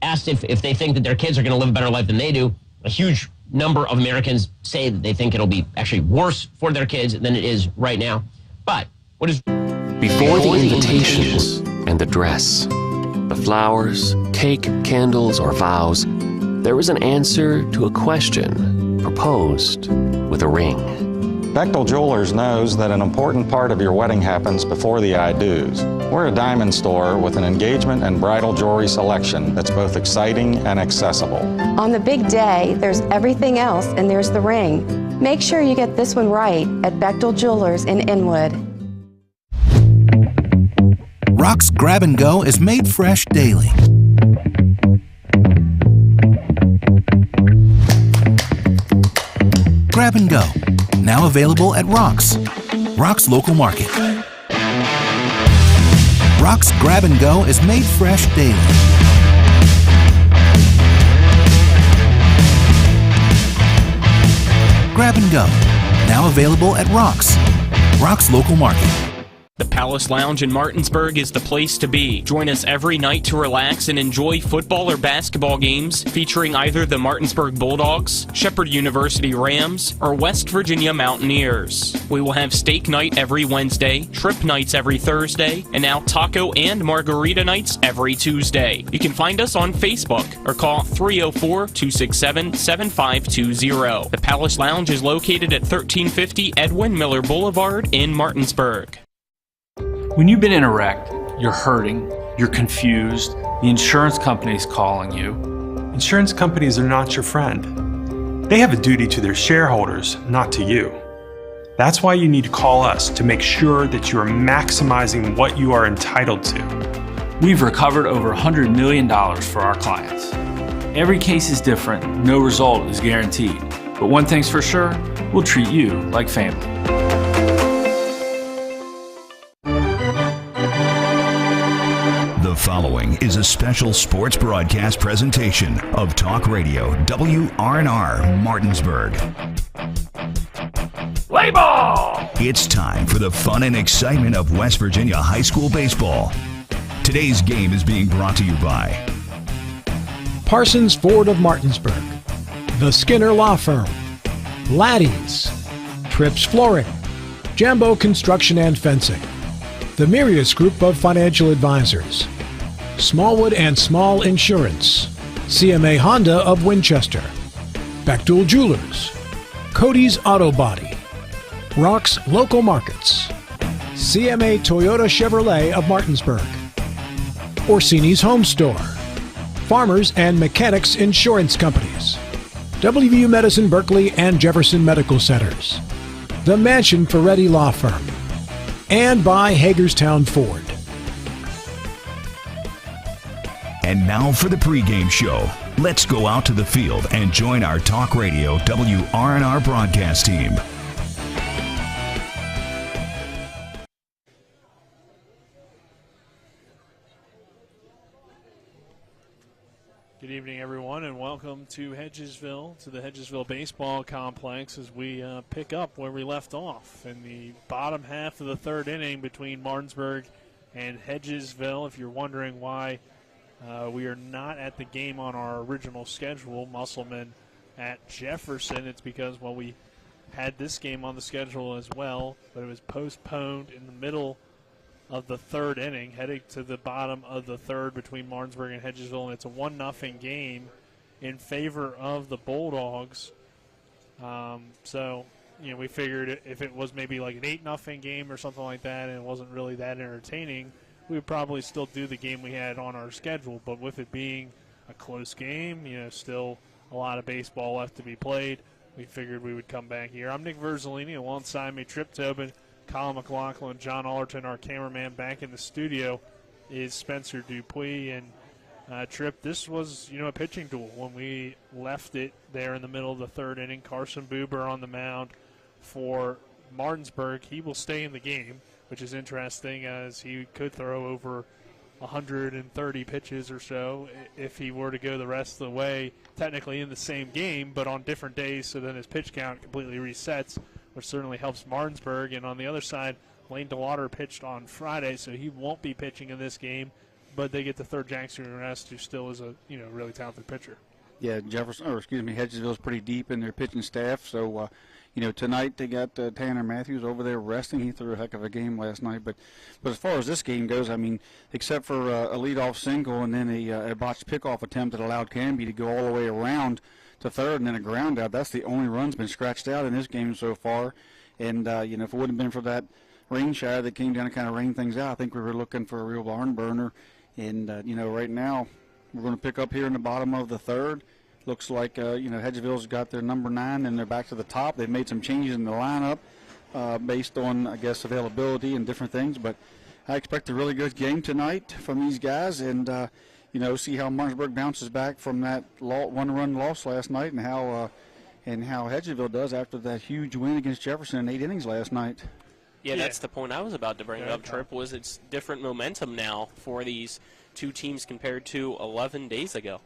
asked if they think that their kids are going to live a better life than they do, a huge number of Americans say that they think it'll be actually worse for their kids than it is right now. But what is... Before the invitations and the dress, the flowers, cake, candles, or vows, there was an answer to a question proposed with a ring. Bechtel Jewelers knows that an important part of your wedding happens before the I-dos. We're a diamond store with an engagement and bridal jewelry selection that's both exciting and accessible. On the big day, there's everything else, and there's the ring. Make sure you get this one right at Bechtel Jewelers in Inwood. Rock's Grab and Go is made fresh daily. Grab and Go, now available at Rock's local market. Rock's Grab and Go is made fresh daily. Grab and Go, now available at Rock's local market. The Palace Lounge in Martinsburg is the place to be. Join us every night to relax and enjoy football or basketball games featuring either the Martinsburg Bulldogs, Shepherd University Rams, or West Virginia Mountaineers. We will have steak night every Wednesday, trip nights every Thursday, and now taco and margarita nights every Tuesday. You can find us on Facebook or call 304-267-7520. The Palace Lounge is located at 1350 Edwin Miller Boulevard in Martinsburg. When you've been in a wreck, you're hurting, you're confused, the insurance company's calling you. Insurance companies are not your friend. They have a duty to their shareholders, not to you. That's why you need to call us to make sure that you are maximizing what you are entitled to. We've recovered over $100 million for our clients. Every case is different, no result is guaranteed. But one thing's for sure, we'll treat you like family. The following is a special sports broadcast presentation of Talk Radio WRNR Martinsburg. Play ball! It's time for the fun and excitement of West Virginia high school baseball. Today's game is being brought to you by Parsons Ford of Martinsburg, The Skinner Law Firm, Laddie's, Trips Flooring, Jambo Construction and Fencing, the Mirius Group of Financial Advisors, Smallwood and Small Insurance, CMA Honda of Winchester, Bechtel Jewelers, Cody's Auto Body, Rock's Local Markets, CMA Toyota Chevrolet of Martinsburg, Orsini's Home Store, Farmers and Mechanics Insurance Companies, WVU Medicine Berkeley and Jefferson Medical Centers, the Mansion Ferretti Law Firm, and by Hagerstown Ford. And now for the pregame show. Let's go out to the field and join our Talk Radio WRNR broadcast team. Good evening, everyone, and welcome to Hedgesville, to the Hedgesville Baseball Complex as we pick up where we left off in the bottom half of the third inning between Martinsburg and Hedgesville. If you're wondering why we are not at the game on our original schedule, Musselman at Jefferson, it's because, well, we had this game on the schedule as well, but it was postponed in the middle of the third inning, heading to the bottom of the third between Martinsburg and Hedgesville, and it's a 1-0 game in favor of the Bulldogs. So, you know, we figured if it was maybe like an 8-0 game or something like that and it wasn't really that entertaining, we would probably still do the game we had on our schedule. But with it being a close game, you know, still a lot of baseball left to be played, we figured we would come back here. I'm Nick Verzolini, alongside me, Trip Tobin, Colin McLaughlin, John Allerton, our cameraman. Back in the studio is Spencer Dupuis. And Trip, this was, you know, a pitching duel when we left it there in the middle of the third inning. Carson Buber on the mound for Martinsburg. He will stay in the game, which is interesting as he could throw over 130 pitches or so if he were to go the rest of the way, technically in the same game, but on different days, so then his pitch count completely resets, which certainly helps Martinsburg. And on the other side, Lane DeLauder pitched on Friday, so he won't be pitching in this game. but they get the third Jackson Rest, who still is a really talented pitcher. Yeah, Hedgesville is pretty deep in their pitching staff. So, tonight they got Tanner Matthews over there resting. He threw a heck of a game last night. But as far as this game goes, I mean, except for a leadoff single and then a botched pickoff attempt that allowed Canby to go all the way around to third and then a ground out, that's the only run's been scratched out in this game so far. And, if it wouldn't have been for that rain shower that came down to kind of rain things out, I think we were looking for a real barn burner. And, right now we're going to pick up here in the bottom of the third. Looks like, Hedgesville's got their number 9 and they're back to the top. They've made some changes in the lineup based on, I guess, availability and different things. But I expect a really good game tonight from these guys and, see how Martinsburg bounces back from that one-run loss last night and how Hedgesville does after that huge win against Jefferson in 8 innings last night. Yeah, that's the point I was about to bring up, Tripp, was it's different momentum now for these two teams compared to 11 days ago.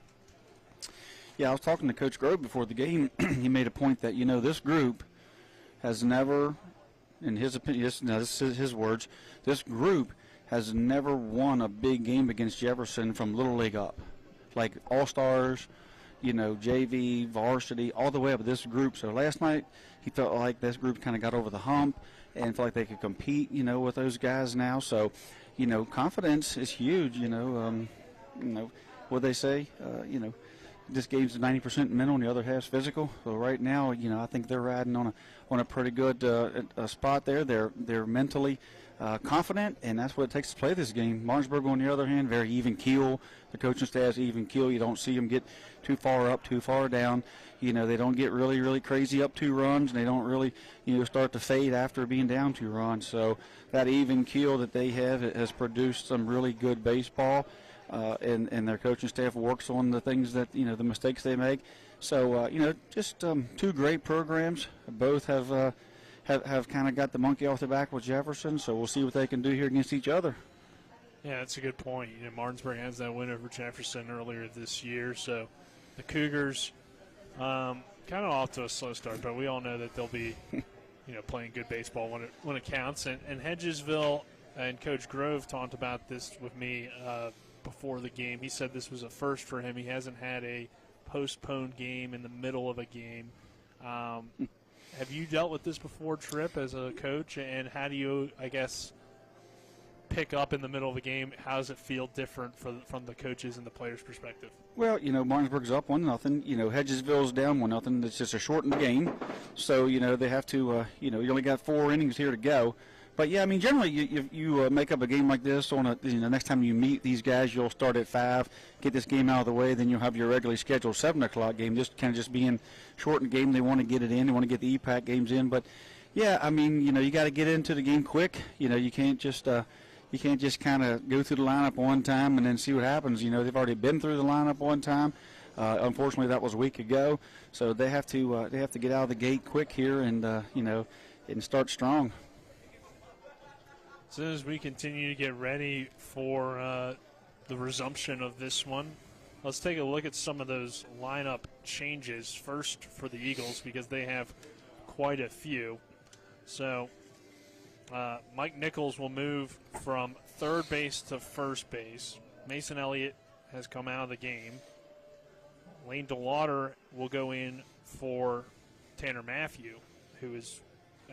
Yeah, I was talking to Coach Grove before the game. He made a point that, this group has never, in his opinion, this is his words, this group has never won a big game against Jefferson from Little League up. Like All-Stars, JV, varsity, all the way up to this group. So last night he felt like this group kind of got over the hump and felt like they could compete, with those guys now. So, confidence is huge, what they say, this game's 90% mental and the other half's physical. So right now, I think they're riding on a pretty good spot there. They're mentally confident, and that's what it takes to play this game. Martinsburg, on the other hand, very even keel. The coaching staff's even keel. You don't see them get too far up, too far down. They don't get really, really crazy up 2 runs, and they don't really, start to fade after being down 2 runs. So that even keel that they have has produced some really good baseball. And their coaching staff works on the things that, the mistakes they make. So, just 2 great programs. Both have kind of got the monkey off the back with Jefferson, so we'll see what they can do here against each other. Yeah, that's a good point. Martinsburg has that win over Jefferson earlier this year, so the Cougars kind of off to a slow start, but we all know that they'll be, playing good baseball when it counts. And Hedgesville and Coach Grove talked about this with me before the game. He said this was a first for him. He hasn't had a postponed game in the middle of a game. Have you dealt with this before, Tripp, as a coach? And how do you, I guess, pick up in the middle of a game? How does it feel different from the coaches and the players' perspective? Well, Martinsburg's up 1-0. Hedgesville's down 1-0. It's just a shortened game. So, they have to, you only got 4 innings here to go. But, yeah, I mean, generally you make up a game like this on next time you meet these guys, you'll start at 5, get this game out of the way, then you'll have your regularly scheduled 7 o'clock game, just being shortened game. They want to get it in. They want to get the EPAC games in. But, yeah, I mean, you got to get into the game quick. You can't just kind of go through the lineup one time and then see what happens. They've already been through the lineup one time. Unfortunately, that was a week ago. So they have to get out of the gate quick here and, and start strong. As soon as we continue to get ready for the resumption of this one, let's take a look at some of those lineup changes first for the Eagles because they have quite a few. So Mike Nichols will move from third base to first base. Mason Elliott has come out of the game. Lane DeLauder will go in for Tanner Matthew, who is,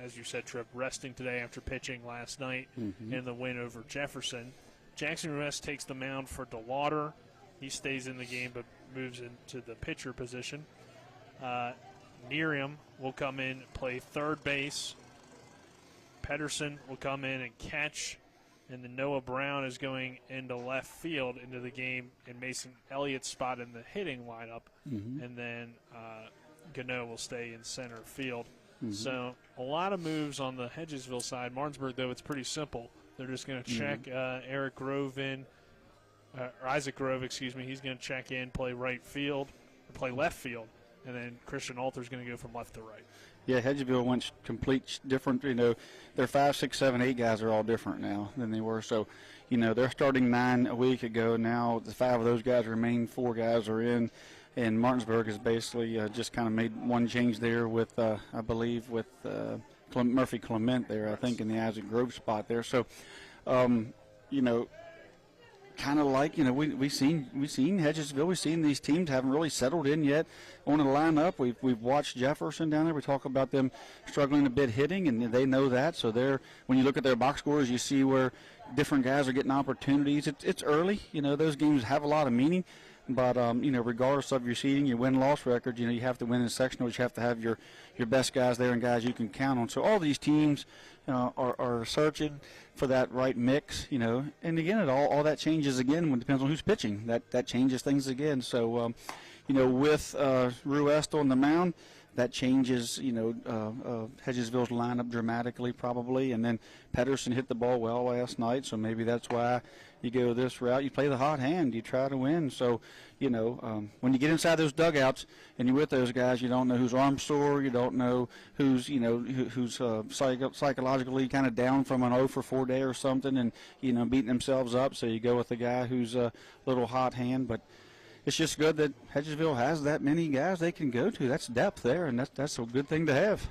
as you said, Tripp, resting today after pitching last night in the win over Jefferson. Jackson Rest takes the mound for DeLauder. He stays in the game but moves into the pitcher position. Miriam will come in, play third base. Pedersen will come in and catch. And then Noah Brown is going into left field into the game in Mason Elliott's spot in the hitting lineup. And then Gano will stay in center field. So a lot of moves on the Hedgesville side. Martinsburg, though, it's pretty simple. They're just going to check Eric Grove in, or Isaac Grove, excuse me. He's going to check in, play right field, or play left field, and then Christian Alter's going to go from left to right. Yeah, Hedgesville went complete different. Their 5, 6, 7, 8 guys are all different now than they were. So, they're starting 9 a week ago. Now the 5 of those guys remain. 4 guys are in. And Martinsburg has basically just kind of made one change there with, I believe, with Murphy Clement there, I think, in the Isaac Grove spot there. So, kind kind of like, we've seen Hedgesville. We've seen these teams haven't really settled in yet on the lineup. We've watched Jefferson down there. We talk about them struggling a bit hitting, and they know that. So when you look at their box scores, you see where different guys are getting opportunities. It's early. Those games have a lot of meaning. But, regardless of your seeding, your win-loss record, you have to win in sectionals. You have to have your best guys there and guys you can count on. So all these teams are searching for that right mix, And, again, all that changes again when it depends on who's pitching. That changes things again. So, with Ruest on the mound, that changes, Hedgesville's lineup dramatically probably. And then Pedersen hit the ball well last night, so maybe that's why you go this route. You play the hot hand. You try to win. So, when you get inside those dugouts and you're with those guys, you don't know who's arm sore. You don't know who's, who's psychologically kind of down from an 0-for-4 day or something and, beating themselves up. So you go with the guy who's a little hot hand. But it's just good that Hedgesville has that many guys they can go to. That's depth there, and that's a good thing to have.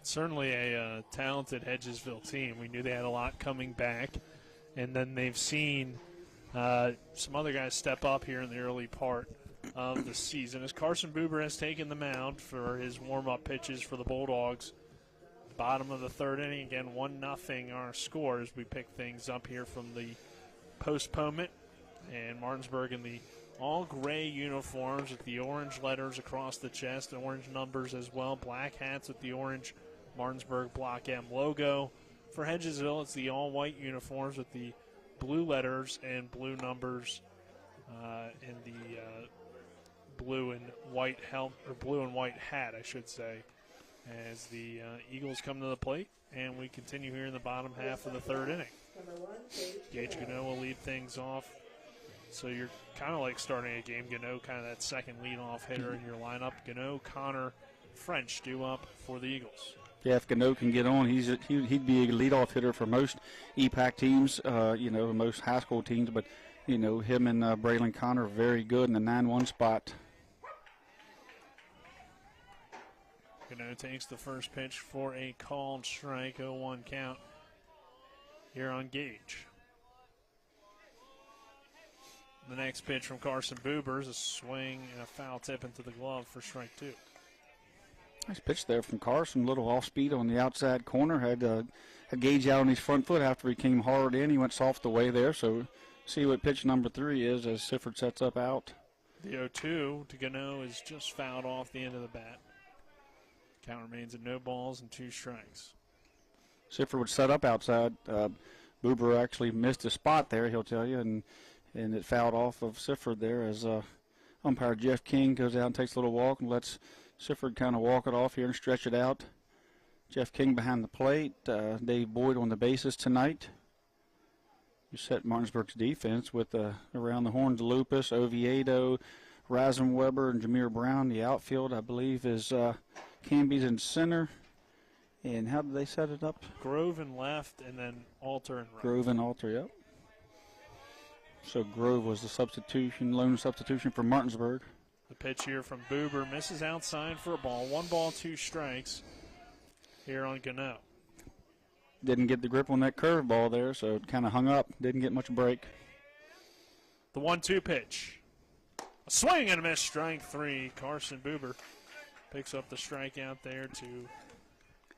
Certainly a talented Hedgesville team. We knew they had a lot coming back, and then they've seen some other guys step up here in the early part of the season. As Carson Buber has taken the mound for his warm-up pitches for the Bulldogs. Bottom of the third inning, again, 1-0 our score as we pick things up here from the postponement. And Martinsburg in the all-gray uniforms with the orange letters across the chest, and orange numbers as well. Black hats with the orange Martinsburg Block M logo. For Hedgesville, it's the all-white uniforms with the blue letters and blue numbers in the blue and white hat, I should say, as the Eagles come to the plate, and we continue here in the bottom half of the third inning. Gage Gano will lead things off. So you're kind of like starting a game. Gano, kind of that second leadoff hitter in your lineup. Gano, Connor, French due up for the Eagles. Yeah, if Gano can get on, he'd be a leadoff hitter for most EPAC teams, most high school teams. But, him and Braylon Connor are very good in the 9-1 spot. Gano takes the first pitch for a called strike, 0-1 count here on Gage. The next pitch from Carson Buber is a swing and a foul tip into the glove for strike 2. Nice pitch there from Carson. A little off speed on the outside corner. Had Gage out on his front foot after he came hard in. He went soft away there. So see what pitch number 3 is as Sifford sets up out. The 0-2 to Gano is just fouled off the end of the bat. Count remains at no balls and 2 strikes. Sifford would set up outside. Buber actually missed his spot there, he'll tell you, and it fouled off of Sifford there as umpire Jeff King goes out and takes a little walk and lets Sifford kind of walk it off here and stretch it out. Jeff King behind the plate. Dave Boyd on the bases tonight. You set Martinsburg's defense with around the horn DeLupis, Oviedo, Reisenweber, and Jameer Brown. The outfield, I believe, is Camby's in center. And how did they set it up? Grove in left and then Alter in right. Grove and Alter, yep. So Grove was the lone substitution for Martinsburg. The pitch here from Buber misses outside for a ball. 1 ball, 2 strikes here on Gano. Didn't get the grip on that curveball there, so it kind of hung up. Didn't get much break. The 1-2 pitch. A swing and a miss, strike 3. Carson Buber picks up the strikeout there to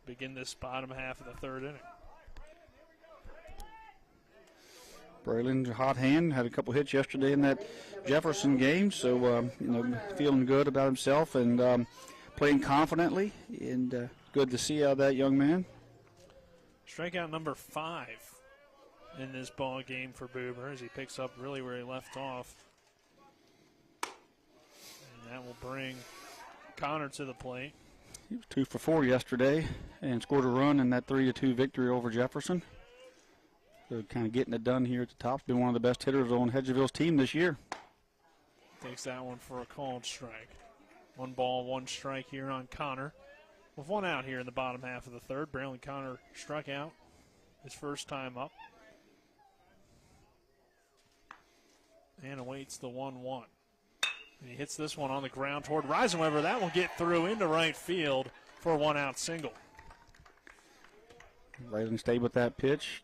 begin this bottom half of the third inning. Braylon's a hot hand, had a couple hits yesterday in that Jefferson game, so feeling good about himself and playing confidently, and good to see out of that young man. Strikeout number 5 in this ball game for Buber as he picks up really where he left off, and that will bring Connor to the plate. He was 2 for 4 yesterday and scored a run in that 3-2 victory over Jefferson. So kind of getting it done here at the top. Been one of the best hitters on Hedgesville's team this year. Takes that one for a called strike. 1 ball, 1 strike here on Connor. With 1 out here in the bottom half of the third. Braylon Connor struck out his first time up. And awaits the 1-1. And he hits this one on the ground toward Reisenweber. That will get through into right field for a 1-out single. Braylon stayed with that pitch.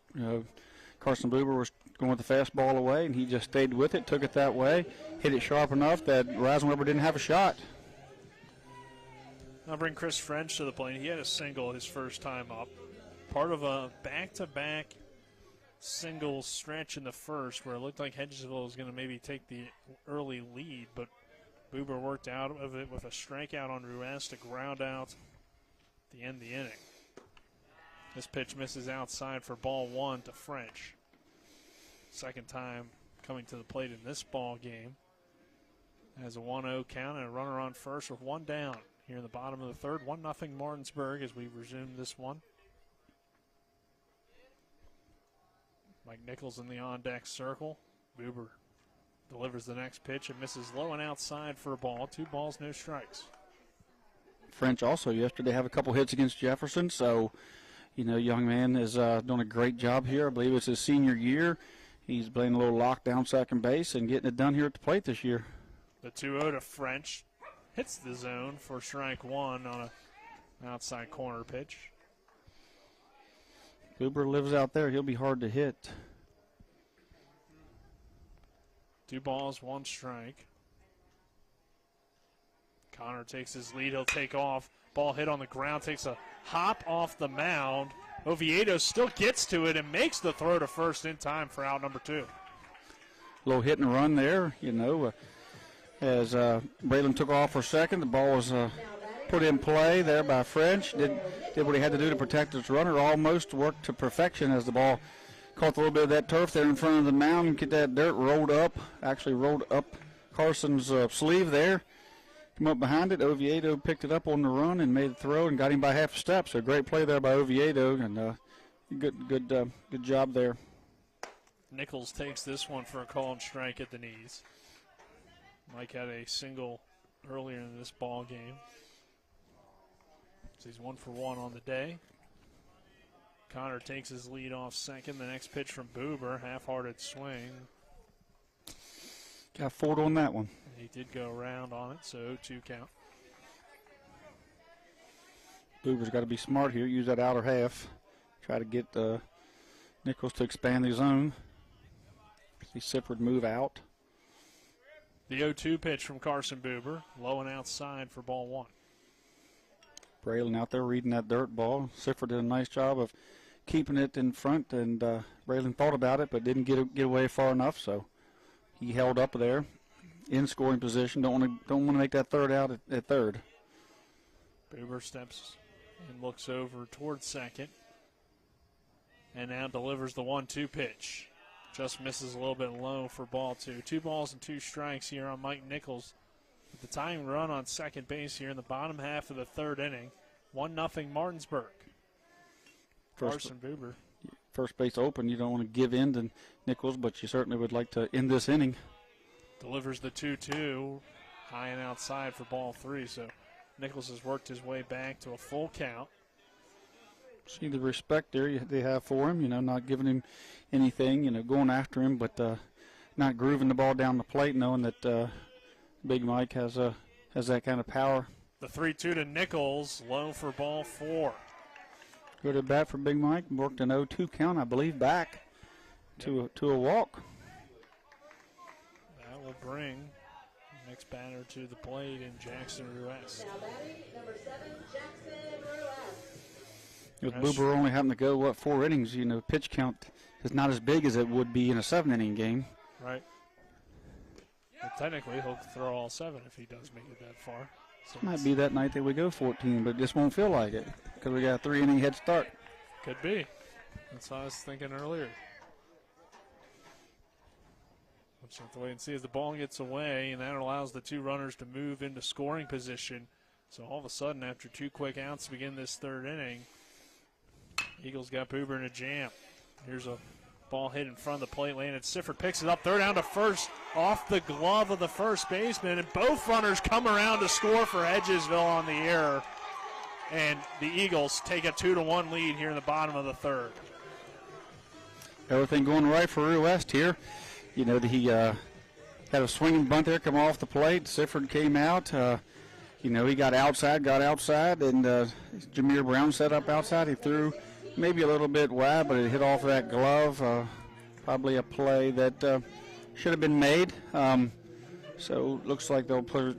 Carson Buber was going with the fastball away, and he just stayed with it, took it that way, hit it sharp enough that Reisenweber didn't have a shot. I'll bring Chris French to the plate. He had a single his first time up. Part of a back-to-back single stretch in the first where it looked like Hedgesville was going to maybe take the early lead, but Buber worked out of it with a strikeout on Ruiz to ground out at the end of the inning. This pitch misses outside for ball one to French. Second time coming to the plate in this ball game. Has a 1-0 count and a runner on first with one down here in the bottom of the third. 1-0 Martinsburg as we resume this one. Mike Nichols in the on-deck circle. Buber delivers the next pitch and misses low and outside for a ball. 2 balls, no strikes. French also yesterday have a couple hits against Jefferson, so, young man is doing a great job here. I believe it's his senior year. He's playing a little lockdown second base and getting it done here at the plate this year. The 2-0 to French hits the zone for strike one on an outside corner pitch. Buber lives out there. He'll be hard to hit. 2 balls, 1 strike. Connor takes his lead. He'll take off. Ball hit on the ground. Takes a hop off the mound. Oviedo still gets to it and makes the throw to first in time for out number 2. Little hit and run there, as Braylon took off for second. The ball was put in play there by French. Did what he had to do to protect his runner. Almost worked to perfection as the ball caught a little bit of that turf there in front of the mound and get that dirt rolled up. Actually rolled up Carson's sleeve there. Come up behind it. Oviedo picked it up on the run and made the throw and got him by half a step. So great play there by Oviedo, and good job there. Nichols takes this one for a call and strike at the knees. Mike had a single earlier in this ball game. So he's 1 for 1 on the day. Connor takes his lead off second. The next pitch from Buber, half-hearted swing. Got forward on that one. He did go around on it, so 0-2 count. Buber's got to be smart here. Use that outer half. Try to get Nichols to expand the zone. See Sifford move out. The 0-2 pitch from Carson Buber, low and outside for ball 1. Braylon out there reading that dirt ball. Sifford did a nice job of keeping it in front, and Braylon thought about it but didn't get away far enough, so he held up there in scoring position. Don't want to make that third out at third. Buber steps and looks over towards second, and now delivers the 1-2 pitch. Just misses a little bit low for ball 2. 2 balls and 2 strikes here on Mike Nichols. With the tying run on second base here in the bottom half of the third inning. 1-0 Martinsburg. Carson Buber. First base open. You don't want to give in to Nichols, but you certainly would like to end this inning. Delivers the 2-2 high and outside for ball 3. So Nichols has worked his way back to a full count. See the respect there they have for him, not giving him anything, going after him, but not grooving the ball down the plate, knowing that Big Mike has that kind of power. The 3-2 to Nichols, low for ball 4. Good at bat for Big Mike. Worked an 0-2 count, I believe, back to a walk. That will bring the next batter to the plate in Jackson Ruiz. Now batting, number 7, Jackson Ruiz. With Buber only having to go, 4 innings, pitch count is not as big as it would be in a 7-inning game. Right. But technically, he'll throw all 7 if he does make it that far. So Might be that night that we go 14, but it just won't feel like it because we got a 3-inning head start. Could be. That's what I was thinking earlier. We'll just have to wait and see as the ball gets away, and that allows the 2 runners to move into scoring position. So all of a sudden, after 2 quick outs to begin this third inning, Eagles got Buber in a jam. Here's a ball hit in front of the plate, landed. Sifford picks it up. They're down to first off the glove of the first baseman, and both runners come around to score for Hedgesville on the error. And the Eagles take a 2-1 lead here in the bottom of the third. Everything going right for Ruiz here. He had a swinging bunt there come off the plate. Sifford came out. He got outside, and Jameer Brown set up outside. He threw maybe a little bit wide, but it hit off that glove. probably a play that should have been made. So looks like they'll put a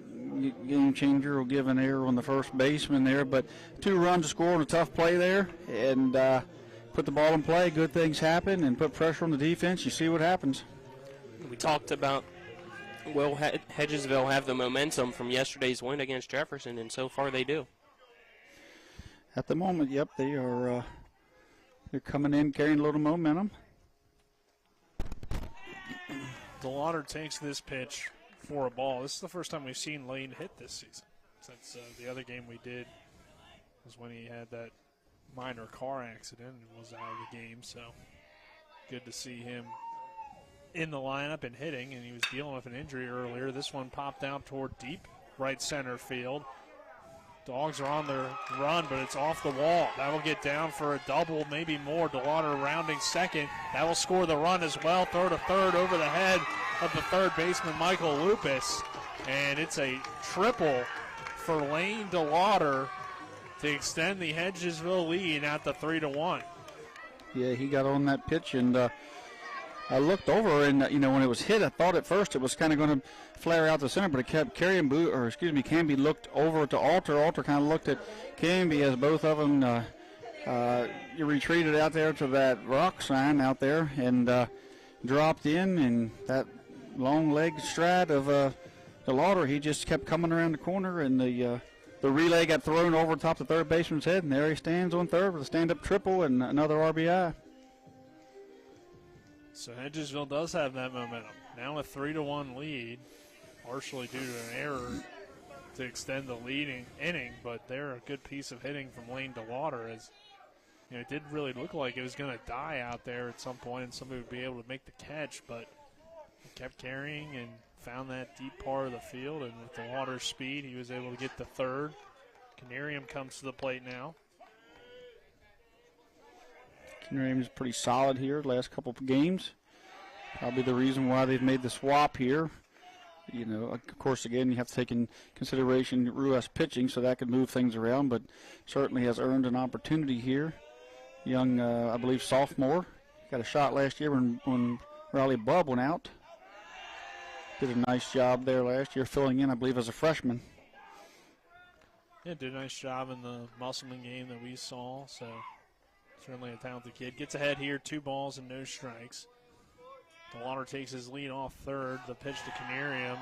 game changer, will give an error on the first baseman there. But 2 runs to score on a tough play there, and put the ball in play. Good things happen, and put pressure on the defense. You see what happens. We talked about, will Hedgesville have the momentum from yesterday's win against Jefferson, and so far they do. At the moment, yep, they are. They're coming in carrying a little momentum. DeLauder takes this pitch for a ball. This is the first time we've seen Lane hit this season. Since the other game we did was when he had that minor car accident and was out of the game. So good to see him in the lineup and hitting, and he was dealing with an injury earlier. This one popped out toward deep right center field. Dogs are on their run, but it's off the wall. That'll get down for a double, maybe more. DeLauder rounding second. That will score the run as well. Throw to third over the head of the third baseman, Michael Lupus. And it's a triple for Lane DeLauder to extend the Hedgesville lead at the 3-1. Yeah, he got on that pitch, and I looked over, and when it was hit, I thought at first it was kind of going to flare out the center, but it kept carrying. Canby looked over to Alter. Alter kind of looked at Canby as both of them retreated out there to that rock sign out there and dropped in, and that long leg stride of DeLauder, he just kept coming around the corner, and the relay got thrown over top the third baseman's head, and there he stands on third with a stand-up triple and another RBI. So Hedgesville does have that momentum. Now a 3-1 lead, partially due to an error to extend the leading inning, but they're a good piece of hitting from Lane DeLauder. As it did really look like it was going to die out there at some point and somebody would be able to make the catch, but he kept carrying and found that deep part of the field, and with DeLauder's speed, he was able to get to third. Canarium comes to the plate now. Canarium's pretty solid here the last couple of games. Probably the reason why they've made the swap here. Of course, again, you have to take in consideration Ruas pitching, so that could move things around, but certainly has earned an opportunity here. Young, I believe, sophomore. Got a shot last year when Riley Bubb went out. Did a nice job there last year, filling in, I believe, as a freshman. Yeah, did a nice job in the Musselman game that we saw, so certainly a talented kid. Gets ahead here, 2 balls and no strikes. DeLauder takes his lead off third. The pitch to Canarium,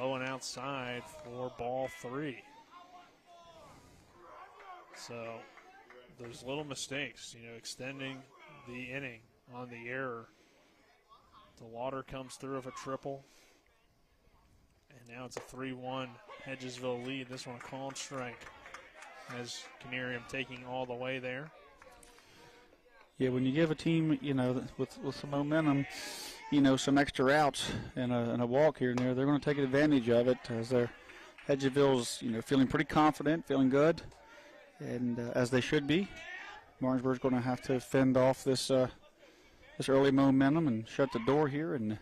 low and outside for ball 3. So there's little mistakes, extending the inning on the error. DeLauder comes through with a triple. And now it's a 3-1 Hedgesville lead. This one a called strike as Canarium taking all the way there. Yeah, when you give a team, with some momentum, some extra outs and a walk here and there, they're going to take advantage of it as their Hedgesville's, feeling pretty confident, feeling good, and as they should be. Martinsburg's going to have to fend off this early momentum and shut the door here and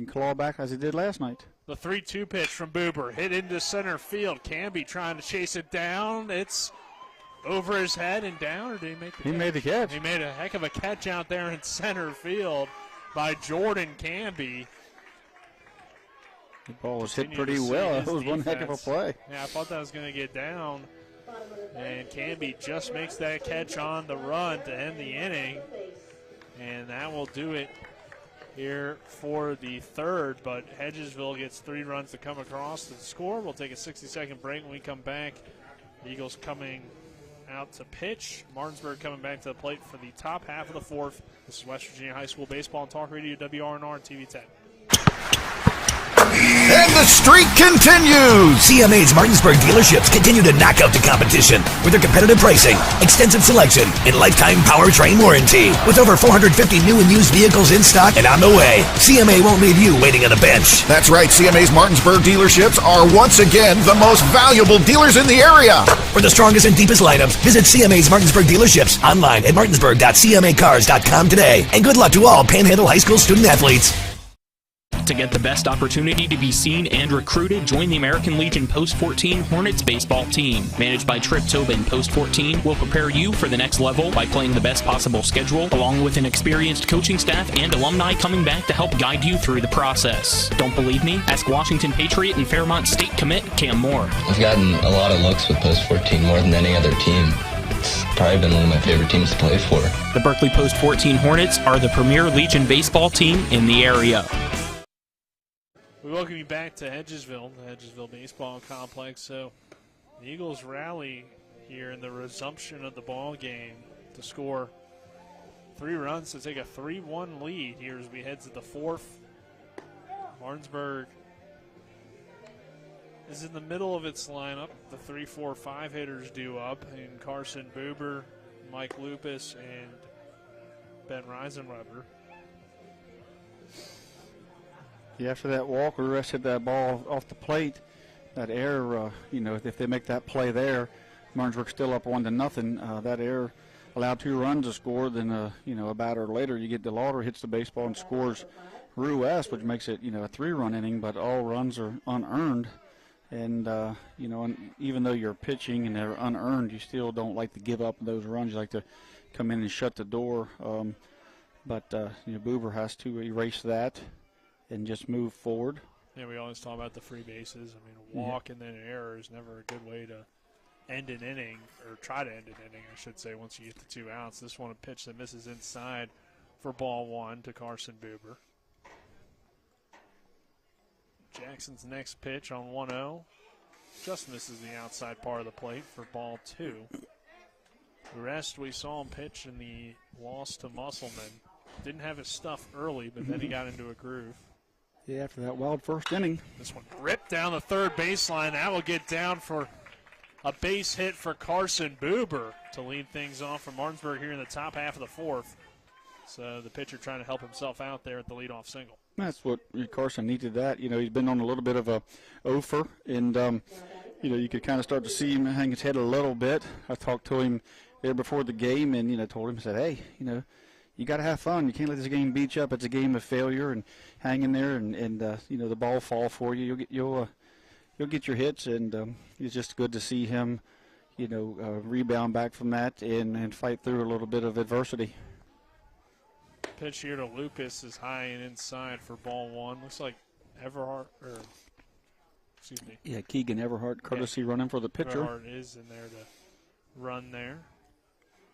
claw back as he did last night. The 3-2 pitch from Buber, hit into center field. Canby trying to chase it down. It's over his head and down, or did he make the catch? He made the catch. He made a heck of a catch out there in center field by Jordan Canby. The ball was hit pretty well. That was one heck of a play. Yeah, I thought that was going to get down. And Canby just makes that catch on the run to end the inning. And that will do it here for the third. But Hedgesville gets 3 runs to come across to score. We'll take a 60-second break. When we come back, the Eagles coming out to pitch. Martinsburg coming back to the plate for the top half of the fourth. This is West Virginia High School Baseball and Talk Radio, WRNR and TV 10. And the streak continues! CMA's Martinsburg dealerships continue to knock out the competition with their competitive pricing, extensive selection, and lifetime powertrain warranty. With over 450 new and used vehicles in stock and on the way, CMA won't leave you waiting on a bench. That's right, CMA's Martinsburg dealerships are once again the most valuable dealers in the area. For the strongest and deepest lineups, visit CMA's Martinsburg dealerships online at martinsburg.cmacars.com today. And good luck to all Panhandle High School student athletes. To get the best opportunity to be seen and recruited, join the American Legion Post 14 Hornets baseball team. Managed by Trip Tobin, Post 14 will prepare you for the next level by playing the best possible schedule, along with an experienced coaching staff and alumni coming back to help guide you through the process. Don't believe me? Ask Washington Patriot and Fairmont State commit Cam Moore. I've gotten a lot of looks with Post 14, more than any other team. It's probably been one of my favorite teams to play for. The Berkeley Post 14 Hornets are the premier Legion baseball team in the area. We welcome you back to Hedgesville, the Hedgesville Baseball Complex. So the Eagles rally here in the resumption of the ball game to score 3 runs to take a 3-1 lead here as we head to the 4th. Martinsburg is in the middle of its lineup. The 3-4-5 hitters due up, and Carson Buber, Mike Lupus, and Ben Reisenweber. Yeah, after that walk, Ruess hit that ball off the plate. That error, if they make that play there, Martinsburg's still up 1-0. That error allowed 2 runs to score. Then, a batter later, you get DeLauder hits the baseball and scores Ruess, which makes it, a 3-run inning, but all runs are unearned. And, and even though you're pitching and they're unearned, you still don't like to give up those runs. You like to come in and shut the door. But Buber has to erase that and just move forward. Yeah, we always talk about the free bases. I mean, a walk and then an error is never a good way to end an inning, or try to end an inning, I should say, once you get the 2 outs. This one, a pitch that misses inside for ball 1 to Carson Buber. Jackson's next pitch on 1-0 just misses the outside part of the plate for ball 2. The rest we saw him pitch in the loss to Musselman. Didn't have his stuff early, but then he got into a groove. Yeah, after that wild first inning. This one ripped down the third baseline. That will get down for a base hit for Carson Buber to lead things off for Martinsburg here in the top half of the 4th. So the pitcher trying to help himself out there at the leadoff single. That's what Carson needed. That he's been on a little bit of a offer, and you could kind of start to see him hang his head a little bit. I talked to him there before the game, and told him, said, hey, you got to have fun. You can't let this game beat you up. It's a game of failure, and hang in there, and the ball fall for you. You'll get your hits, and it's just good to see him, rebound back from that and fight through a little bit of adversity. Pitch here to Lucas is high and inside for ball 1. Looks like Yeah, Keegan Everhart, courtesy running for the pitcher. Everhart is in there to run there.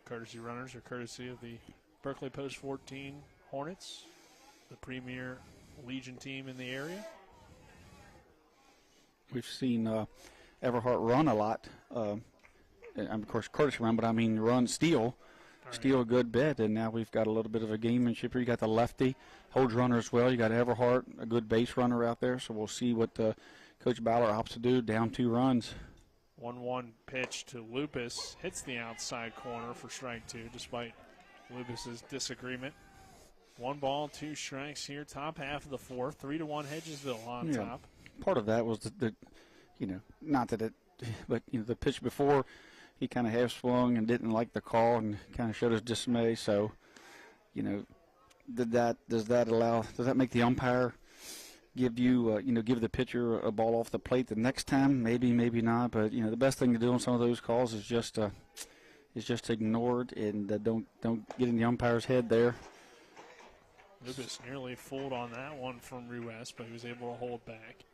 Courtesy runners are courtesy of the Berkeley Post 14 Hornets, the premier Legion team in the area. We've seen Everhart run a lot. And of course, courtesy run, but I mean steal a good bit, and now we've got a little bit of a gamemanship here. You got the lefty, holds runner as well. You got Everhart, a good base runner out there, so we'll see what Coach Ballard opts to do, down 2 runs. 1-1 pitch to Lupus, hits the outside corner for strike 2, despite Lupus's disagreement. 1 ball, 2 strikes here, top half of the 4th, 3-1 Hedgesville on top. Part of that was not that it, but the pitch before, he kind of half swung and didn't like the call and kind of showed his dismay. So, does that make the umpire give you, give the pitcher a ball off the plate the next time? Maybe, maybe not. But the best thing to do on some of those calls is just ignore it and don't get in the umpire's head there. Lucas nearly fooled on that one from Ruess, but he was able to hold back.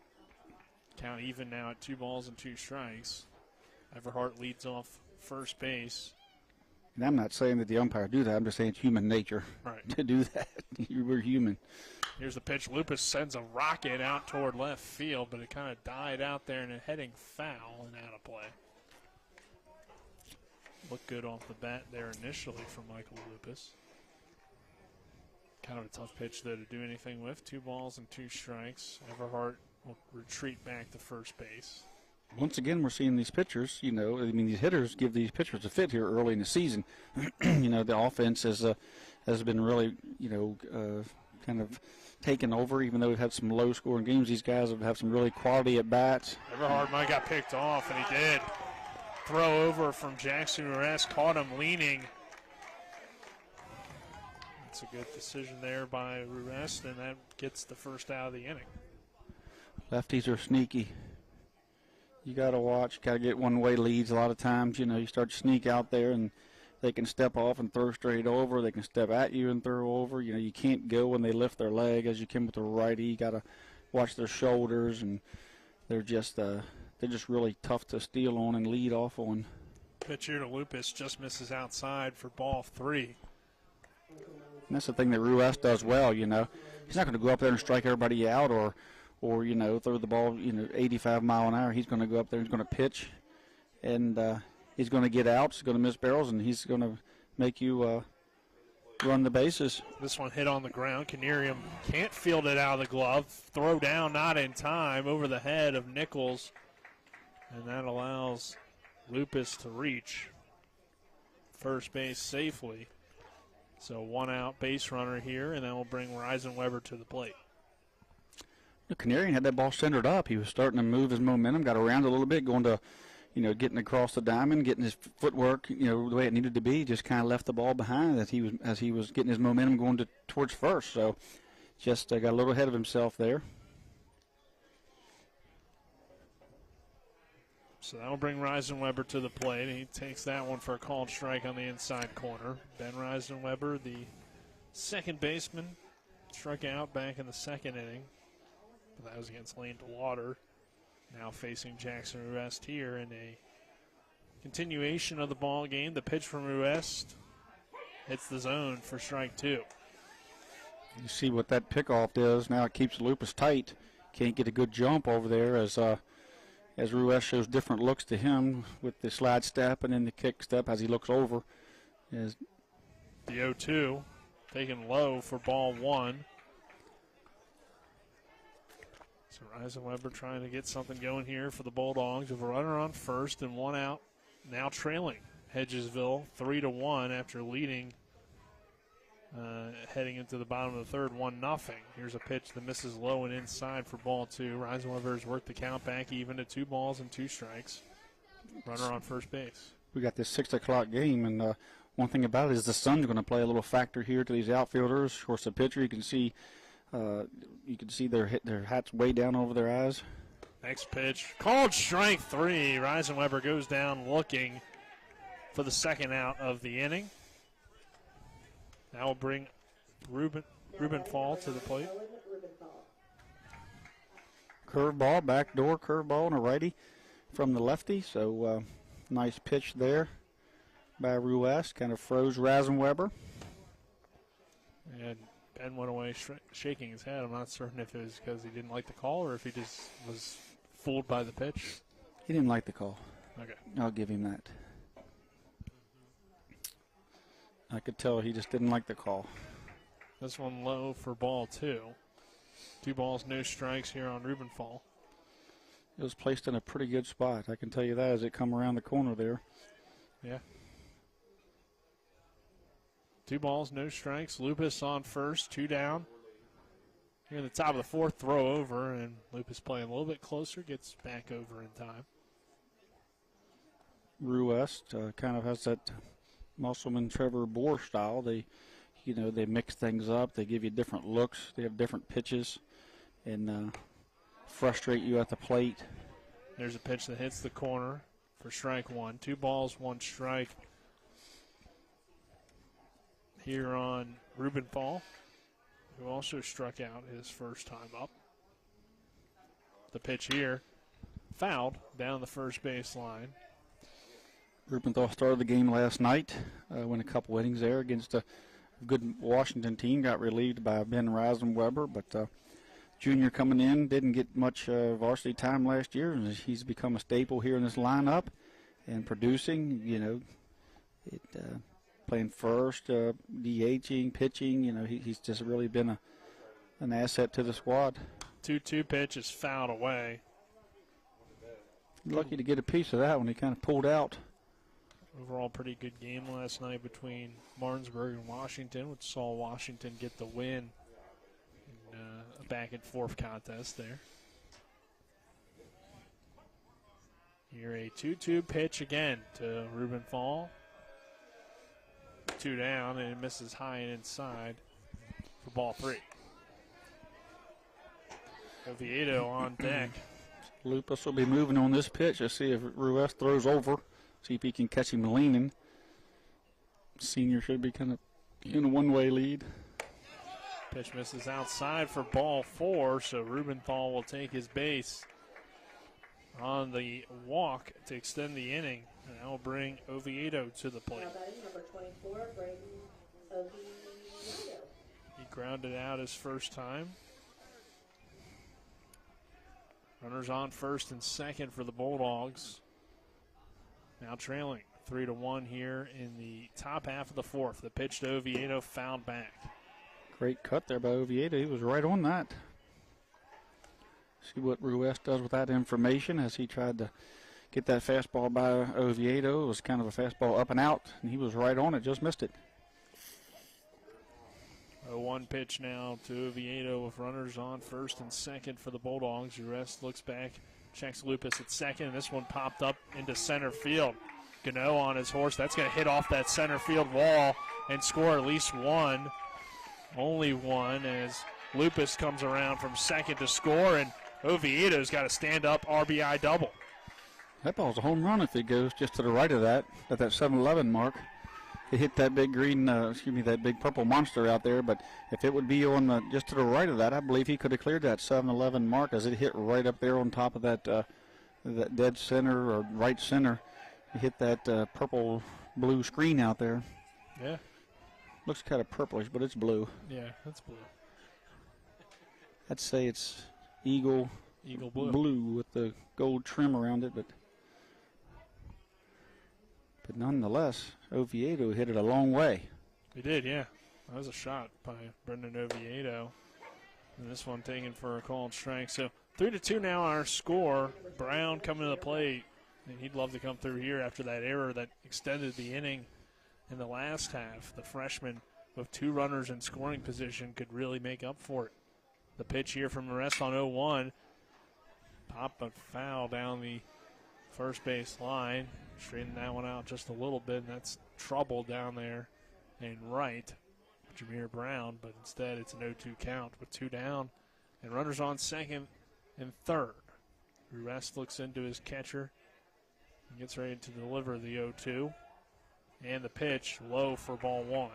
Count even now at 2 balls and 2 strikes. Everhart leads off first base. And I'm not saying that the umpire do that. I'm just saying it's human nature to do that. We're human. Here's the pitch. Lupus sends a rocket out toward left field, but it kind of died out there and heading foul and out of play. Looked good off the bat there initially from Michael Lupus. Kind of a tough pitch, though, to do anything with. 2 balls and 2 strikes. Everhart will retreat back to first base. Once again, we're seeing these pitchers, these hitters give these pitchers a fit here early in the season. The offense has been really, kind of taken over, even though we've had some low-scoring games. These guys have some really quality at-bats. Everhart might got picked off, and he did. Throw over from Jackson Ruess, caught him leaning. It's a good decision there by Ruest, and that gets the first out of the inning. Lefties are sneaky. You got to watch. Got to get one-way leads a lot of times. You know, you start to sneak out there, and they can step off and throw straight over. They can step at you and throw over. You know, you can't go when they lift their leg as you can with the righty. You got to watch their shoulders, and they're just really tough to steal on and lead off on. Pitch here to Lupus just misses outside for ball 3. And that's the thing that Ruest does well. You know, he's not going to go up there and strike everybody out or you know, throw the ball, 85 mile an hour. He's going to go up there and he's going to pitch, and he's going to get outs, he's going to miss barrels, and he's going to make you run the bases. This one hit on the ground. Canarium can't field it out of the glove. Throw down, not in time, over the head of Nichols, and that allows Lupus to reach first base safely. So 1 out base runner here, and that will bring Reisenweber to the plate. The Canarian had that ball centered up. He was starting to move his momentum, got around a little bit, going to, getting across the diamond, getting his footwork, the way it needed to be. Just kind of left the ball behind as he was getting his momentum going towards first. So just got a little ahead of himself there. So that will bring Reisenweber to the plate. He takes that one for a called strike on the inside corner. Ben Reisenweber, the second baseman, struck out back in the second inning. But that was against Lane DeWater. Now facing Jackson Ruest here in a continuation of the ball game. The pitch from Ruest hits the zone for strike 2. You see what that pickoff does. Now it keeps Lupus tight. Can't get a good jump over there as Ruest shows different looks to him with the slide step and then the kick step as he looks over. The 0-2 taken low for ball 1. So Reisenweber trying to get something going here for the Bulldogs with a runner on first and 1 out. Now trailing Hedgesville 3-1 after leading heading into the bottom of the third 1-0. Here's a pitch that misses low and inside for ball 2. Reisenweber has worked the count back even to 2 balls and 2 strikes. Runner on first base. We got this 6 o'clock game, and one thing about it is the sun's going to play a little factor here to these outfielders. Of course, the pitcher, you can see their hats way down over their eyes. Next pitch, called strike 3. Reisenweber goes down looking for the second out of the inning. That will bring Rubenfall to the plate. Curveball, backdoor curveball, and a righty from the lefty. So nice pitch there by Ruest. Kind of froze Reisenweber. And Ben went away shaking his head. I'm not certain if it was because he didn't like the call or if he just was fooled by the pitch. He didn't like the call. Okay. I'll give him that. I could tell he just didn't like the call. This one low for ball 2. 2 balls, no strikes here on Rubenfall. It was placed in a pretty good spot. I can tell you that as it come around the corner there. Yeah. 2 balls, no strikes. Lupus on first, 2 down. Here in the top of the 4th, throw over, and Lupus playing a little bit closer, gets back over in time. Ruest kind of has that Musselman Trevor Bohr style. They mix things up. They give you different looks. They have different pitches and frustrate you at the plate. There's a pitch that hits the corner for strike 1. 2 balls, 1 strike here on Rubenfall, who also struck out his first time up. The pitch here, fouled down the first base line. Rubenthal started the game last night, went a couple innings there against a good Washington team, got relieved by Ben Reisenweber, but junior coming in, didn't get much varsity time last year, and he's become a staple here in this lineup and producing, playing first, DHing, pitching, he's just really been an asset to the squad. 2-2 pitch is fouled away. Lucky to get a piece of that one. He kind of pulled out. Overall, pretty good game last night between Martinsburg and Washington, which saw Washington get the win in a back-and-forth contest there. Here a 2-2 pitch again to Rubenfall. 2 down, and it misses high and inside for ball 3. Oviedo on deck. Lupus will be moving on this pitch. Let's see if Ruiz throws over. See if he can catch him leaning. Senior should be kind of in a one-way lead. Pitch misses outside for ball 4, so Rubenthal will take his base on the walk to extend the inning. And that will bring Oviedo to the plate. Number 24, Braden Oviedo. He grounded out his first time. Runners on first and second for the Bulldogs. Now trailing 3-1 here in the top half of the 4th. The pitch to Oviedo fouled back. Great cut there by Oviedo. He was right on that. See what Ruiz does with that information as he tried to get that fastball by Oviedo. It was kind of a fastball up and out, and he was right on it, just missed it. 0-1 pitch now to Oviedo with runners on first and second for the Bulldogs. Ruiz looks back, checks Lupus at second, and this one popped up into center field. Gano on his horse. That's going to hit off that center field wall and score at least one. Only one as Lupus comes around from second to score, and Oviedo's got a stand-up RBI double. That ball's a home run if it goes just to the right of that, at that 7-11 mark. It hit that big green, that big purple monster out there, but if it would be on just to the right of that, I believe he could have cleared that 7-11 mark as it hit right up there on top of that that dead center or right center. It hit that purple-blue screen out there. Yeah. Looks kind of purplish, but it's blue. Yeah, that's blue. I'd say it's Eagle blue with the gold trim around it, but nonetheless, Oviedo hit it a long way. He did, yeah. That was a shot by Brendan Oviedo. And this one taken for a called strike. So 3-2 now our score. Brown coming to the plate. And he'd love to come through here after that error that extended the inning in the last half. The freshman with 2 runners in scoring position could really make up for it. The pitch here from Arrest on 0-1. Pop a foul down the first base line. Straighten that one out just a little bit, and that's trouble down there and right. Jameer Brown, but instead it's an 0-2 count with 2 down and runners on second and third. Ruiz looks into his catcher and gets ready to deliver the 0-2. And the pitch low for ball 1.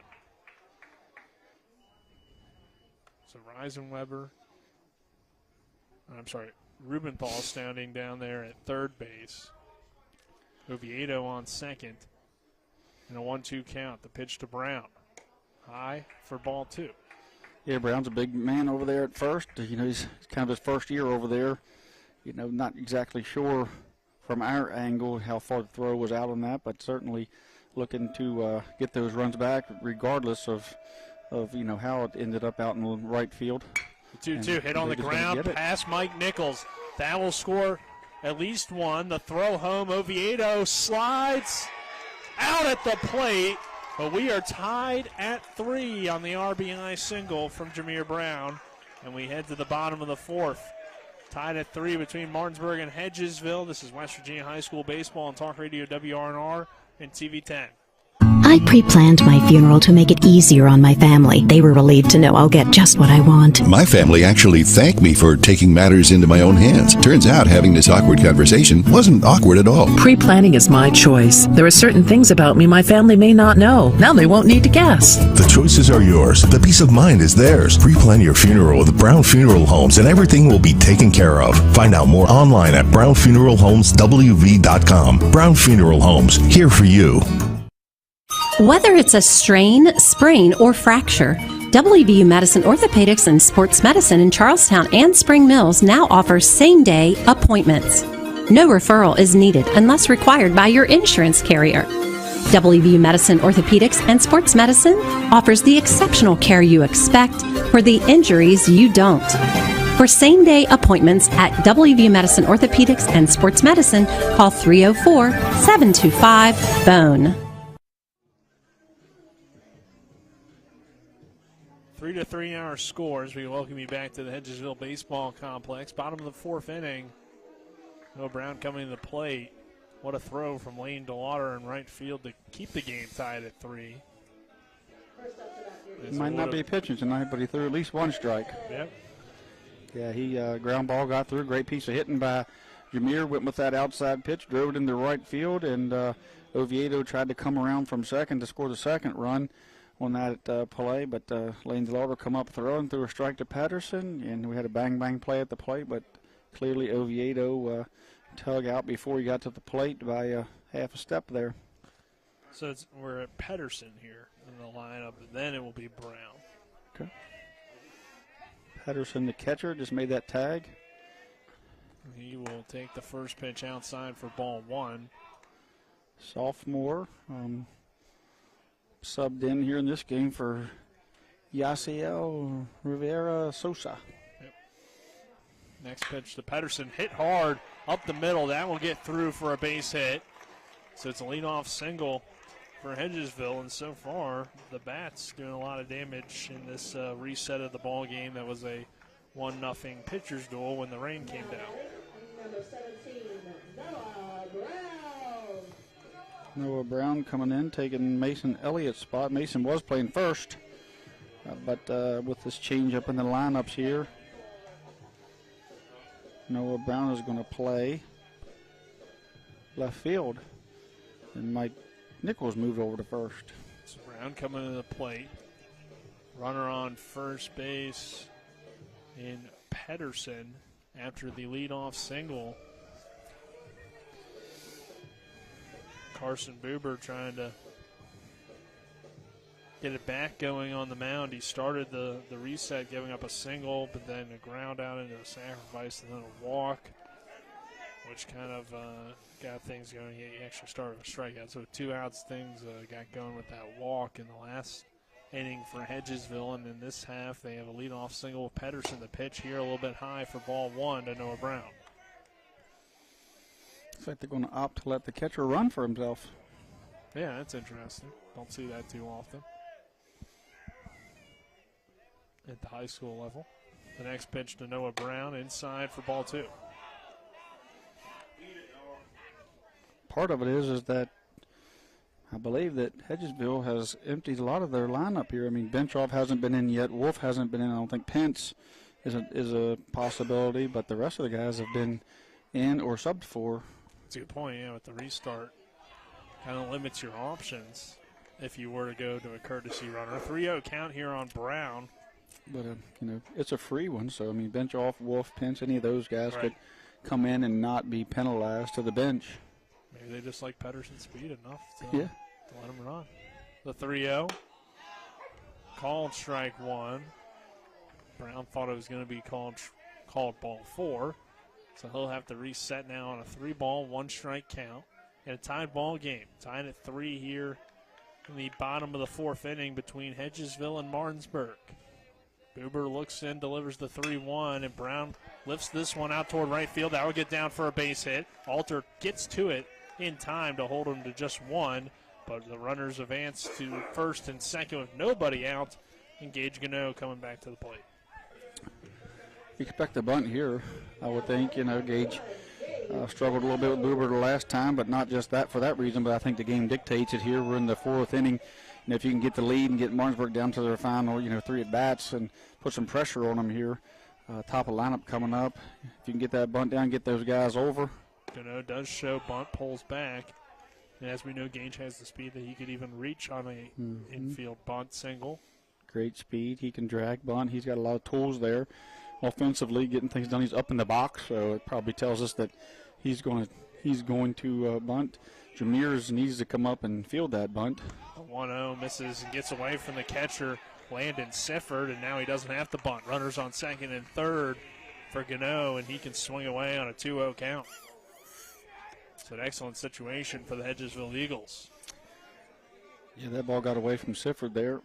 So Rubenthal standing down there at third base. Oviedo on second. And a 1-2 count. The pitch to Brown. High for ball 2. Yeah, Brown's a big man over there at first. He's kind of his first year over there. Not exactly sure from our angle how far the throw was out on that, but certainly looking to get those runs back regardless of how it ended up out in the right field. The 2-2 hit on the ground past Mike Nichols. That will score at least one. The throw home, Oviedo slides out at the plate, but we are tied at 3 on the RBI single from Jameer Brown, and we head to the bottom of the 4th. Tied at 3 between Martinsburg and Hedgesville. This is West Virginia High School Baseball on Talk Radio WRNR and TV 10. I pre-planned my funeral to make it easier on my family. They were relieved to know I'll get just what I want. My family actually thanked me for taking matters into my own hands. Turns out having this awkward conversation wasn't awkward at all. Pre-planning is my choice. There are certain things about me my family may not know. Now they won't need to guess. The choices are yours. The peace of mind is theirs. Pre-plan your funeral with Brown Funeral Homes and everything will be taken care of. Find out more online at brownfuneralhomeswv.com. Brown Funeral Homes, here for you. Whether it's a strain, sprain, or fracture, WVU Medicine Orthopedics and Sports Medicine in Charlestown and Spring Mills now offers same-day appointments. No referral is needed unless required by your insurance carrier. WVU Medicine Orthopedics and Sports Medicine offers the exceptional care you expect for the injuries you don't. For same-day appointments at WVU Medicine Orthopedics and Sports Medicine, call 304-725-BONE. 3-3 our scores. We welcome you back to the Hedgesville Baseball Complex. Bottom of the 4th inning. Noah Brown coming to the plate. What a throw from Lane DeLauder in right field to keep the game tied at 3. He might not be pitching tonight, but he threw at least one strike. Yep. Yeah, he ground ball got through. Great piece of hitting by Jameer. Went with that outside pitch, drove it into right field, and Oviedo tried to come around from second to score the second run on that play, but Lane's Lauber come up throwing, threw a strike to Patterson, and we had a bang-bang play at the plate, but clearly Oviedo tug out before he got to the plate by half a step there. So we're at Pedersen here in the lineup, and then it will be Brown. Okay. Pedersen, the catcher, just made that tag. He will take the first pitch outside for ball one. Sophomore, subbed in here in this game for Yasiel Rivera Sosa. Yep. Next pitch to Pedersen, hit hard up the middle. That will get through for a base hit. So it's a leadoff single for Hedgesville, and so far the bats doing a lot of damage in this reset of the ball game. That was a 1-0 pitcher's duel when the rain came down. Number 17, Noah Brown. Noah Brown coming in, taking Mason Elliott's spot. Mason was playing first, but with this change up in the lineups here, Noah Brown is going to play left field, and Mike Nichols moved over to first. So Brown coming to the plate. Runner on first base in Pedersen after the leadoff single. Carson Buber trying to get it back going on the mound. He started the reset giving up a single, but then a ground out into a sacrifice and then a walk, which kind of got things going. He actually started a strikeout. So 2 outs, things got going with that walk in the last inning for Hedgesville. And in this half, they have a leadoff single with Pedersen. The pitch here a little bit high for ball one to Noah Brown. Looks like they're going to opt to let the catcher run for himself. Yeah, that's interesting. Don't see that too often at the high school level. The next pitch to Noah Brown, inside for ball two. Part of it is that I believe that Hedgesville has emptied a lot of their lineup here. I mean, Benchoff hasn't been in yet. Wolf hasn't been in. I don't think Pence is a possibility, but the rest of the guys have been in or subbed for. That's a good point. Yeah, with the restart, kind of limits your options if you were to go to a courtesy runner. 3-0 count here on Brown. But, it's a free one. So, I mean, Benchoff, Wolf, Pence, any of those guys could come in and not be penalized to the bench. Maybe they just like Pedersen's speed enough to let him run. The 3-0. Called strike one. Brown thought it was going to be called ball four. So he'll have to reset now on a 3-ball, 1-strike count. And a tied ball game. Tied at 3 here in the bottom of the fourth inning between Hedgesville and Martinsburg. Buber looks in, delivers the 3-1, and Brown lifts this one out toward right field. That will get down for a base hit. Alter gets to it in time to hold him to just one, but the runners advance to first and second with nobody out, and Gage Gano coming back to the plate. You expect a bunt here, I would think. Gage struggled a little bit with Buber the last time, but not just that for that reason, but I think the game dictates it here. We're in the fourth inning. If you can get the lead and get Martinsburg down to their final, 3 at-bats and put some pressure on them here, top of lineup coming up. If you can get that bunt down, get those guys over. Gano does show bunt, pulls back. And as we know, Gage has the speed that he could even reach on a infield bunt single. Great speed. He can drag bunt. He's got a lot of tools there. Offensively, getting things done. He's up in the box, so it probably tells us that he's going to bunt. Jameer needs to come up and field that bunt. 1-0 misses and gets away from the catcher, Landon Sifford, and now he doesn't have to bunt. Runners on second and third for Gano, and he can swing away on a 2-0 count. So an excellent situation for the Hedgesville Eagles. Yeah, that ball got away from Sifford there.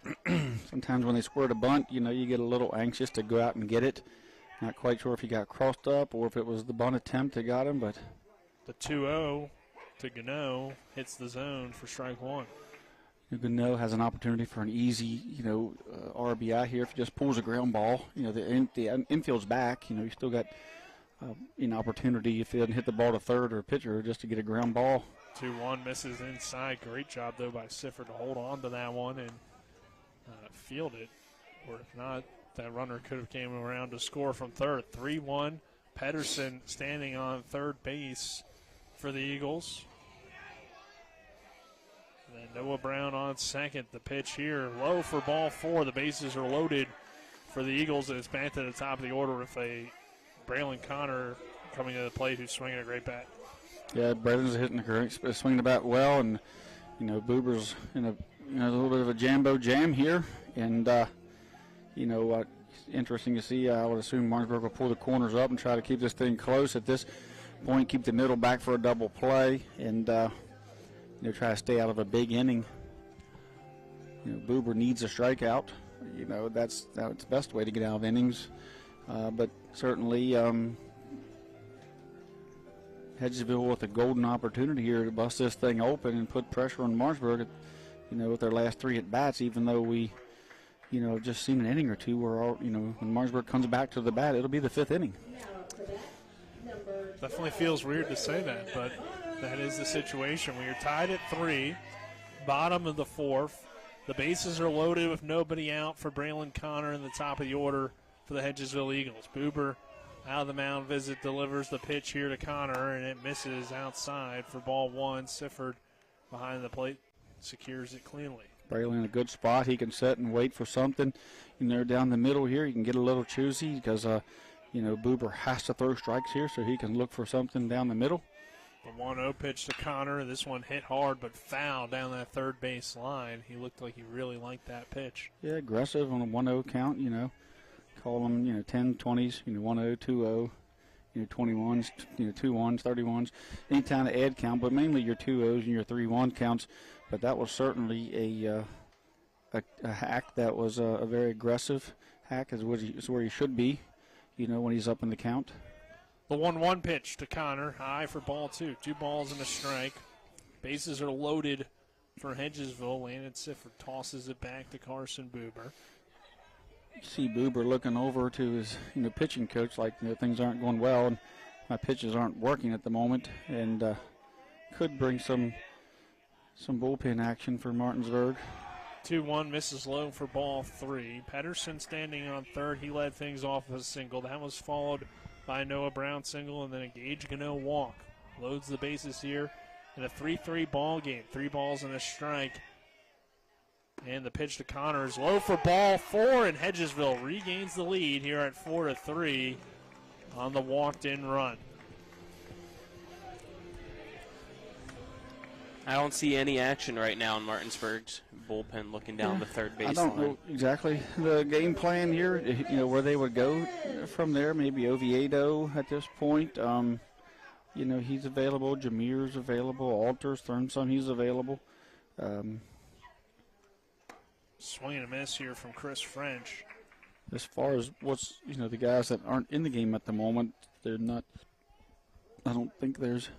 Sometimes when they squirt a bunt, you get a little anxious to go out and get it. Not quite sure if he got crossed up or if it was the bunt attempt that got him, but the 2-0 to Gano hits the zone for strike one. Gano has an opportunity for an easy, RBI here if he just pulls a ground ball. The infield's back. You still got an opportunity if he doesn't hit the ball to third or a pitcher just to get a ground ball. 2-1 misses inside. Great job, though, by Sifford to hold on to that one. And field it, or if not, that runner could have came around to score from third. 3-1, Pedersen standing on third base for the Eagles. And then Noah Brown on second. The pitch here, low for ball 4. The bases are loaded for the Eagles, and it's back to the top of the order with a Braylon Connor coming to the plate, who's swinging a great bat. Yeah, Braylon's hitting the correct, swinging the bat well, and Buber's in a little bit of a jambo jam here, and interesting to see. I would assume Martinsburg will pull the corners up and try to keep this thing close at this point, keep the middle back for a double play, and try to stay out of a big inning. Buber needs a strikeout. That's the best way to get out of innings. But certainly, Hedgesville with a golden opportunity here to bust this thing open and put pressure on Martinsburg. With their last 3 at bats, even though we, just seen an inning or two where when Martinsburg comes back to the bat, it'll be the 5th inning. Definitely feels weird to say that, but that is the situation. We are tied at 3, bottom of the 4th. The bases are loaded with nobody out for Braylon Connor in the top of the order for the Hedgesville Eagles. Buber out of the mound visit, delivers the pitch here to Connor, and it misses outside for ball 1. Sifford behind the plate secures it cleanly. Braylon in a good spot. He can sit and wait for something. Down the middle here, he can get a little choosy because, Buber has to throw strikes here, so he can look for something down the middle. The 1-0 pitch to Connor. This one hit hard but foul down that third base line. He looked like he really liked that pitch. Yeah, aggressive on a 1-0 count, Call them, 10, 20s, 1-0, 2-0, 21s, 2-1s, 31s. Any kind of add count, but mainly your 2-0s and your 3-1 counts. But that was certainly a hack that was a very aggressive hack, is where he should be, when he's up in the count. The 1-1 pitch to Connor, high for ball 2. 2 balls and a strike. Bases are loaded for Hedgesville. Landon Sifford tosses it back to Carson Buber. You see Buber looking over to his pitching coach like things aren't going well and my pitches aren't working at the moment, and could bring some bullpen action for Martinsburg. 2-1 misses low for ball 3. Pedersen standing on third. He led things off with a single. That was followed by Noah Brown single and then a Gage Gano walk. Loads the bases here in a 3-3 ball game. 3 balls and a strike. And the pitch to Connor is low for ball 4, and Hedgesville regains the lead here at 4-3 on the walked-in run. I don't see any action right now in Martinsburg's bullpen looking down the third baseline. I don't know exactly the game plan here, where they would go from there. Maybe Oviedo at this point. He's available. Jameer's available. Alters, Thornson, he's available. Swing and a miss here from Chris French. As far as what's, the guys that aren't in the game at the moment, they're not, I don't think there's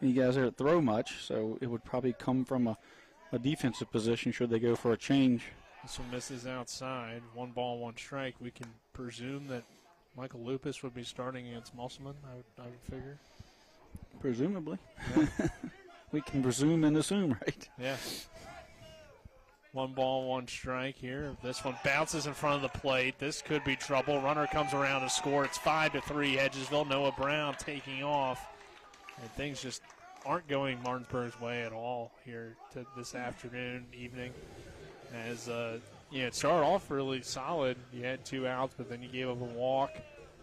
any guys there that throw much, so it would probably come from a defensive position should they go for a change. This one misses outside. 1 ball, 1 strike. We can presume that Michael Lupus would be starting against Musselman, I would figure. Presumably. Yeah. We can presume and assume, right? Yeah. 1 ball, 1 strike here. This one bounces in front of the plate. This could be trouble. Runner comes around to score. It's 5-3 Hedgesville. Noah Brown taking off. And things just aren't going Martinsburg's way at all here to this afternoon, evening. As, it started off really solid. You had 2 outs, but then you gave up a walk.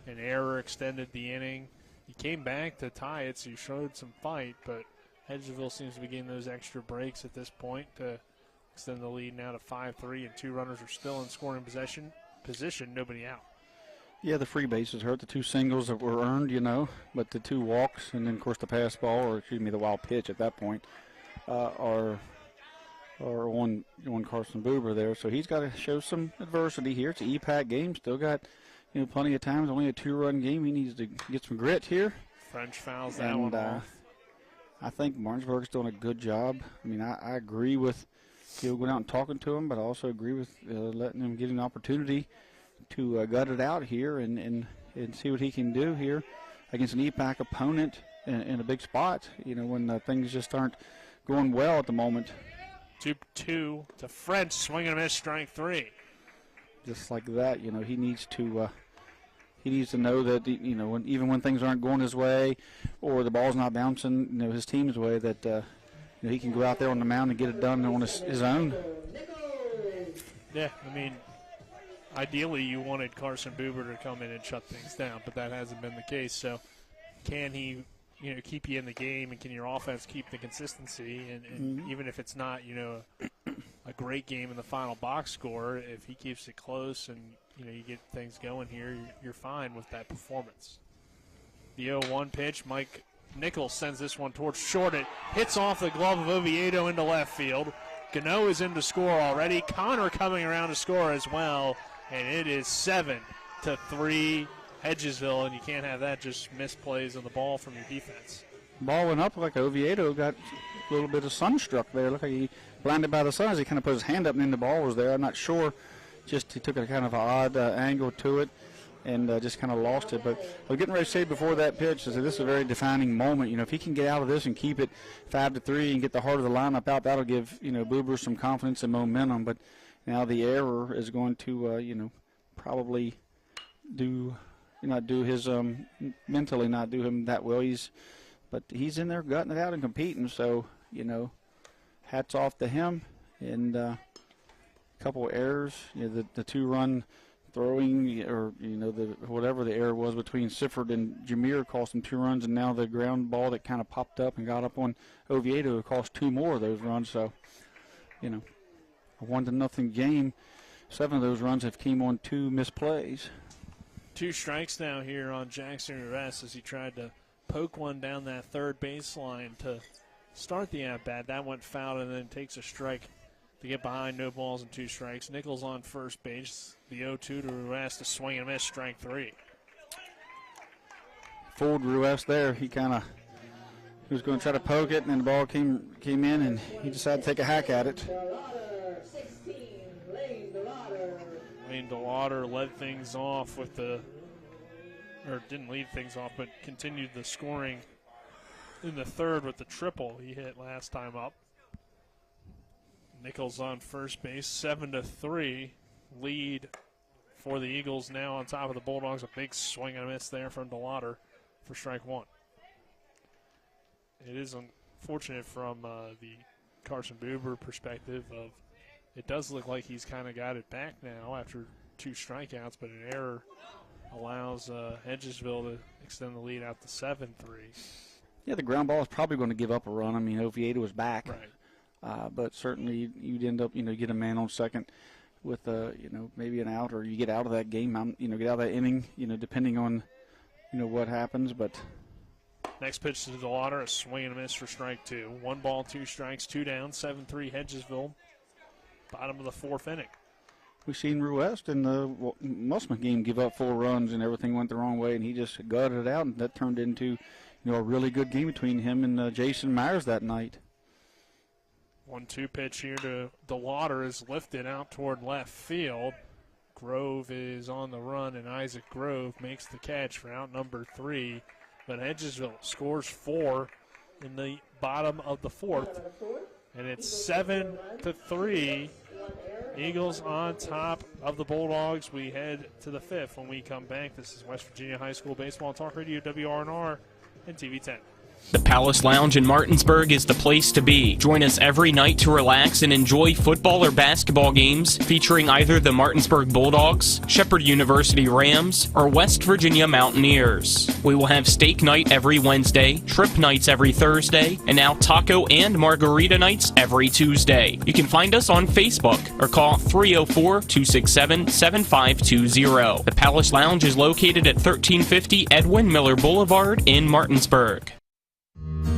An error extended the inning. You came back to tie it, so you showed some fight, but Hedgesville seems to be getting those extra breaks at this point to extend the lead now to 5-3, and 2 runners are still in scoring position, nobody out. Yeah, the free bases hurt. The 2 singles that were earned, but the 2 walks and then, of course, the pass ball, or the wild pitch at that point, are on Carson Buber there. So he's got to show some adversity here. It's an EPAC game. Still got, plenty of times. Only a 2-run game. He needs to get some grit here. French fouls that one off. I think Martinsburg's doing a good job. I agree with going out and talking to him, but I also agree with letting him get an opportunity to gut it out here and see what he can do here against an EPAC opponent in a big spot, when things just aren't going well at the moment. 2-2 to French, swing and a miss, strike 3. Just like that, he needs to know that, even when things aren't going his way or the ball's not bouncing, his team's way, that he can go out there on the mound and get it done on his own. Yeah, I mean, ideally you wanted Carson Buber to come in and shut things down, but that hasn't been the case. So can he, keep you in the game, and can your offense keep the consistency? And even if it's not, a great game in the final box score, if he keeps it close and, you get things going here, you're fine with that performance. The 0-1 pitch, Mike Nichols sends this one towards short. It hits off the glove of Oviedo into left field. Gano is in to score already. Connor coming around to score as well. And it is 7-3 Hedgesville, and you can't have that, just misplays on the ball from your defense. Ball went up like Oviedo got a little bit of sunstruck there. Look like he blinded by the sun as he kind of put his hand up and then the ball was there. I'm not sure. Just he took a kind of odd angle to it and just kind of lost it. But I was getting ready to say before that pitch, I said this is a very defining moment. If he can get out of this and keep it 5-3 and get the heart of the lineup out, that'll give, Buber some confidence and momentum. But now the error is going to, probably not do his mentally not do him that well. But he's in there gutting it out and competing. So hats off to him. And a couple of errors. The 2-run throwing, or whatever the error was between Sifford and Jameer cost him 2 runs, and now the ground ball that kind of popped up and got up on Oviedo cost 2 more of those runs. So a 1-0 game. 7 of those runs have came on 2 misplays. 2 strikes now here on Jackson Rivas as he tried to poke one down that third baseline to start the at-bat. That went foul and then takes a strike to get behind. No balls and 2 strikes. Nichols on first base. The 0-2 to Ruas to swing and miss, strike 3. Fooled Ruas there. He was going to try to poke it, and then the ball came in, and he decided to take a hack at it. Lane DeLauder led things off with didn't lead things off, but continued the scoring in the third with the triple he hit last time up. Nichols on first base, 7-3 lead for the Eagles now on top of the Bulldogs. A big swing and a miss there from DeLauder for strike 1. It is unfortunate from the Carson Buber perspective of it does look like he's kind of got it back now after 2 strikeouts, but an error allows Hedgesville to extend the lead out to 7-3. Yeah, the ground ball is probably going to give up a run. I mean, Oviedo was back. Right. But certainly you'd end up, get a man on second with, maybe an out, or you get out of that game, get out of that inning, depending on, what happens. But next pitch to DeLauder, a swing and a miss for strike 2. 1 ball, 2 strikes, 2 down, 7-3 Hedgesville. Bottom of the 4th inning. We've seen Ruest in the Mussman game give up 4 runs and everything went the wrong way, and he just gutted it out, and that turned into, a really good game between him and Jason Myers that night. 1-2 pitch here to DeLauder is lifted out toward left field. Grove is on the run, and Isaac Grove makes the catch for out number 3. But Hedgesville scores 4 in the bottom of the 4th. And it's 7-3. Eagles on top of the Bulldogs. We head to the 5th when we come back. This is West Virginia High School Baseball Talk Radio, WRNR and TV 10. The Palace Lounge in Martinsburg is the place to be. Join us every night to relax and enjoy football or basketball games featuring either the Martinsburg Bulldogs, Shepherd University Rams, or West Virginia Mountaineers. We will have steak night every Wednesday, trip nights every Thursday, and now taco and margarita nights every Tuesday. You can find us on Facebook or call 304-267-7520. The Palace Lounge is located at 1350 Edwin Miller Boulevard in Martinsburg.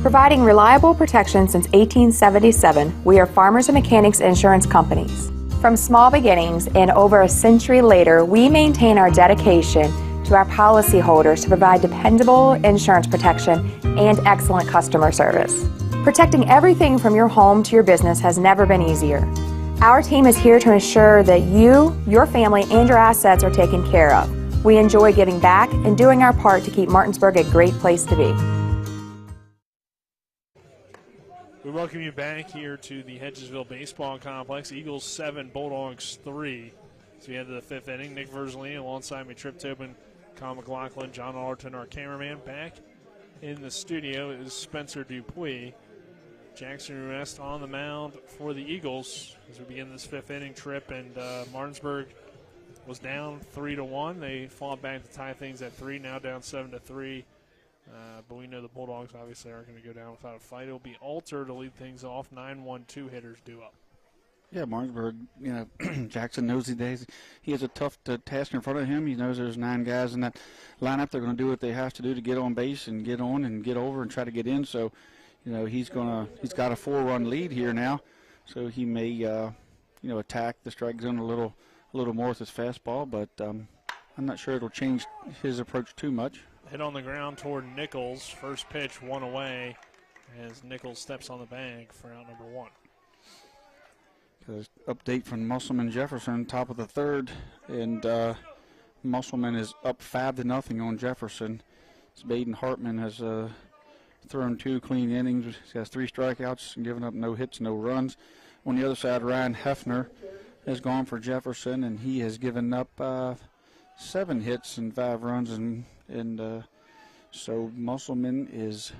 Providing reliable protection since 1877, we are Farmers and Mechanics Insurance Companies. From small beginnings and over a century later, we maintain our dedication to our policyholders to provide dependable insurance protection and excellent customer service. Protecting everything from your home to your business has never been easier. Our team is here to ensure that you, your family, and your assets are taken care of. We enjoy giving back and doing our part to keep Martinsburg a great place to be. We welcome you back here to the Hedgesville Baseball Complex. Eagles 7, Bulldogs 3. So we head to the fifth inning. Nick Verzolini alongside me, Trip Tobin, Kyle McLaughlin, John Allerton, our cameraman. Back in the studio is Spencer Dupuis. Jackson Ruest on the mound for the Eagles as we begin this fifth inning, Trip. And Martinsburg was down 3-1. They fought back to tie things at 3, now down 7-3. But we know the Bulldogs obviously aren't going to go down without a fight. It'll be Alter to lead things off. 9-1-2 hitters due up. Yeah, Martinsburg, Jackson knows he has a tough task in front of him. He knows there's 9 guys in that lineup. They're going to do what they have to do to get on base and get on and get over and try to get in. So, he's got a 4-run lead here now. So he may, attack the strike zone a little more with his fastball. But I'm not sure it'll change his approach too much. Hit on the ground toward Nichols. First pitch, 1 away as Nichols steps on the bag for out number 1. Update from Musselman Jefferson, top of the third, and Musselman is up 5-0 on Jefferson. Baden Hartman has thrown 2 clean innings. He has 3 strikeouts and given up no hits, no runs. On the other side, Ryan Hefner has gone for Jefferson, and he has given up 7 hits and 5 runs, and so Musselman is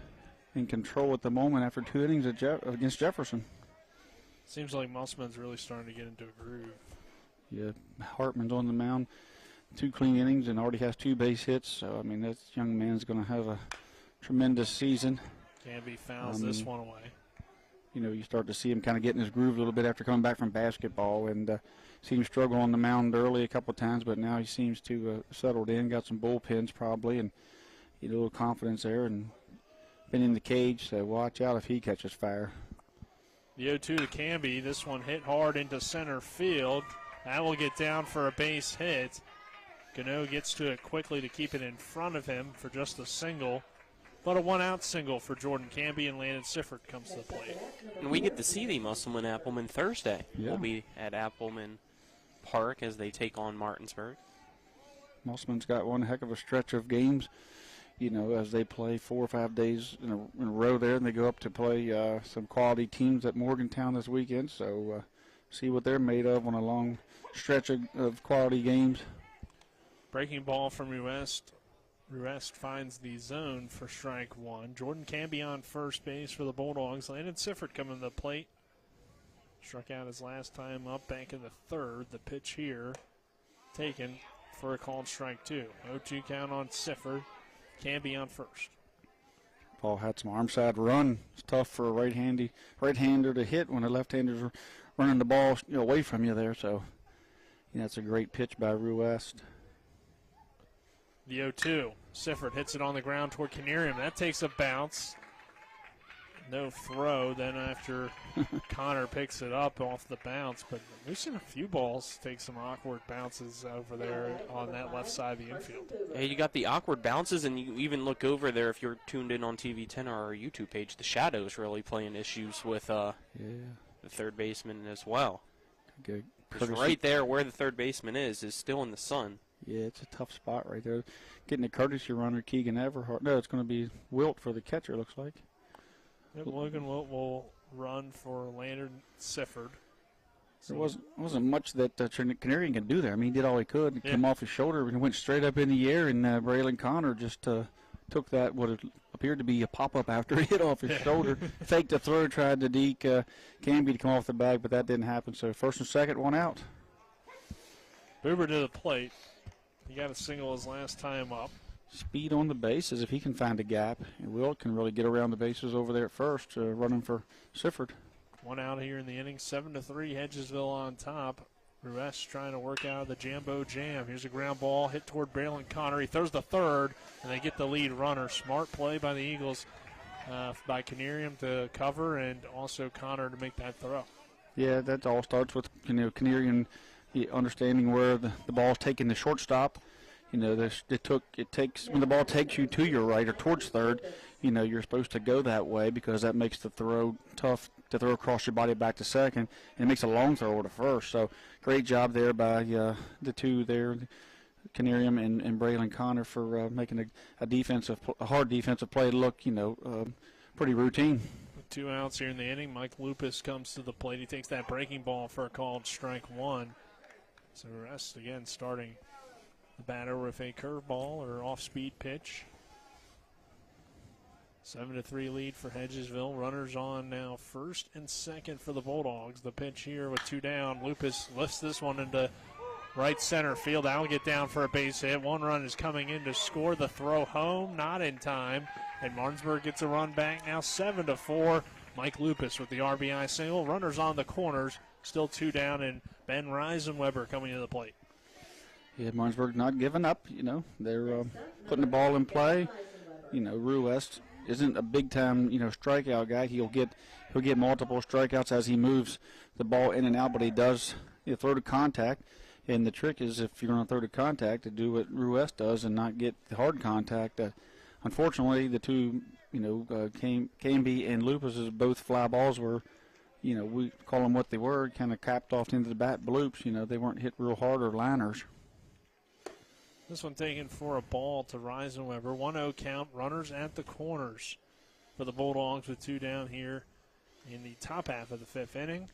in control at the moment after 2 innings against Jefferson. Seems like Musselman's really starting to get into a groove. Yeah, Hartman's on the mound, 2 clean innings and already has 2 base hits. So, that young man's going to have a tremendous season. Canby fouls this one away. You start to see him kind of getting his groove a little bit after coming back from basketball, and see him struggle on the mound early a couple of times, but now he seems to settled in, got some bullpens probably, and a little confidence there, and been in the cage, so watch out if he catches fire. The 0-2 to Canby. This one hit hard into center field. That will get down for a base hit. Gano gets to it quickly to keep it in front of him for just a single. But a 1-out single for Jordan Canby, and Landon Sifford comes to the plate. And we get to see the Musselman Appleman Thursday. Yeah. We'll be at Appleman Park as they take on Martinsburg. Musselman's got one heck of a stretch of games, as they play 4 or 5 days in a row there, and they go up to play some quality teams at Morgantown this weekend. So see what they're made of on a long stretch of quality games. Breaking ball from Ruest. Ruest finds the zone for strike 1. Jordan Canby on first base for the Bulldogs. Landon Sifford coming to the plate. Struck out his last time up back in the third. The pitch here taken for a called strike 2. 0-2 count on Sifford. Canby on first. Paul had some arm side run. It's tough for a right-hander to hit when the left-handers are running the ball away from you there. So that's a great pitch by Ruest. The 0-2. Sifford hits it on the ground toward Canerium. That takes a bounce. No throw. Then after Connor picks it up off the bounce. But we've seen a few balls take some awkward bounces over there on that left side of the infield. Hey, you got the awkward bounces, and you even look over there if you're tuned in on TV10 or our YouTube page. The shadows really playing issues with the third baseman as well. Good. Because right there where the third baseman is still in the sun. Yeah, it's a tough spot right there. Getting a courtesy runner, Keegan Everhart. No, it's going to be Wilt for the catcher, looks like. Yep, Logan Wilt will run for Landon Sifford. There wasn't much that Canarian can do there. He did all he could. He came off his shoulder and went straight up in the air, and Braylon Connor just took that, what appeared to be a pop-up after he hit off his shoulder. Faked the throw, tried to deke Canby to come off the bag, but that didn't happen. So first and second, 1 out. Boober to the plate. He got a single his last time up. Speed on the bases if he can find a gap. And Wilt can really get around the bases over there at first, running for Sifford. 1 out here in the inning. 7-3, Hedgesville on top. Ruest trying to work out of the Jambo Jam. Here's a ground ball hit toward Braylon Connor. He throws the third, and they get the lead runner. Smart play by the Eagles, by Canerium to cover, and also Connor to make that throw. Yeah, that all starts with Canerium understanding where the ball's taking the shortstop. When the ball takes you to your right or towards third, you're supposed to go that way because that makes the throw tough to throw across your body back to second, and it makes a long throw to first. So great job there by the two there, Canerium and Braylon Connor, for making a hard defensive play look, pretty routine. 2 outs here in the inning. Mike Lupus comes to the plate. He takes that breaking ball for a called strike 1. So Rest again starting the batter with a curveball or off-speed pitch. 7-3 lead for Hedgesville. Runners on now, first and second for the Bulldogs. The pitch here with 2 down. Lupus lifts this one into right center field. That'll get down for a base hit. 1 run is coming in to score. The throw home, not in time. And Martinsburg gets a run back now, 7-4. Mike Lupus with the RBI single. Runners on the corners, still 2 down, and Ben Reisenweber coming to the plate. Yeah, Martinsburg not giving up. They're putting the ball in play. Ruest isn't a big-time, strikeout guy. He'll get multiple strikeouts as he moves the ball in and out, but he does throw to contact. And the trick is, if you're going to throw to contact, to do what Ruest does and not get the hard contact. Unfortunately, the two, Camby and Lupus's both fly balls were, we call them what they were, kind of capped off into the bat bloops. They weren't hit real hard or liners. This one taken for a ball to Reisenweber. 1-0 count, runners at the corners for the Bulldogs with 2 down here in the top half of the 5th inning.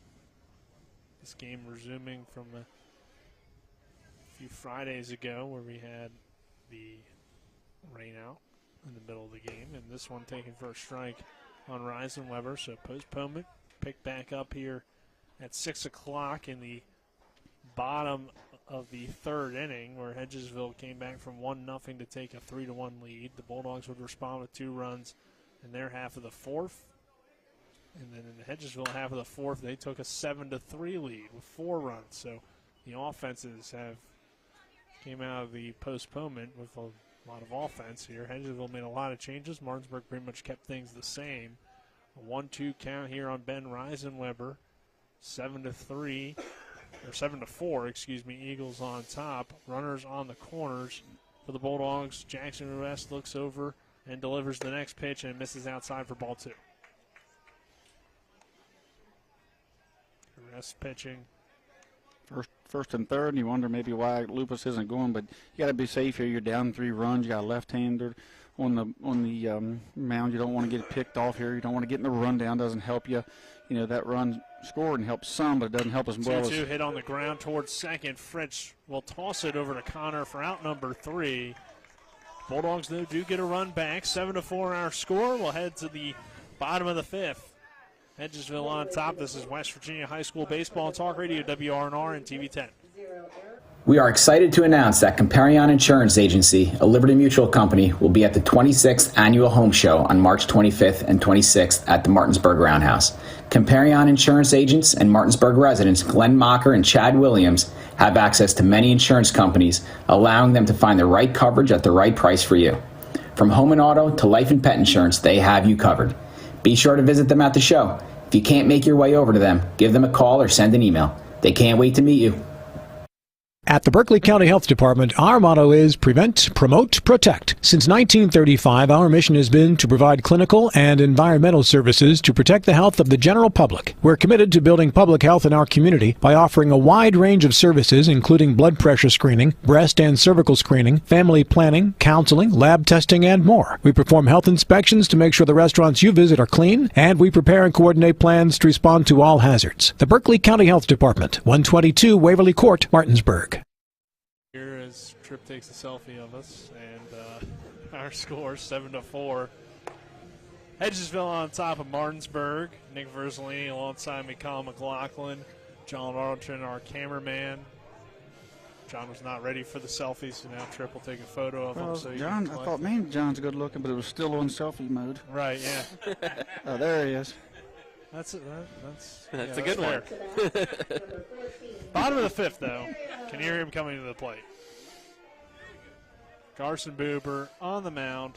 This game resuming from a few Fridays ago where we had the rain out in the middle of the game. And this one taken for a strike on Reisenweber. So postponement picked back up here at 6 o'clock in the bottom of the 3rd inning, where Hedgesville came back from 1-0 to take a 3-1 lead. The Bulldogs would respond with 2 runs in their half of the 4th. And then in the Hedgesville half of the 4th, they took a 7-3 lead with 4 runs. So the offenses came out of the postponement with a lot of offense here. Hedgesville made a lot of changes. Martinsburg pretty much kept things the same. A 1-2 count here on Ben Reisenweber. 7-4, Eagles on top. Runners on the corners for the Bulldogs. Jackson Ruest looks over and delivers the next pitch and misses outside for ball 2. Ruest pitching. First and third, and you wonder maybe why Lupus isn't going, but you got to be safe here. You're down 3 runs. You got a left-hander on the mound. You don't want to get picked off here. You don't want to get in the rundown. Doesn't help you. That run scored and helps some, but it doesn't help as well. 2-2 hit on the ground towards second. Fritz will toss it over to Connor for out number 3. Bulldogs, though, do get a run back. 7-4 our score. We'll head to the bottom of the 5th. Hedgesville on top. This is West Virginia High School Baseball Talk Radio, WRNR and TV 10. We are excited to announce that Comparion Insurance Agency, a Liberty Mutual company, will be at the 26th Annual Home Show on March 25th and 26th at the Martinsburg Roundhouse. Comparion Insurance agents and Martinsburg residents Glenn Mocker and Chad Williams have access to many insurance companies, allowing them to find the right coverage at the right price for you. From home and auto to life and pet insurance, they have you covered. Be sure to visit them at the show. If you can't make your way over to them, give them a call or send an email. They can't wait to meet you. At the Berkeley County Health Department, our motto is Prevent, Promote, Protect. Since 1935, our mission has been to provide clinical and environmental services to protect the health of the general public. We're committed to building public health in our community by offering a wide range of services, including blood pressure screening, breast and cervical screening, family planning, counseling, lab testing, and more. We perform health inspections to make sure the restaurants you visit are clean, and we prepare and coordinate plans to respond to all hazards. The Berkeley County Health Department, 122 Waverly Court, Martinsburg. Here as Tripp takes a selfie of us, and our score 7-4. Hedgesville on top of Martinsburg. Nick Verzolini alongside me, Colin McLaughlin, John Arlington, our cameraman. John was not ready for the selfie, so now Tripp will take a photo of him. So John, I thought, man, John's good looking, but it was still on selfie mode. Right, yeah. Oh, there he is. That's a good one. Bottom of the 5th, though. Can you hear him coming to the plate? Carson Buber on the mound.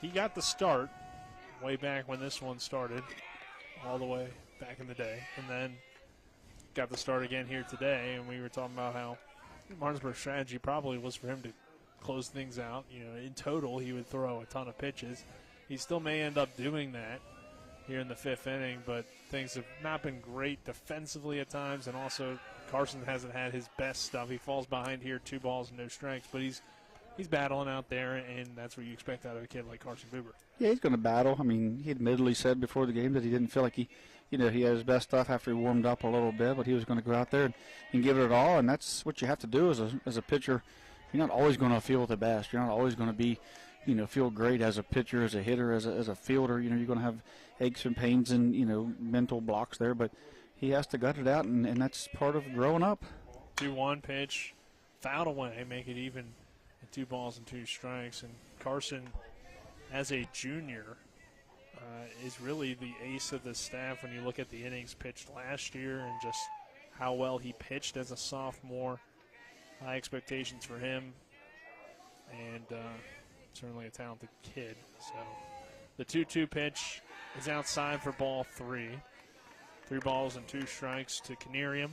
He got the start way back when this one started, all the way back in the day, and then got the start again here today. And we were talking about how Martinsburg's strategy probably was for him to close things out. In total, he would throw a ton of pitches. He still may end up doing that here in the 5th inning, but things have not been great defensively at times, and also Carson hasn't had his best stuff. He falls behind here, 2 balls and no strikes, but he's he's battling out there, and that's what you expect out of a kid like Carson Buber. Yeah, he's going to battle. I mean, he admittedly said before the game that he didn't feel like he had his best stuff after he warmed up a little bit, but he was going to go out there and give it all, and that's what you have to do as a pitcher. You're not always going to feel the best. You're not always going to be, feel great as a pitcher, as a hitter, as a fielder. You're going to have aches and pains and, mental blocks there, but he has to gut it out, and that's part of growing up. 2-1 pitch, fouled away, make it even at 2 balls and 2 strikes. And Carson, as a junior, is really the ace of the staff when you look at the innings pitched last year and just how well he pitched as a sophomore. High expectations for him, and certainly a talented kid. So the 2-2 pitch is outside for ball 3. 3 balls and 2 strikes to Canarium.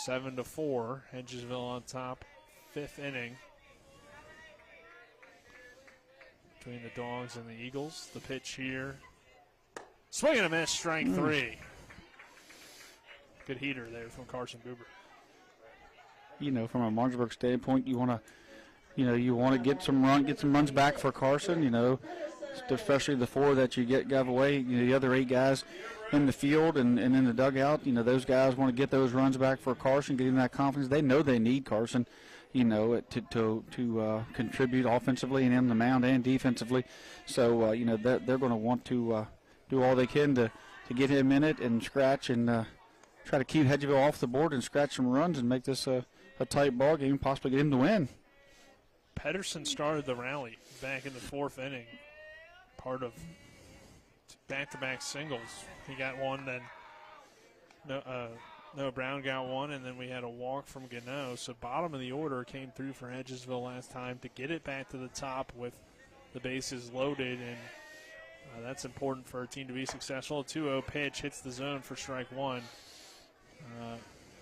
7-4, Hedgesville on top, 5th inning. Between the Dogs and the Eagles. The pitch here. Swing and a miss, strike 3. Good heater there from Carson Buber. From a Martinsburg standpoint, you want to get some runs back for Carson. Especially the 4 that you give away. The other 8 guys in the field and in the dugout. Those guys want to get those runs back for Carson, get him that confidence. They know they need Carson. To contribute offensively and in the mound and defensively. So they're going to want to do all they can to get him in it and scratch and. Try to keep Hedgesville off the board and scratch some runs and make this a tight ball game, possibly get him to win. Pedersen started the rally back in the 4th inning, part of back-to-back singles. He got one, then Noah Brown got one, and then we had a walk from Gano. So bottom of the order came through for Hedgesville last time to get it back to the top with the bases loaded, and that's important for our team to be successful. A 2-0 pitch hits the zone for strike 1.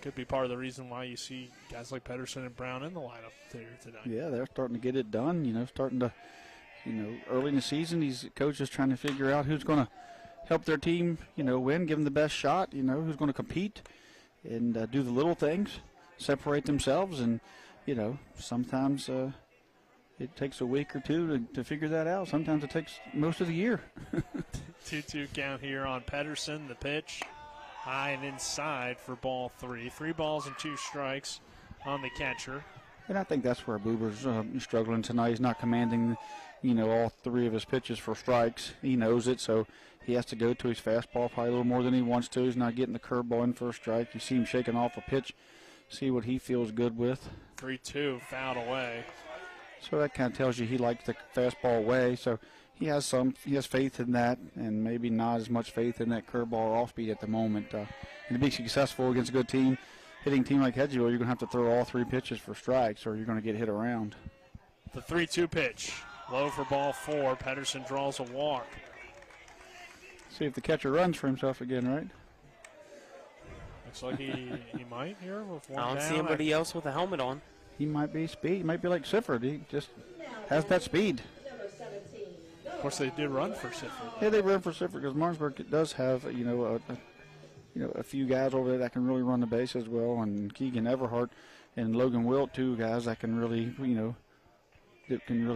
Could be part of the reason why you see guys like Pedersen and Brown in the lineup there tonight. Yeah, they're starting to get it done. Starting to, early in the season, these coaches trying to figure out who's going to help their team, win, give them the best shot. Who's going to compete and do the little things, separate themselves, and sometimes it takes a week or 2 to figure that out. Sometimes it takes most of the year. 2-2 count here on Pedersen. The pitch. High and inside for ball 3. 3 balls and 2 strikes on the catcher. And I think that's where Buber's struggling tonight. He's not commanding, all 3 of his pitches for strikes. He knows it, so he has to go to his fastball probably a little more than he wants to. He's not getting the curveball in for a strike. You see him shaking off a pitch, see what he feels good with. 3-2, fouled away. So that kind of tells you he likes the fastball away. So he has faith in that, and maybe not as much faith in that curveball or off speed at the moment. And to be successful against a good team, hitting team like Hedgesville, you're going to have to throw all 3 pitches for strikes, or you're going to get hit around. The 3-2 pitch, low for ball 4. Pedersen draws a walk. See if the catcher runs for himself again, right? Looks like he might here with one I don't down. see anybody else with a helmet on. He might be speed. He might be like Sifford. He just has that speed. Of course, they did run for Sifford. Yeah, they run for Sifford because Martinsburg does have a few guys over there that can really run the base as well, and Keegan Everhart and Logan Wilt, 2 guys that can really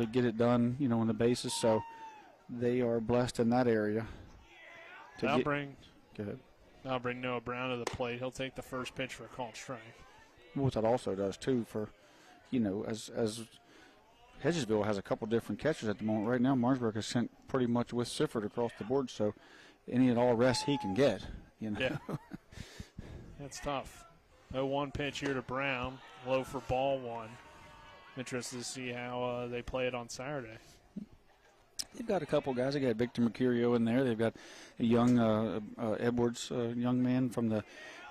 get it done, on the bases. So they are blessed in that area. I'll bring Noah Brown to the plate. He'll take the first pitch for a called strike. What that also does too, for as Hedgesville has a couple different catchers at the moment. Right now, Martinsburg has sent pretty much with Sifford across the board, so any and all rest he can get. Yeah, that's tough. 0-1 pitch here to Brown, low for ball 1. Interested to see how they play it on Saturday. They've got a couple guys. They got Victor Mercurio in there. They've got a young Edwards, young man from the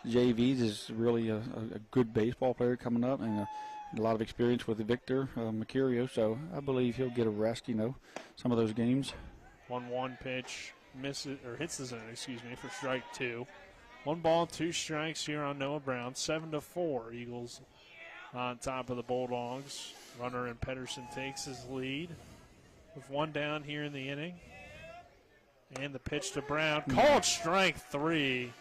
JVs, is really a good baseball player coming up, and a lot of experience with Victor Mercurio. So I believe he'll get a rest, some of those games. 1-1 pitch hits the zone, for strike 2. 1 ball, 2 strikes here on Noah Brown. 7-4, Eagles on top of the Bulldogs. Runner and Pedersen takes his lead with 1 down here in the inning. And the pitch to Brown. Called strike 3.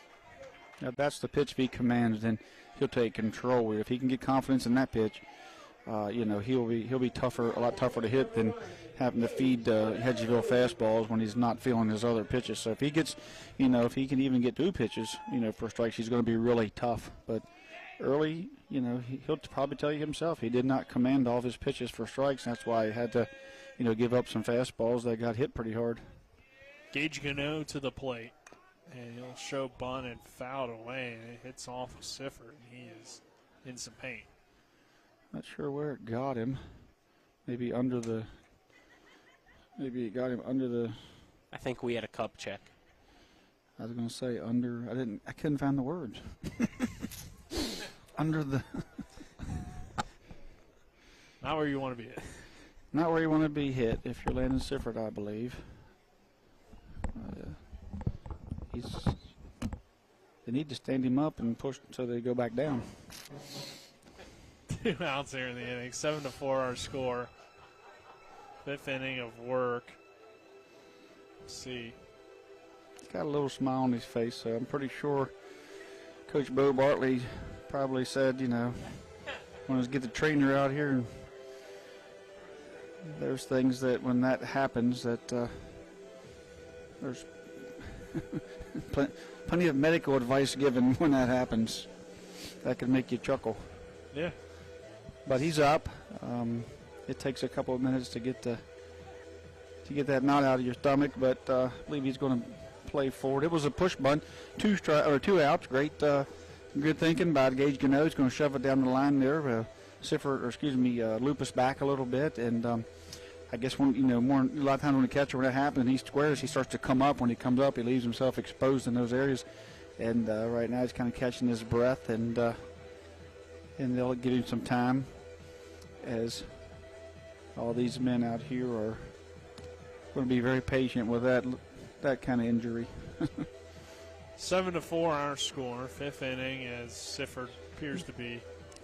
Now, that's the pitch. If he commands, then he'll take control. If he can get confidence in that pitch, he'll be tougher, a lot tougher to hit than having to feed Hedgesville fastballs when he's not feeling his other pitches. So if he gets, if he can even get 2 pitches, for strikes, he's going to be really tough. But early, he'll probably tell you himself he did not command all of his pitches for strikes. That's why he had to, give up some fastballs that got hit pretty hard. Gage Gano to the plate, and he'll show bunt and fouled away, and it hits off of Sifford. He is in some pain. Not sure where it got him. Maybe it got him under the. I think we had a cup check. I was going to say under. I couldn't find the words. Under the. Not where you want to be hit. Not where you want to be hit if you're Landon Sifford, I believe. They need to stand him up and push so they go back down. 2 outs here in the inning. 7-4 our score. 5th inning of work. Let's see. He's got a little smile on his face, so I'm pretty sure Coach Bo Bartley probably said, want to get the trainer out here. And there's things that when that happens that there's plenty of medical advice given when that happens. That can make you chuckle. Yeah. But he's up. It takes a couple of minutes to get that knot out of your stomach, but I believe he's going to play forward. It was a push bunt, 2 outs. Great, good thinking by Gage Gano. He's going to shove it down the line there. Lupus back a little bit, and I guess a lot of times when the catcher, when that happens, he squares, he starts to come up. When he comes up, he leaves himself exposed in those areas, and right now he's kind of catching his breath, and they'll give him some time as all these men out here are going to be very patient with that kind of injury. 7-4 our score. 5th inning as Sifford appears to be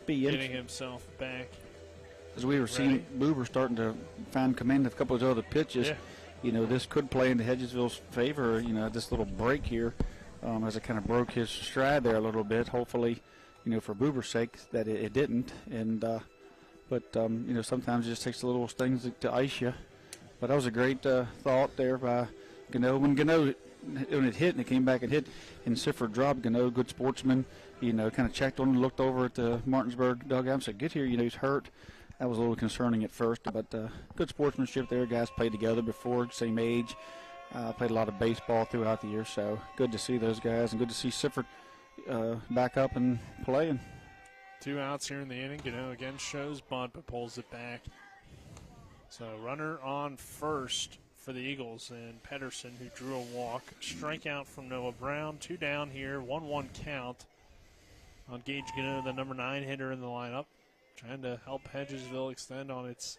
getting himself back. As we were seeing, Boober starting to find command of a couple of other pitches. Yeah. This could play into Hedgesville's favor. This little break here, as it kind of broke his stride there a little bit. Hopefully, for Boober's sake, that it didn't. And but sometimes it just takes the little things to ice you. But that was a great thought there by Gano. When it hit and it came back and hit, and Sifford dropped Gano, good sportsman. Kind of checked on and looked over at the Martinsburg dugout and said, "Get here." He's hurt. That was a little concerning at first, but good sportsmanship there. Guys played together before, same age. Played a lot of baseball throughout the year, so good to see those guys and good to see Sifford back up and playing. 2 outs here in the inning. Gano again shows bunt but pulls it back. So runner on first for the Eagles and Pedersen, who drew a walk. Strikeout from Noah Brown. 2 down here. 1-1 count on Gage Gano, the number 9 hitter in the lineup. Trying to help Hedgesville extend on its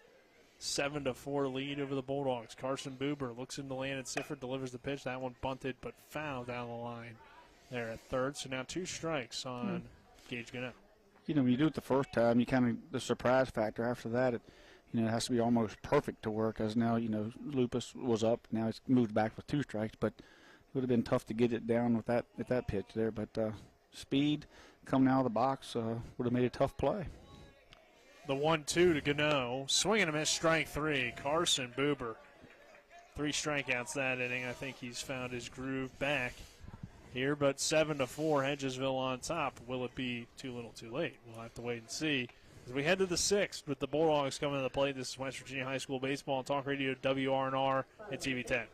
7-4 lead over the Bulldogs. Carson Buber looks into land and Sifford delivers the pitch. That one bunted but fouled down the line there at third. So now 2 strikes on Gage Gano. When you do it the first time, you kind of the surprise factor. After that, it has to be almost perfect to work. As now, Lupus was up. Now he's moved back with 2 strikes, but it would have been tough to get it down with that pitch there. But speed coming out of the box would have made a tough play. The 1-2 to Gano. Swing and a miss, strike 3. Carson Buber. 3 strikeouts that inning. I think he's found his groove back here, but 7-4, Hedgesville on top. Will it be too little too late? We'll have to wait and see. As we head to the 6th with the Bulldogs coming to the plate, this is West Virginia High School Baseball on Talk Radio WRNR and TV 10.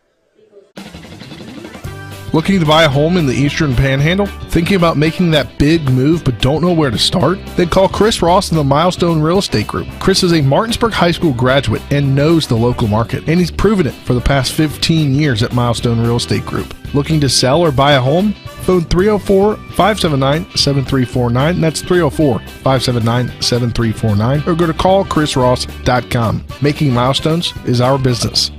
Looking to buy a home in the Eastern Panhandle? Thinking about making that big move but don't know where to start? Then call Chris Ross and the Milestone Real Estate Group. Chris is a Martinsburg High School graduate and knows the local market, and he's proven it for the past 15 years at Milestone Real Estate Group. Looking to sell or buy a home? Phone 304-579-7349. That's 304-579-7349. Or go to callchrisross.com. Making milestones is our business.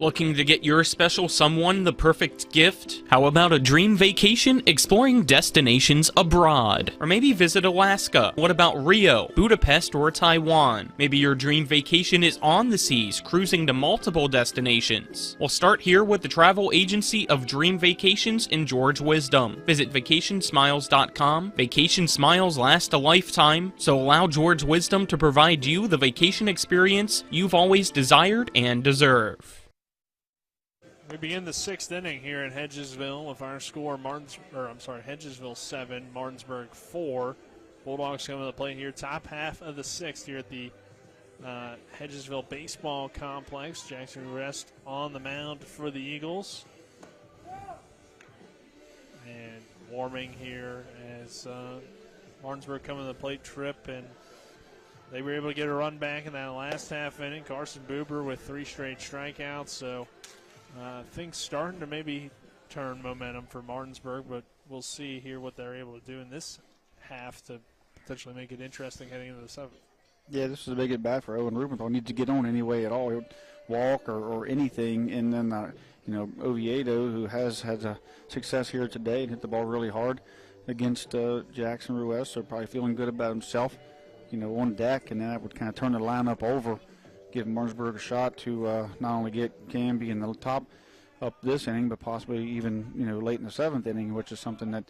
Looking to get your special someone the perfect gift? How about a dream vacation exploring destinations abroad? Or maybe visit Alaska? What about Rio, Budapest, or Taiwan? Maybe your dream vacation is on the seas, cruising to multiple destinations. Well, start here with the travel agency of Dream Vacations in George Wisdom. Visit vacationsmiles.com. Vacation smiles last a lifetime, so allow George Wisdom to provide you the vacation experience you've always desired and deserve. We begin the 6th inning here in Hedgesville with our score Hedgesville 7, Martinsburg 4. Bulldogs coming to the plate here, top half of the 6th here at the Hedgesville Baseball Complex. Jackson Rest on the mound for the Eagles. And warming here as Martinsburg coming to the plate trip, and they were able to get a run back in that last half inning. Carson Buber with 3 straight strikeouts, so things starting to maybe turn momentum for Martinsburg, but we'll see here what they're able to do in this half to potentially make it interesting heading into the 7th. Yeah, this is a big at-bat for Owen Rubenthal. Needs to get on any way at all. He'll walk or anything, and then, Oviedo, who has had success here today and hit the ball really hard against Jackson Ruiz, so probably feeling good about himself, on deck, and that would kind of turn the lineup over, give Martinsburg a shot to not only get Canby in the top up this inning, but possibly even, late in the 7th inning, which is something that,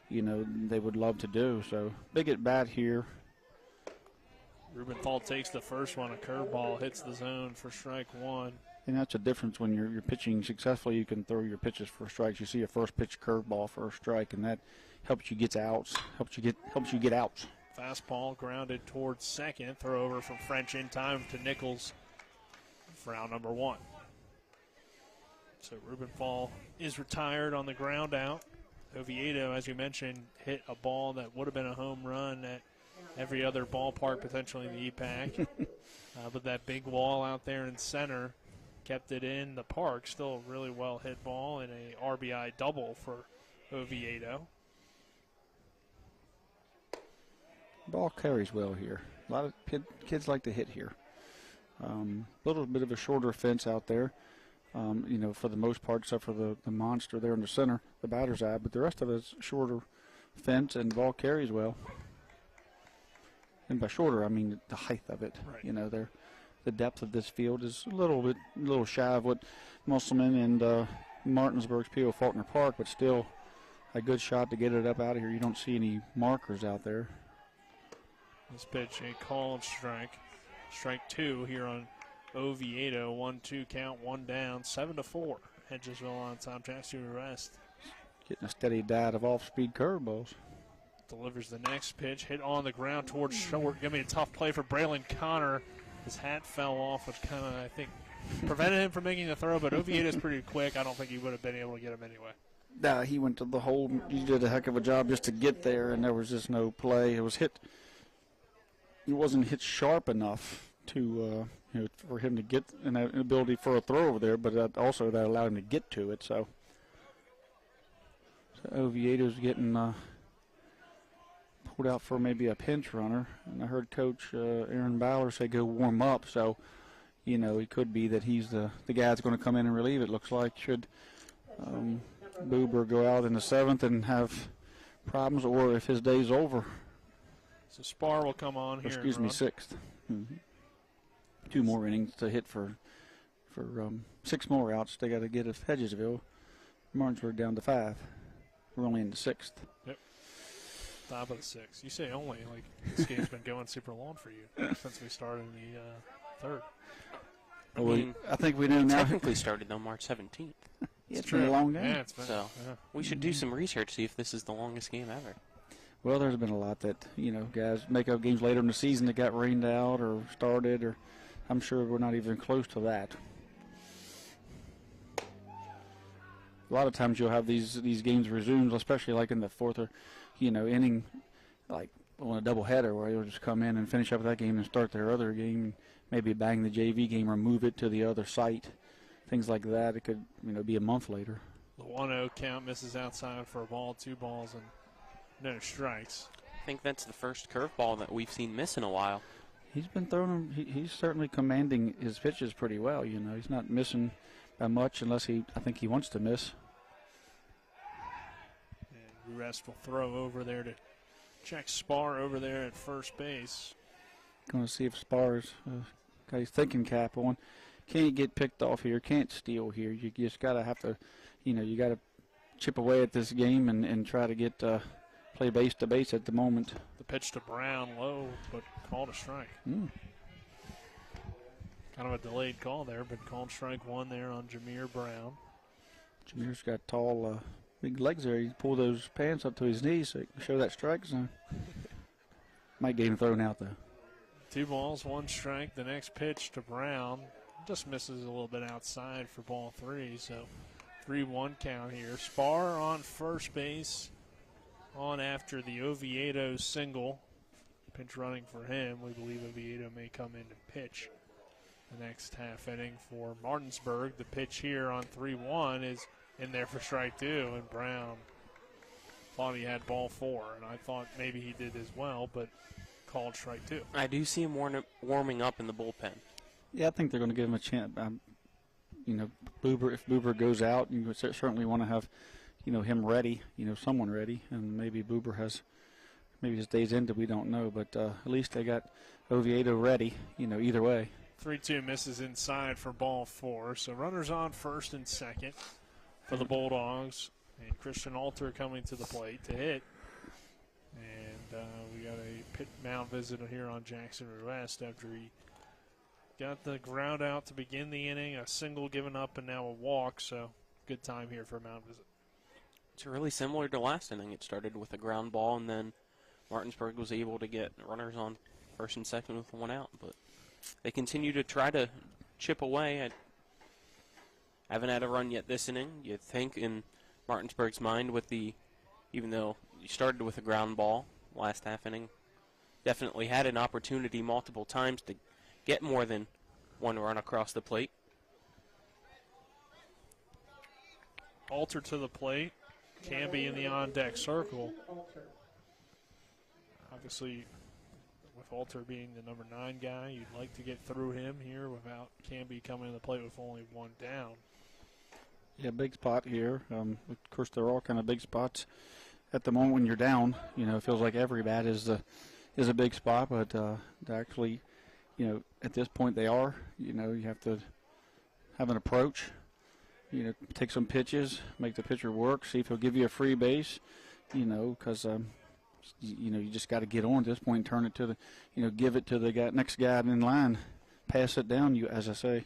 they would love to do. So big at bat here. Rubenthal takes the first one. A curveball hits the zone for strike 1. And that's a difference when you're pitching successfully. You can throw your pitches for strikes. You see a first pitch curveball for a strike, and that helps you get outs. Helps you get outs. Fastball grounded towards second. Throw over from French in time to Nichols for out number 1. So Rubenthal is retired on the ground out. Oviedo, as you mentioned, hit a ball that would have been a home run at every other ballpark potentially in the EPAC. But that big wall out there in center kept it in the park. Still a really well hit ball and a RBI double for Oviedo. Ball carries well here. A lot of kids like to hit here. Little bit of a shorter fence out there, for the most part, except for the monster there in the center, the batter's eye. But the rest of it's shorter fence, and ball carries well. And by shorter, I mean the height of it. Right. The depth of this field is a little shy of what Musselman and Martinsburg's P.O. Faulkner Park, but still a good shot to get it up out of here. You don't see any markers out there. This pitch, a called strike. Strike 2 here on Oviedo. 1-2 count, 1 down, 7-4. Hedgesville on top. Jackson Rest getting a steady diet of off-speed curveballs. Delivers the next pitch, hit on the ground towards short. Gonna be a tough play for Braylon Connor. His hat fell off, which kind of, I think, prevented him from making the throw, but Oviedo's pretty quick. I don't think he would have been able to get him anyway. He went to the hole. He did a heck of a job just to get there, and there was just no play. It was hit. It wasn't hit sharp enough to, for him to get an ability for a throw over there, but also that allowed him to get to it. So Oviedo's getting pulled out for maybe a pinch runner, and I heard Coach Aaron Bowler say go warm up. So, it could be that he's the guy that's going to come in and relieve. It looks like should Buber go out in the 7th and have problems, or if his day's over. So Spar will come on here. 6th. Mm-hmm. 2 more innings to hit for 6 more outs. They got to get if Hedgesville. Martinsburg down to 5. We're only in the 6th. Yep. Top of the 6th. You say only, like this game's been going super long for you since we started in the 3rd. I think we know now. Technically started on March 17th. It's been a long game. Yeah, it's been, so we should do some research, see if this is the longest game ever. Well, there's been a lot that, guys make up games later in the season that got rained out or started, or I'm sure we're not even close to that. A lot of times you'll have these games resumed, especially like in the 4th or, inning, like on a doubleheader where you'll just come in and finish up that game and start their other game, maybe bang the JV game or move it to the other site, things like that. It could, be a month later. The 1-0 count misses outside for a ball, 2 balls, and no strikes. I think that's the first curveball that we've seen miss in a while. He's been throwing them. He's certainly commanding his pitches pretty well. He's not missing much unless I think he wants to miss. And Ruest will throw over there to check Spar over there at first base. Going to see if Spar's got his thinking cap on. Can't get picked off here. Can't steal here. You just got to you got to chip away at this game and try to get play base to base at the moment. The pitch to Brown, low, but called a strike. Kind of a delayed call there, but called strike one there on Jameer Brown. Jameer's got tall, big legs there. He pulled those pants up to his knees so he can show that strike zone. Might get him thrown out, though. 2 balls, 1 strike. The next pitch to Brown just misses a little bit outside for ball 3, so 3-1 count here. Spar on first base on after the Oviedo single. Pinch running for him. We believe Oviedo may come in to pitch the next half inning for Martinsburg. The pitch here on 3-1 is in there for strike 2, and Brown thought he had ball 4, and I thought maybe he did as well, but called strike 2. I do see him warming up in the bullpen. Yeah, I think they're going to give him a chance. If Buber goes out, you would certainly want to have, him ready, someone ready, and maybe Buber maybe his day's ended, we don't know, but at least they got Oviedo ready, either way. 3-2 misses inside for ball 4, so runners on first and second for the Bulldogs, and Christian Alter coming to the plate to hit. And we got a pit mound visit here on Jackson Ruest after he got the ground out to begin the inning, a single given up, and now a walk, so good time here for a mound visit. It's really similar to last inning. It started with a ground ball, and then Martinsburg was able to get runners on first and second with 1 out, but they continue to try to chip away. I haven't had a run yet this inning. You'd think in Martinsburg's mind even though you started with a ground ball last half inning, definitely had an opportunity multiple times to get more than 1 run across the plate. Alter to the plate. Canby in the on-deck circle. Obviously, with Alter being the number 9 guy, you'd like to get through him here without Canby coming to the plate with only 1 down. Yeah, big spot here. Of course, they're all kind of big spots at the moment when you're down. It feels like every bat is a big spot, but actually, at this point they are. You have to have an approach. Take some pitches, make the pitcher work, see if he'll give you a free base. Because you just got to get on at this point and turn it to give it to the next guy in line, pass it down. As I say.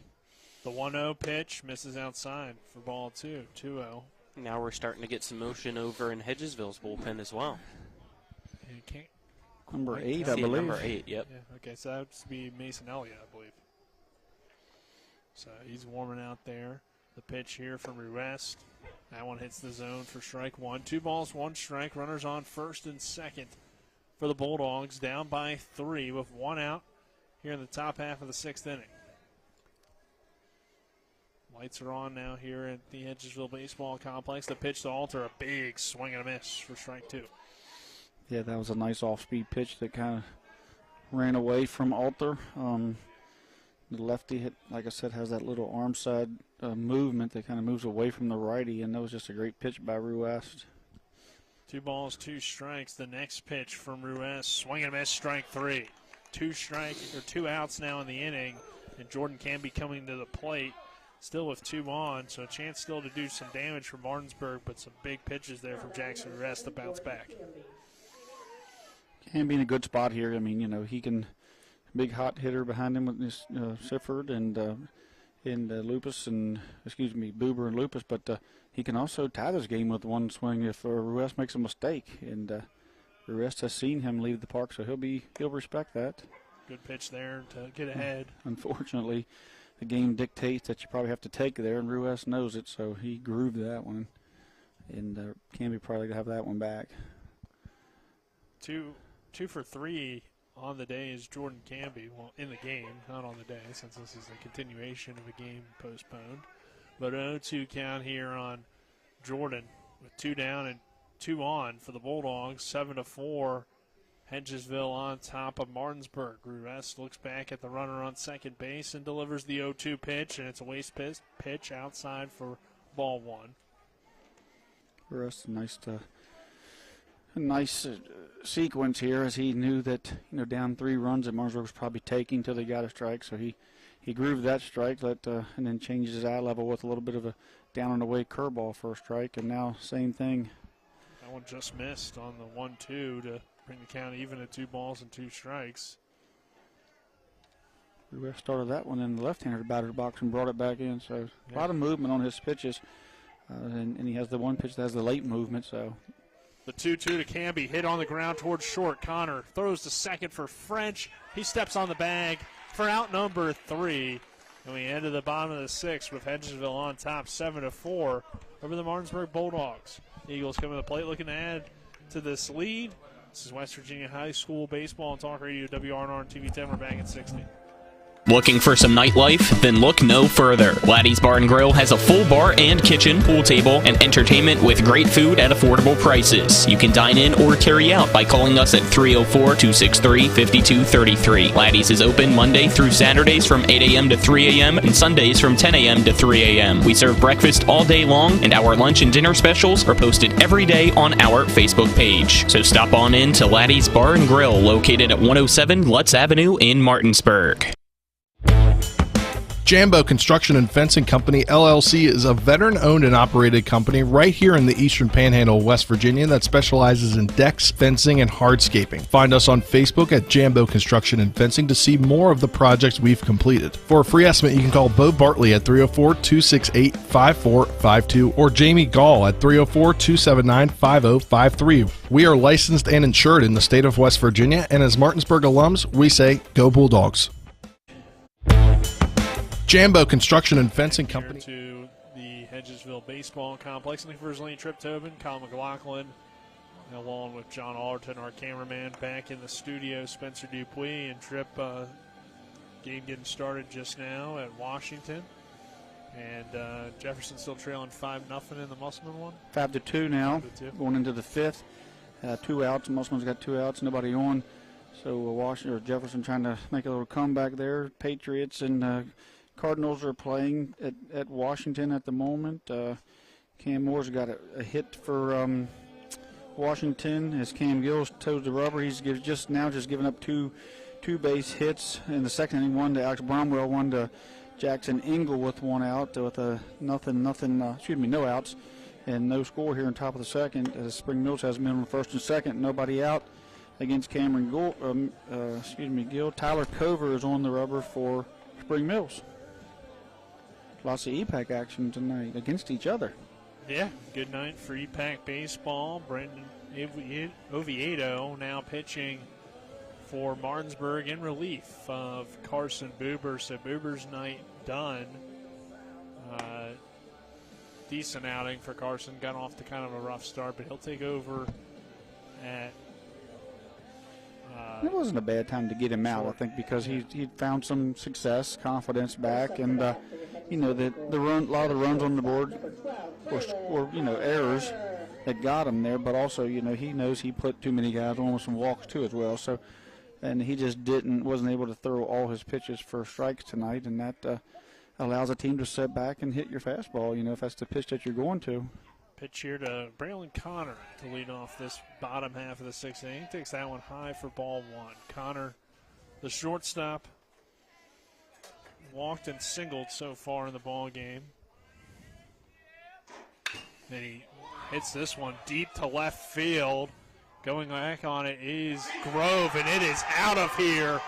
The 1-0 pitch misses outside for ball 2, 2-0. Now we're starting to get some motion over in Hedgesville's bullpen as well. Number 8, I believe. Number 8, yep. Yeah, okay, so that would be Mason Elliott, I believe. So he's warming out there. The pitch here from Ruest. That one hits the zone for strike 1. 2 balls, 1 strike. Runners on first and second for the Bulldogs. Down by 3 with 1 out here in the top half of the 6th inning. Lights are on now here at the Hedgesville Baseball Complex. The pitch to Alter, a big swing and a miss for strike 2. Yeah, that was a nice off-speed pitch that kind of ran away from Alter. The lefty hit, like I said, has that little arm side movement that kind of moves away from the righty, and that was just a great pitch by Ruest. 2 balls, 2 strikes. The next pitch from Ruest, swing and a miss, strike 3. 2 outs now in the inning, and Jordan Canby coming to the plate. Still with 2 on, so a chance still to do some damage for Martinsburg, but some big pitches there from Jackson Ruest to bounce back. Canby in a good spot here. I mean, he can, big hot hitter behind him with this Sifford and Lupus and, Buber and Lupus, but he can also tie this game with 1 swing if Ruest makes a mistake, and Ruest has seen him leave the park, so he'll respect that. Good pitch there to get ahead. Unfortunately, the game dictates that you probably have to take there, and Ruest knows it, so he grooved that one. And Canby probably have that one back. 2 for 3 on the day is Jordan Canby. Well, in the game, not on the day, since this is a continuation of a game postponed. But 0-2 count here on Jordan with 2 down and 2 on for the Bulldogs. 7-4 Hedgesville on top of Martinsburg. Ruest looks back at the runner on second base and delivers the 0-2 pitch, and it's a waste pitch outside for ball one. Ruest, nice sequence here, as he knew that down 3 runs that Martinsburg was probably taking till they got a strike, so he grooved that strike, and then changed his eye level with a little bit of a down and away curveball for a strike, and now same thing. That one just missed on the 1-2 to bring the count even at 2 balls and 2 strikes. We started that one in the left-hander batter's box and brought it back in, so a lot of movement on his pitches, and he has the one pitch that has the late movement. So the 2-2 to Canby, hit on the ground towards short. Connor throws to second for French. He steps on the bag for out number 3. And we ended the bottom of the 6th with Hedgesville on top 7-4 over the Martinsburg Bulldogs. Eagles coming to the plate looking to add to this lead. This is West Virginia High School Baseball and Talk Radio, WRNR and TV 10. We're back at 60. Looking for some nightlife? Then look no further. Laddie's Bar and Grill has a full bar and kitchen, pool table, and entertainment with great food at affordable prices. You can dine in or carry out by calling us at 304-263-5233. Laddie's is open Monday through Saturdays from 8 a.m. to 3 a.m. and Sundays from 10 a.m. to 3 a.m. We serve breakfast all day long, and our lunch and dinner specials are posted every day on our Facebook page. So stop on in to Laddie's Bar and Grill, located at 107 Lutz Avenue in Martinsburg. Jambo Construction and Fencing Company, LLC, is a veteran-owned and operated company right here in the Eastern Panhandle, West Virginia, that specializes in decks, fencing, and hardscaping. Find us on Facebook at Jambo Construction and Fencing to see more of the projects we've completed. For a free estimate, you can call Bo Bartley at 304-268-5452 or Jamie Gall at 304-279-5053. We are licensed and insured in the state of West Virginia, and as Martinsburg alums, we say, Go Bulldogs. Jambo Construction and Fencing Company. To the Hedgesville Baseball Complex. Looking for his Lane Trip Tobin, Colin McLaughlin, along with John Allerton, our cameraman, back in the studio, Spencer Dupuis, and Trip. Game getting started just now at Washington. And Jefferson still trailing 5-0 in the Musselman one. 5-2 now, 5-2. Going into the 5th. 2 outs. Musselman's got 2 outs, nobody on. So Washington or Jefferson trying to make a little comeback there. Patriots and Cardinals are playing at Washington at the moment. Cam Moore's got a hit for Washington as Cam Gills toes the rubber. He's just given up two base hits in the second inning. One to Alex Bromwell, one to Jackson Engel with 1 out with no outs and no score here on top of the second. Spring Mills has been on first and second, nobody out against Cameron Gill. Tyler Cover is on the rubber for Spring Mills. Lots of EPAC action tonight against each other. Yeah, good night for EPAC baseball. Brandon Oviedo now pitching for Martinsburg in relief of Carson Buber. So Buber's night done. Decent outing for Carson. Got off to kind of a rough start, but he'll take over at it wasn't a bad time to get him out, I think, because he found some success, confidence back, and a lot of the runs on the board were errors that got him there, but also he knows he put too many guys on with some walks too as well. So, and he just wasn't able to throw all his pitches for strikes tonight, and that allows a team to sit back and hit your fastball. If that's the pitch that you're going to. Pitch here to Braylon Connor to lead off this bottom half of the 6th inning. He takes that one high for ball 1. Connor, the shortstop, walked and singled so far in the ball game. And he hits this one deep to left field. Going back on it is Grove, and it is out of here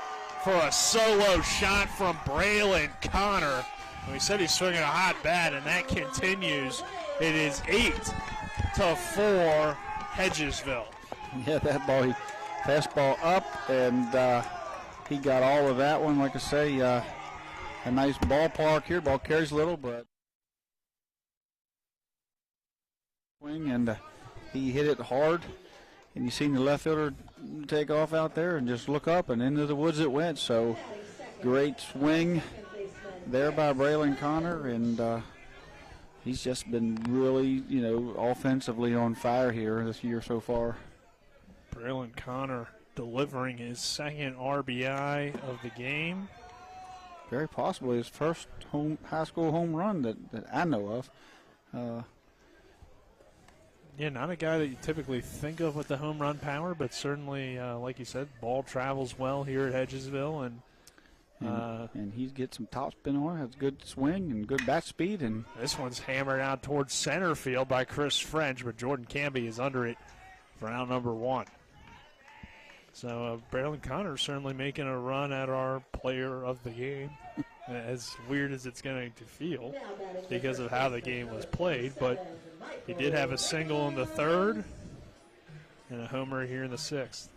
for a solo shot from Braylon Connor. We said he's swinging a hot bat, and that continues. It is 8-4 Hedgesville. Yeah, that ball, fastball up, and he got all of that one. Like I say, a nice ballpark here. Ball carries a little, but swing, and he hit it hard. And you seen the left fielder take off out there and just look up, and into the woods it went. So great swing there by Braylon Connor, and he's just been really, offensively on fire here this year so far. Braylon Connor delivering his second RBI of the game. Very possibly his first high school home run that I know of. Yeah, not a guy that you typically think of with the home run power, but certainly, like you said, ball travels well here at Hedgesville, and he gets some top spin on it, has good swing and good bat speed. And this one's hammered out towards center field by Chris French, but Jordan Canby is under it for out number 1. So Braylon Connor certainly making a run at our player of the game, as weird as it's going to feel because of how the game was played. But he did have a single in the 3rd and a homer here in the 6th.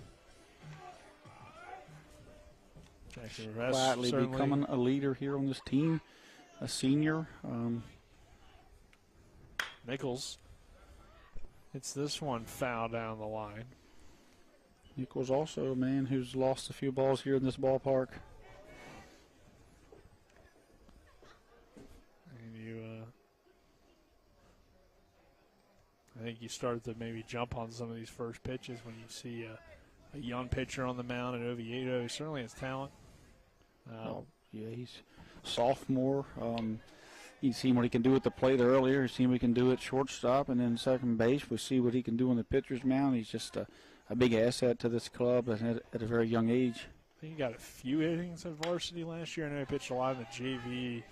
Jackson Rivest quietly becoming a leader here on this team, a senior. Nichols hits this one foul down the line. Nichols also a man who's lost a few balls here in this ballpark. And I think you start to maybe jump on some of these first pitches when you see a young pitcher on the mound at Oviedo. He certainly has talent. Yeah, he's sophomore. You've seen what he can do at the plate earlier. You've seen what he can do at shortstop and then second base. We see what he can do on the pitcher's mound. He's just a big asset to this club at a very young age. I think he got a few innings at varsity last year. I know he pitched a lot in the JV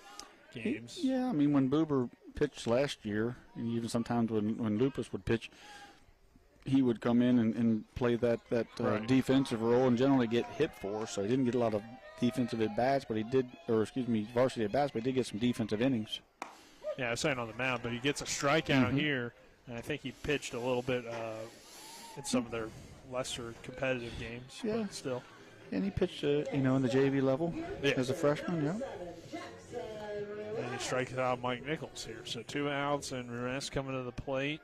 games. Yeah, I mean, when Boober pitched last year, and even sometimes when Lupus would pitch, he would come in and play that right. defensive role and generally get hit for. So he didn't get a lot of defensive at-bats, but he did, varsity at-bats, but he did get some defensive innings. Yeah, I was saying on the mound, but he gets a strikeout here, and I think he pitched a little bit in some of their lesser competitive games. Yeah, but still. And he pitched, in the JV level as a freshman, yeah. And he strikes out Mike Nichols here. So 2 outs, and Ruess coming to the plate.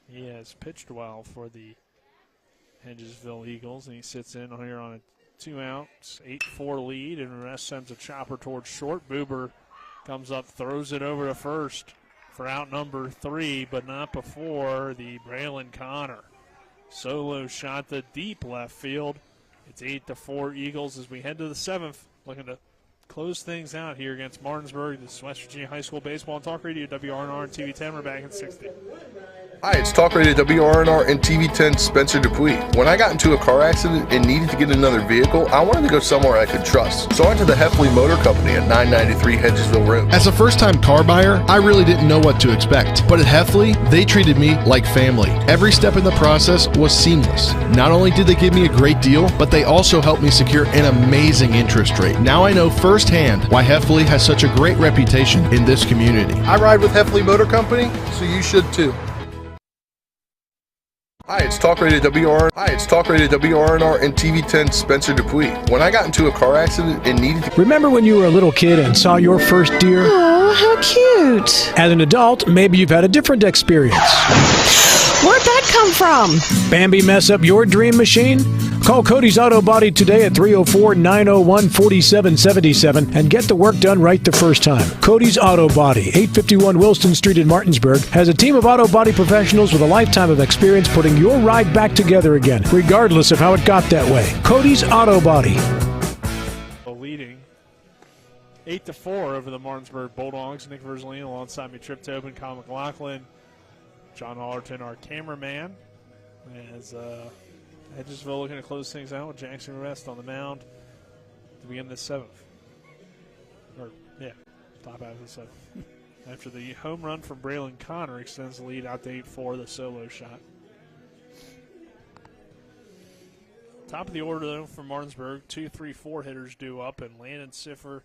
He has pitched well for the Hedgesville Eagles, and he sits in here on a 2 outs, 8-4 lead, and Ruess sends a chopper towards short. Boober comes up, throws it over to first for out number 3, but not before the Braylon Connor solo shot to deep left field. It's 8-4 Eagles as we head to the 7th, looking to close things out here against Martinsburg. This is West Virginia High School Baseball and Talk Radio, WRNR and TV10. We're back in 60. Hi, it's Talk Radio WRNR and TV10 Spencer Dupuis. When I got into a car accident and needed to get another vehicle, I wanted to go somewhere I could trust. So I went to the Heffley Motor Company at 993 Hedgesville Road. As a first-time car buyer, I really didn't know what to expect. But at Heffley, they treated me like family. Every step in the process was seamless. Not only did they give me a great deal, but they also helped me secure an amazing interest rate. Now I know firsthand why Heffley has such a great reputation in this community. I ride with Heffley Motor Company, so you should too. Hi, it's Talk Radio WRNR. Hi, it's Talk Radio WRNR and TV10 Spencer Dupuis. When I got into a car accident and needed to... Remember when you were a little kid and saw your first deer? Oh, how cute. As an adult, maybe you've had a different experience. Where'd that come from? Bambi mess up your dream machine? Call Cody's Auto Body today at 304-901-4777 and get the work done right the first time. Cody's Auto Body, 851 Wilston Street in Martinsburg, has a team of auto body professionals with a lifetime of experience putting your ride back together again, regardless of how it got that way. Cody's Auto Body. Leading 8-4 over the Martinsburg Bulldogs. Nick Verzolino alongside me, Trip Tobin, Kyle McLaughlin, John Hallerton, our cameraman, as Hedgesville looking to close things out with Jackson Rivest on the mound to begin the 7th. Top half of the 7th. After the home run from Braylon Connor extends the lead out to 8-4, the solo shot. Top of the order, though, for Martinsburg, 2, 3, 4 hitters due up, and Landon Siffer,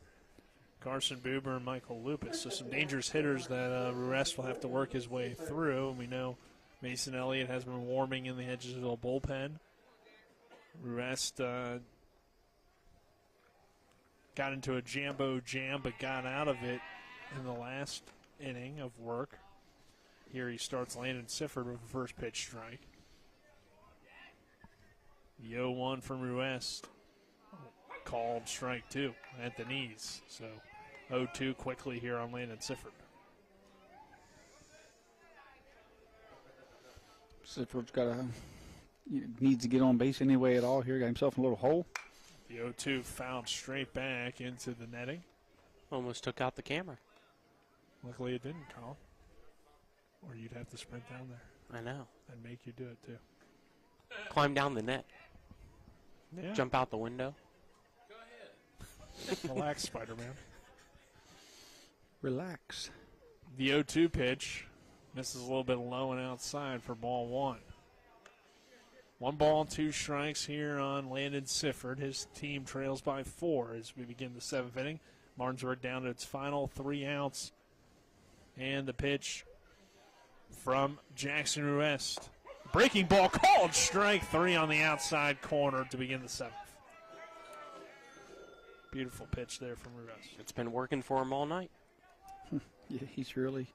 Carson Buber, and Michael Lupus. So some dangerous hitters that Ruess will have to work his way through. And we know Mason Elliott has been warming in the Hedgesville bullpen. Ruess got into a Jambo jam, but got out of it in the last inning of work. Here he starts Landon Sifford with a first pitch strike. The 0-1 from Ruess. Called strike 2 at the knees. So 0-2 quickly here on Landon Sifford. Sifford's got a needs to get on base anyway at all here. Got himself in a little hole. The 0-2 fouled straight back into the netting. Almost took out the camera. Luckily it didn't, Carl. Or you'd have to sprint down there. I know. I'd make you do it, too. Climb down the net. Yeah. Jump out the window. Relax, Spider-Man. Relax. The 0-2 pitch misses a little bit low and outside for ball one. 1 ball, 2 strikes here on Landon Sifford. His team trails by 4 as we begin the 7th inning. Martinsburg down to its final 3 outs. And the pitch from Jackson Ruest. Breaking ball called strike 3 on the outside corner to begin the 7th. Beautiful pitch there from Ruest. It's been working for him all night. Yeah, he's really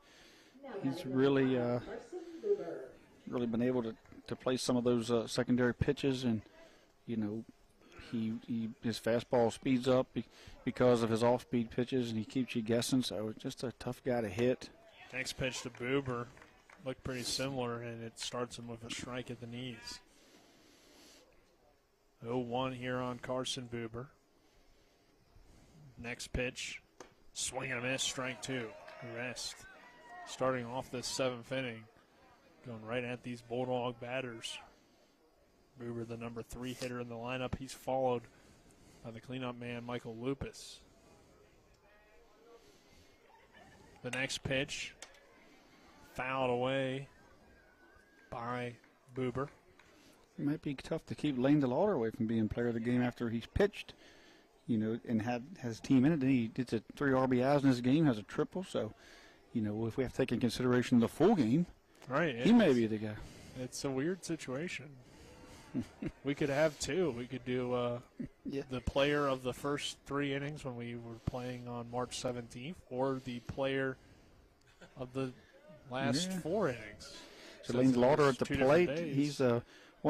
been able to play some of those secondary pitches, and his fastball speeds up because of his off-speed pitches, and he keeps you guessing. So it's just a tough guy to hit. Next pitch to Buber looked pretty similar, and it starts him with a strike at the knees. 0-1 here on Carson Buber. Next pitch, swing and a miss, strike 2. Rest. Starting off this 7th inning, going right at these Bulldog batters. Buber, the number 3 hitter in the lineup. He's followed by the cleanup man, Michael Lupus. The next pitch, fouled away by Buber. It might be tough to keep Lane DeLauder away from being player of the game after he's pitched, and has his team in it. And he did 3 RBIs in his game, has a triple. So, if we have to take into consideration the full game, right, he may be the guy. It's a weird situation. We could have 2. We could do the player of the first 3 innings when we were playing on March 17th, or the player of the last 4 innings. So Lane DeLauder at the plate, he's 1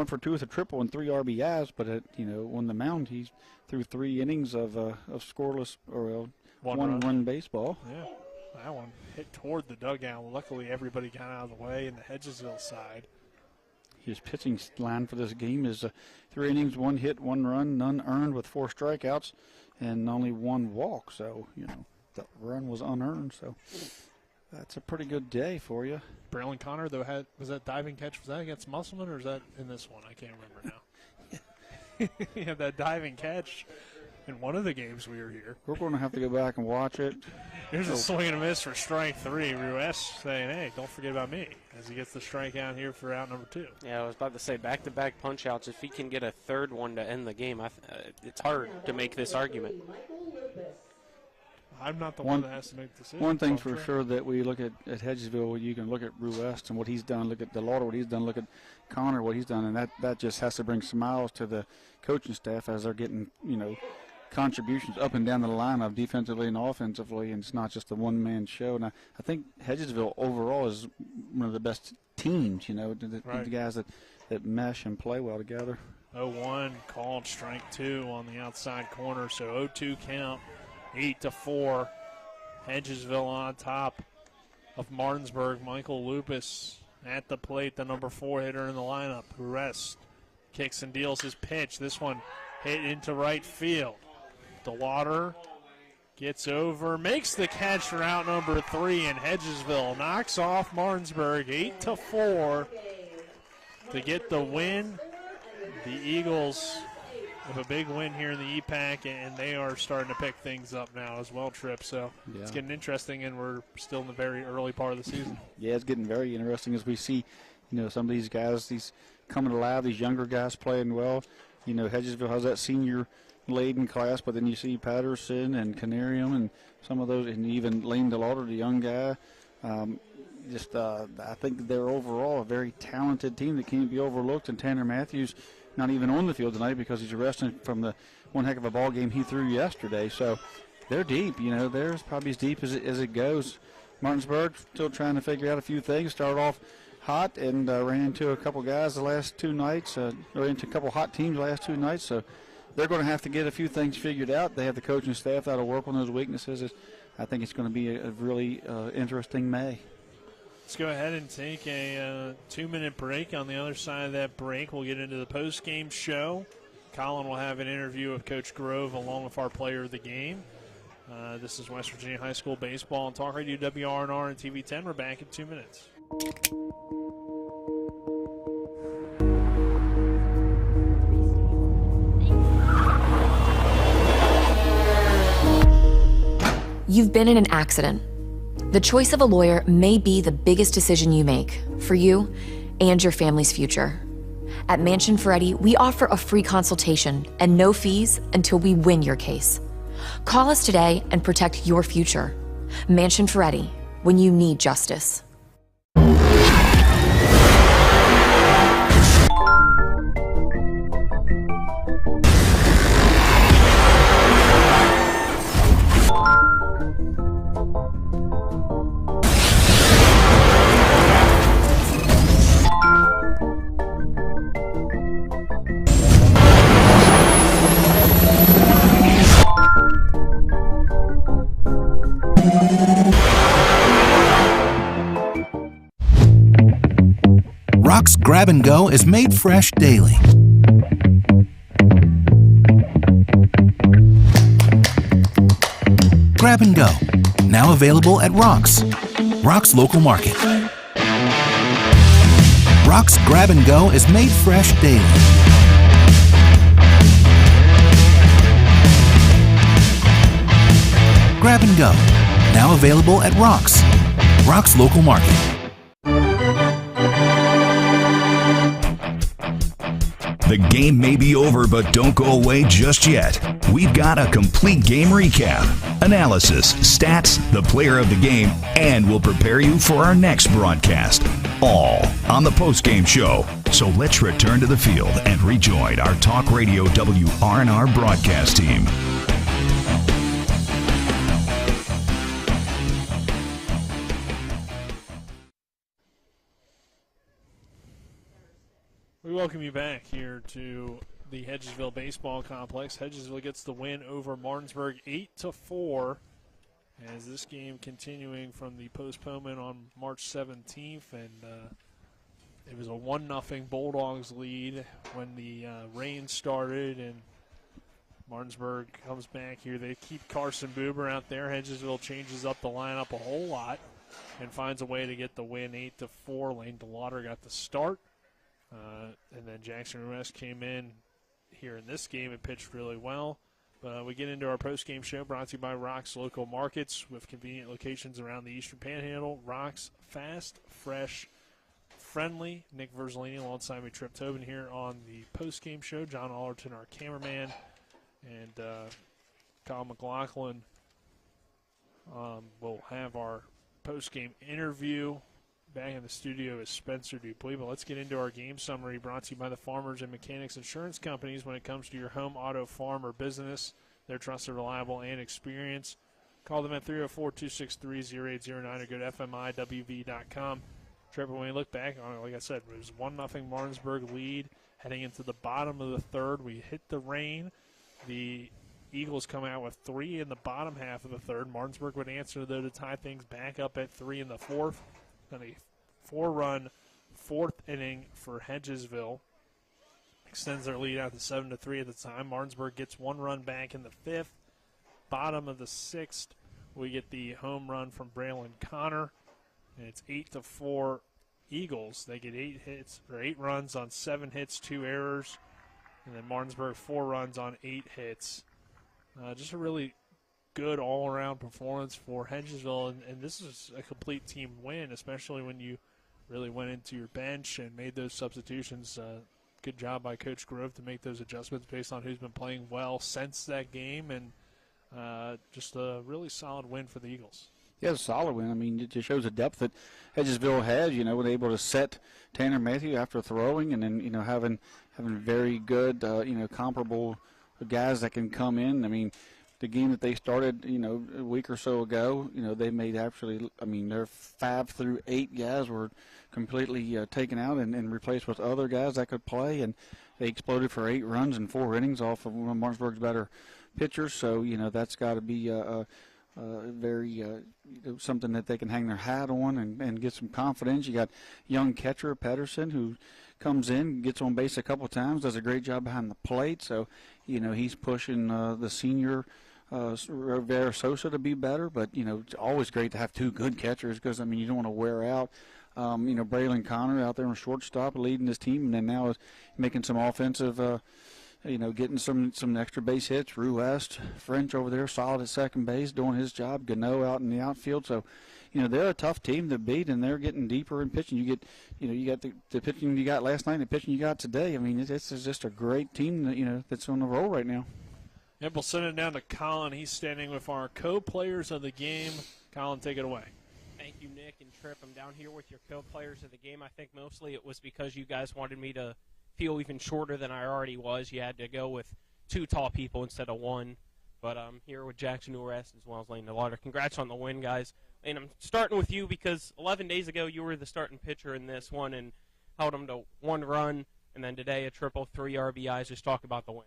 for 2 with a triple and 3 RBIs, but on the mound he threw 3 innings of scoreless or one-run baseball. Yeah, that one hit toward the dugout. Luckily, everybody got out of the way in the Hedgesville side. His pitching line for this game is 3 innings, 1 hit, 1 run, none earned with 4 strikeouts, and only 1 walk. So, the run was unearned. So that's a pretty good day for you. Braylon Connor, though, was that diving catch? Was that against Musselman, or is that in this one? I can't remember now. He had that diving catch in one of the games we were here. We're going to have to go back and watch it. Here's a swing and a miss for strike 3. Ruest saying, hey, don't forget about me, as he gets the strikeout here for out number 2. Yeah, I was about to say, back-to-back punch-outs. If he can get a 3rd one to end the game, it's hard to make this argument. I'm not the one that has to make the decision. One thing for sure that we look at Hedgesville, you can look at Ruest and what he's done, look at DeLauder, what he's done, look at Connor, what he's done, and that just has to bring smiles to the coaching staff as they're getting, contributions up and down the lineup defensively and offensively, and it's not just a one-man show. And I think Hedgesville overall is one of the best teams, the guys that mesh and play well together. 0-1 called strike 2 on the outside corner, so 0-2 count, 8-4. Hedgesville on top of Martinsburg. Michael Lupus at the plate, the number 4 hitter in the lineup. Ruest kicks and deals his pitch. This one hit into right field. DeLauder gets over, makes the catch for out number 3, and Hedgesville knocks off Martinsburg 8-4 to get the win. The Eagles have a big win here in the EPAC, and they are starting to pick things up now as well, Tripp. So it's getting interesting, and we're still in the very early part of the season. Yeah, it's getting very interesting as we see, some of these guys, these coming alive, these younger guys playing well. Hedgesville has that senior laden class, but then you see Patterson and Canarium and some of those, and even Lane DeLauder, the young guy. I think they're overall a very talented team that can't be overlooked, and Tanner Matthews not even on the field tonight because he's resting from the one heck of a ball game he threw yesterday. So they're deep, they're probably as deep as it goes. Martinsburg still trying to figure out a few things. Started off hot and ran into a couple guys the last 2 nights, or into a couple hot teams the last 2 nights. So they're going to have to get a few things figured out. They have the coaching staff that'll work on those weaknesses. I think it's going to be a really interesting May. Let's go ahead and take a 2-minute break. On the other side of that break, we'll get into the post-game show. Colin will have an interview with Coach Grove along with our player of the game. This is West Virginia High School Baseball on Talk Radio WRNR and TV 10. We're back in 2 minutes. You've been in an accident. The choice of a lawyer may be the biggest decision you make for you and your family's future. At Mansion Ferretti, we offer a free consultation and no fees until we win your case. Call us today and protect your future. Mansion Ferretti, when you need justice. Rock's Grab and Go is made fresh daily. Grab and Go, now available at Rock's local market. Rock's Grab and Go is made fresh daily. Grab and Go, now available at Rock's local market. The game may be over, but don't go away just yet. We've got a complete game recap, analysis, stats, the player of the game, and we'll prepare you for our next broadcast. All on the postgame show. So let's return to the field and rejoin our Talk Radio WRNR broadcast team. We welcome you back here to the Hedgesville Baseball Complex. Hedgesville gets the win over Martinsburg 8-4 as this game continuing from the postponement on March 17th. And it was a 1-0 Bulldogs lead when the rain started, and Martinsburg comes back here. They keep Carson Buber out there. Hedgesville changes up the lineup a whole lot and finds a way to get the win 8-4. Lane DeLauder got the start. And then Jackson Ruess came in here in this game and pitched really well. But we get into our post-game show brought to you by Rock's Local Markets with convenient locations around the Eastern Panhandle. Rock's, fast, fresh, friendly. Nick Verzolini alongside me, Trip Tobin here on the post-game show. John Allerton, our cameraman, and Kyle McLaughlin will have our post-game interview. Back in the studio is Spencer Dupuis. But let's get into our game summary brought to you by the Farmers and Mechanics Insurance Companies. When it comes to your home, auto, farm, or business, they're trusted, reliable, and experienced. Call them at 304-263-0809 or go to fmiwv.com. Trevor, when we look back on it, like I said, it was 1-0 Martinsburg lead heading into the bottom of the third. We hit the rain. The Eagles come out with 3 in the bottom half of the third. Martinsburg would answer, though, to tie things back up at 3 in the fourth. Then a 4-run fourth inning for Hedgesville. Extends their lead out to 7-3 at the time. Martinsburg gets 1 run back in the fifth. Bottom of the sixth, we get the home run from Braylon Connor. And it's 8-4 Eagles. They get 8 runs on 7 hits, 2 errors. And then Martinsburg 4 runs on 8 hits. Just a really good all-around performance for Hedgesville, and this is a complete team win, especially when you really went into your bench and made those substitutions. Good job by Coach Grove to make those adjustments based on who's been playing well since that game, and just a really solid win for the Eagles. Yeah, it's a solid win. I mean, it just shows the depth that Hedgesville has. You know, when they're able to set Tanner Matthew after throwing, and then having very good comparable guys that can come in. I mean, the game that they started, a week or so ago, they made their 5 through 8 guys were completely taken out and replaced with other guys that could play, and they exploded for 8 runs in 4 innings off of one of Martinsburg's better pitchers. So, that's got to be very something that they can hang their hat on and get some confidence. You got young catcher Pedersen who comes in, gets on base a couple of times, does a great job behind the plate. So, he's pushing the senior Rivera Sosa to be better. But, it's always great to have two good catchers because, you don't want to wear out. Braylon Connor out there on shortstop leading his team, and then now is making some offensive getting some extra base hits. Rue West, French over there, solid at second base, doing his job. Gano out in the outfield. So, they're a tough team to beat, and they're getting deeper in pitching. You get, you got the pitching you got last night, and the pitching you got today. This is just a great team that, that's on the roll right now. And we'll send it down to Colin. He's standing with our co-players of the game. Colin, take it away. Thank you, Nick and Tripp. I'm down here with your co-players of the game. I think mostly it was because you guys wanted me to feel even shorter than I already was. You had to go with two tall people instead of one. But I'm here with Jackson Urest as well as Lane DeLauder. Congrats on the win, guys. And I'm starting with you because 11 days ago you were the starting pitcher in this one and held them to 1 run. And then today a triple, 3 RBIs. Just talk about the win.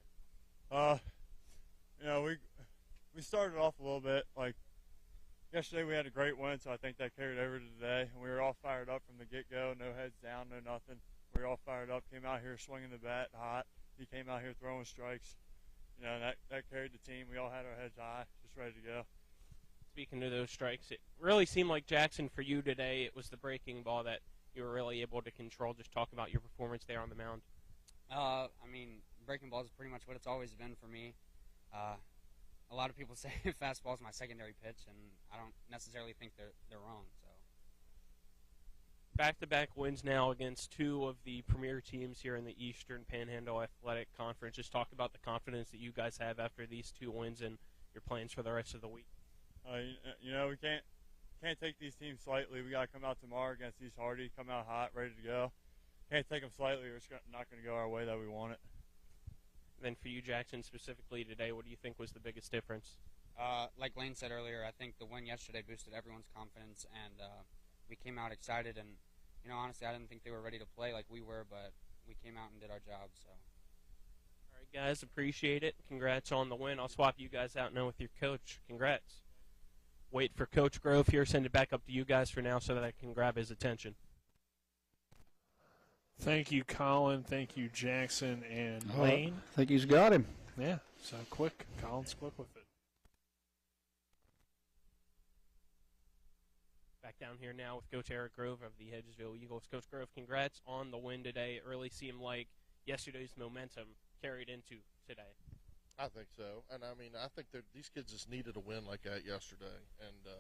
We started off a little bit. Like yesterday we had a great win, so I think that carried over to today. And we were all fired up from the get-go, no heads down, no nothing. We were all fired up, came out here swinging the bat hot. He came out here throwing strikes. That carried the team. We all had our heads high, just ready to go. Speaking of those strikes, it really seemed like, Jackson, for you today, it was the breaking ball that you were really able to control. Just talk about your performance there on the mound. Breaking ball is pretty much what it's always been for me. A lot of people say fastball is my secondary pitch, and I don't necessarily think they're wrong. So. Back-to-back wins now against 2 of the premier teams here in the Eastern Panhandle Athletic Conference. Just talk about the confidence that you guys have after these 2 wins and your plans for the rest of the week. We can't take these teams slightly. We got to come out tomorrow against East Hardy, come out hot, ready to go. Can't take them slightly. It's not going to go our way that we want it. Then for you, Jackson, specifically today, what do you think was the biggest difference? Like Lane said earlier, I think the win yesterday boosted everyone's confidence, and we came out excited. And honestly, I didn't think they were ready to play like we were, but we came out and did our job. So. All right, guys, appreciate it. Congrats on the win. I'll swap you guys out now with your coach. Congrats. Wait for Coach Grove here. Send it back up to you guys for now so that I can grab his attention. Thank you, Colin. Thank you, Jackson and Lane. I think he's got him. Yeah, so quick. Colin's quick with it. Back down here now with Coach Eric Grove of the Hedgesville Eagles. Coach Grove, congrats on the win today. It really seemed like yesterday's momentum carried into today. I think so. And, I think that these kids just needed a win like that yesterday. And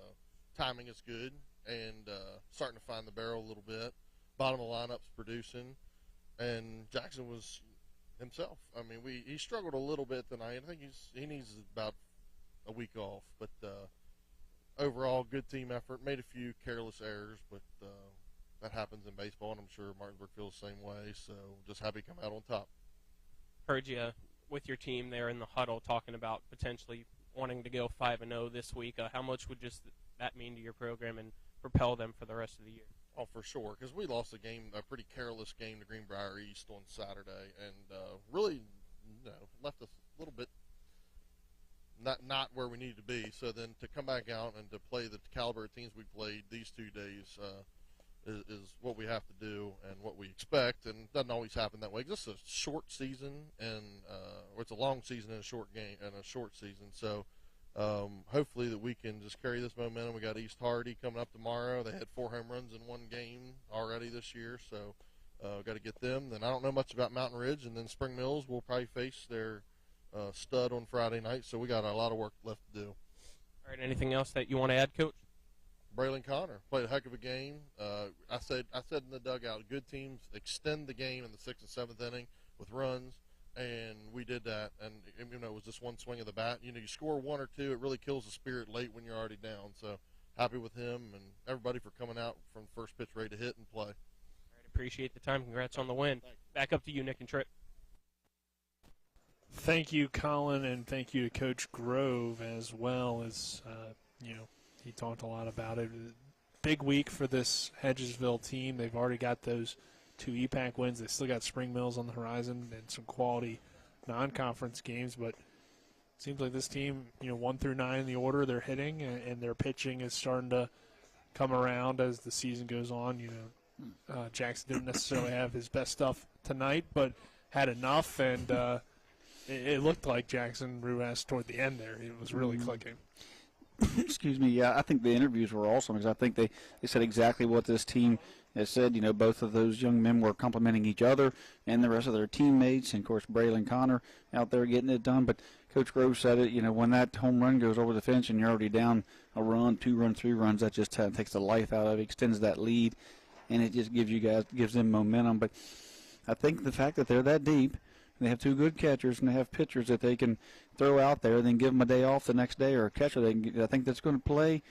timing is good and starting to find the barrel a little bit. Bottom of the lineup's producing. And Jackson was himself. He struggled a little bit tonight. I think he needs about a week off. But overall, good team effort. Made a few careless errors, but that happens in baseball, and I'm sure Martinsburg feels the same way. So just happy to come out on top. Heard you with your team there in the huddle talking about potentially wanting to go 5-0 this week. How much would just that mean to your program and propel them for the rest of the year? Oh, for sure, because we lost a pretty careless game to Greenbrier East on Saturday, and really left us a little bit not where we needed to be. So then to come back out and to play the caliber of teams we played these 2 days is what we have to do and what we expect, and it doesn't always happen that way. This is a short season, or it's a long season and a short game and a short season. So hopefully that we can just carry this momentum. We got East Hardy coming up tomorrow. They had 4 home runs in 1 game already this year, so got to get them. Then I don't know much about Mountain Ridge, and then Spring Mills will probably face their stud on Friday night, so we got a lot of work left to do. All right, anything else that you want to add, Coach? Braylon Connor played a heck of a game. I said in the dugout, good teams extend the game in the 6th and 7th inning with runs, and we did that. And it was just one swing of the bat. You score 1 or 2, it really kills the spirit late when you're already down. So happy with him and everybody for coming out from first pitch ready to hit and play. All right, appreciate the time. Congrats on the win. Back up to you, Nick and Tripp. Thank you, Colin, and thank you to Coach Grove as well as, he talked a lot about it. Big week for this Hedgesville team. They've already got those 2 EPAC wins. They still got Spring Mills on the horizon and some quality non-conference games, but seems like this team, 1 through 9 in the order, they're hitting, and their pitching is starting to come around as the season goes on. Jackson didn't necessarily have his best stuff tonight, but had enough, and it looked like Jackson Ruiz toward the end there. It was really clicking. Excuse me. Yeah, I think the interviews were awesome because I think they said exactly what this team has said. Both of those young men were complimenting each other and the rest of their teammates, and of course Braylon Connor out there getting it done. But Coach Grove said it. When that home run goes over the fence and you're already down a run, 2 runs, 3 runs, that just takes the life out of it, extends that lead, and it just gives them momentum. But I think the fact that they're that deep, they have 2 good catchers, and they have pitchers that they can throw out there and then give them a day off the next day, or a catcher I think that's going to play,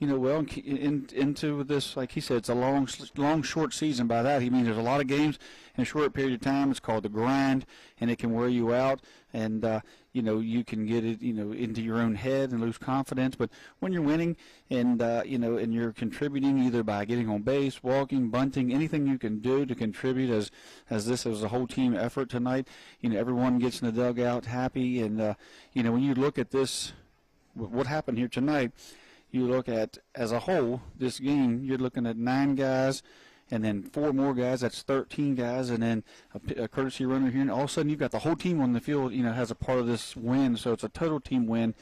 well into this. Like he said, it's a long, short season. By that he means there's a lot of games in a short period of time. It's called the grind, and it can wear you out, and you can get it into your own head and lose confidence. But when you're winning and and you're contributing either by getting on base, walking, bunting, anything you can do to contribute, as this was a whole team effort tonight. Everyone gets in the dugout happy, and when you look at this, what happened here tonight, you look at as a whole this game, you're looking at 9 guys. And then 4 more guys, that's 13 guys, and then a courtesy runner here. And all of a sudden, you've got the whole team on the field, has a part of this win. So it's a total team win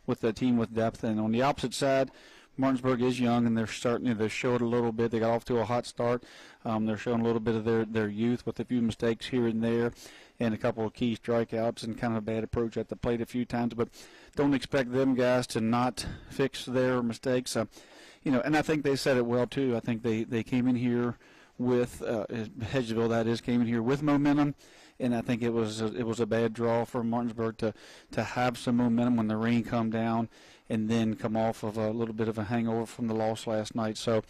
with a team with depth. And on the opposite side, Martinsburg is young, and they're starting to show it a little bit. They got off to a hot start. They're showing a little bit of their youth with a few mistakes here and there, and a couple of key strikeouts and kind of a bad approach at the plate a few times. But don't expect them guys to not fix their mistakes. And I think they said it well, too. I think they came in here with Hedgesville, that is, came in here with momentum, and I think it was a bad draw for Martinsburg to have some momentum when the rain come down and then come off of a little bit of a hangover from the loss last night. So,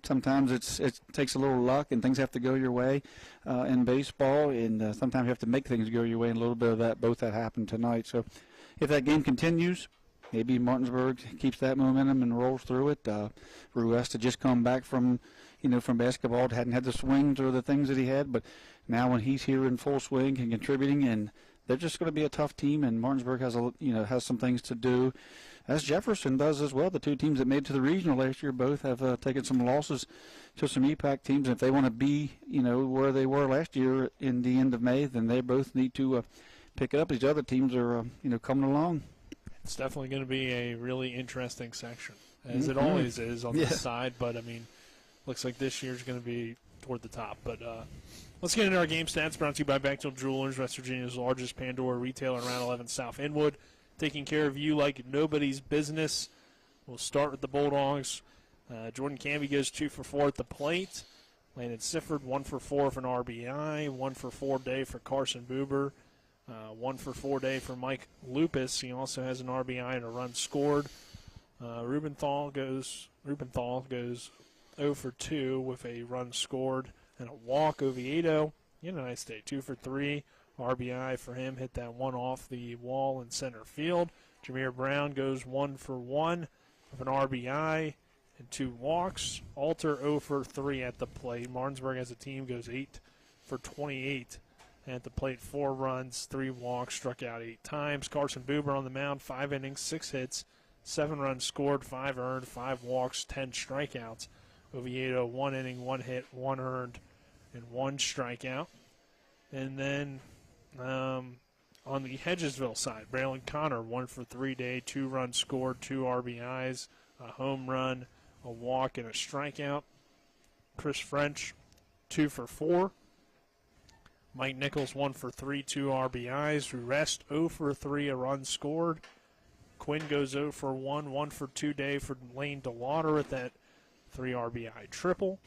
sometimes it takes a little luck, and things have to go your way in baseball, and sometimes you have to make things go your way, and a little bit of both that happened tonight. So if that game continues, maybe Martinsburg keeps that momentum and rolls through it. Ruiz to just come back from basketball, hadn't had the swings or the things that he had, but now when he's here in full swing and contributing, and they're just going to be a tough team, and Martinsburg has some things to do, as Jefferson does as well. The 2 teams that made it to the regional last year both have taken some losses to some EPAC teams. And if they want to be, where they were last year in the end of May, then they both need to pick it up. These other teams are, coming along. It's definitely going to be a really interesting section, as it always is on this side. But, looks like this year's going to be toward the top. But let's get into our game stats, brought to you by Bechtel Jewelers, West Virginia's largest Pandora retailer around 11 South Inwood, taking care of you like nobody's business. We'll start with the Bulldogs. Jordan Canby goes 2 for 4 at the plate. Landon Sifford 1 for 4 for an RBI, 1 for 4 day for Carson Buber. 1 for 4 day for Mike Lupus. He also has an RBI and a run scored. Rubenthal goes 0 for 2 with a run scored and a walk. Oviedo, a nice day, 2 for 3. RBI for him, hit that one off the wall in center field. Jameer Brown goes 1 for 1 with an RBI and 2 walks. Alter 0 for 3 at the plate. Martinsburg as a team goes 8 for 28. At the plate, 4 runs, 3 walks, struck out 8 times. Carson Buber on the mound, 5 innings, 6 hits, 7 runs scored, 5 earned, 5 walks, 10 strikeouts. Oviedo, 1 inning, 1 hit, 1 earned, and 1 strikeout. And then on the Hedgesville side, Braylon Connor, 1 for 3 day, 2 runs scored, 2 RBIs, a home run, a walk, and a strikeout. Chris French, 2 for 4. Mike Nichols, 1 for 3, 2 RBIs. Rest 0 for 3, a run scored. Quinn goes 0 for 1, 1 for 2 day for Lane DeLauder with that 3 RBI triple.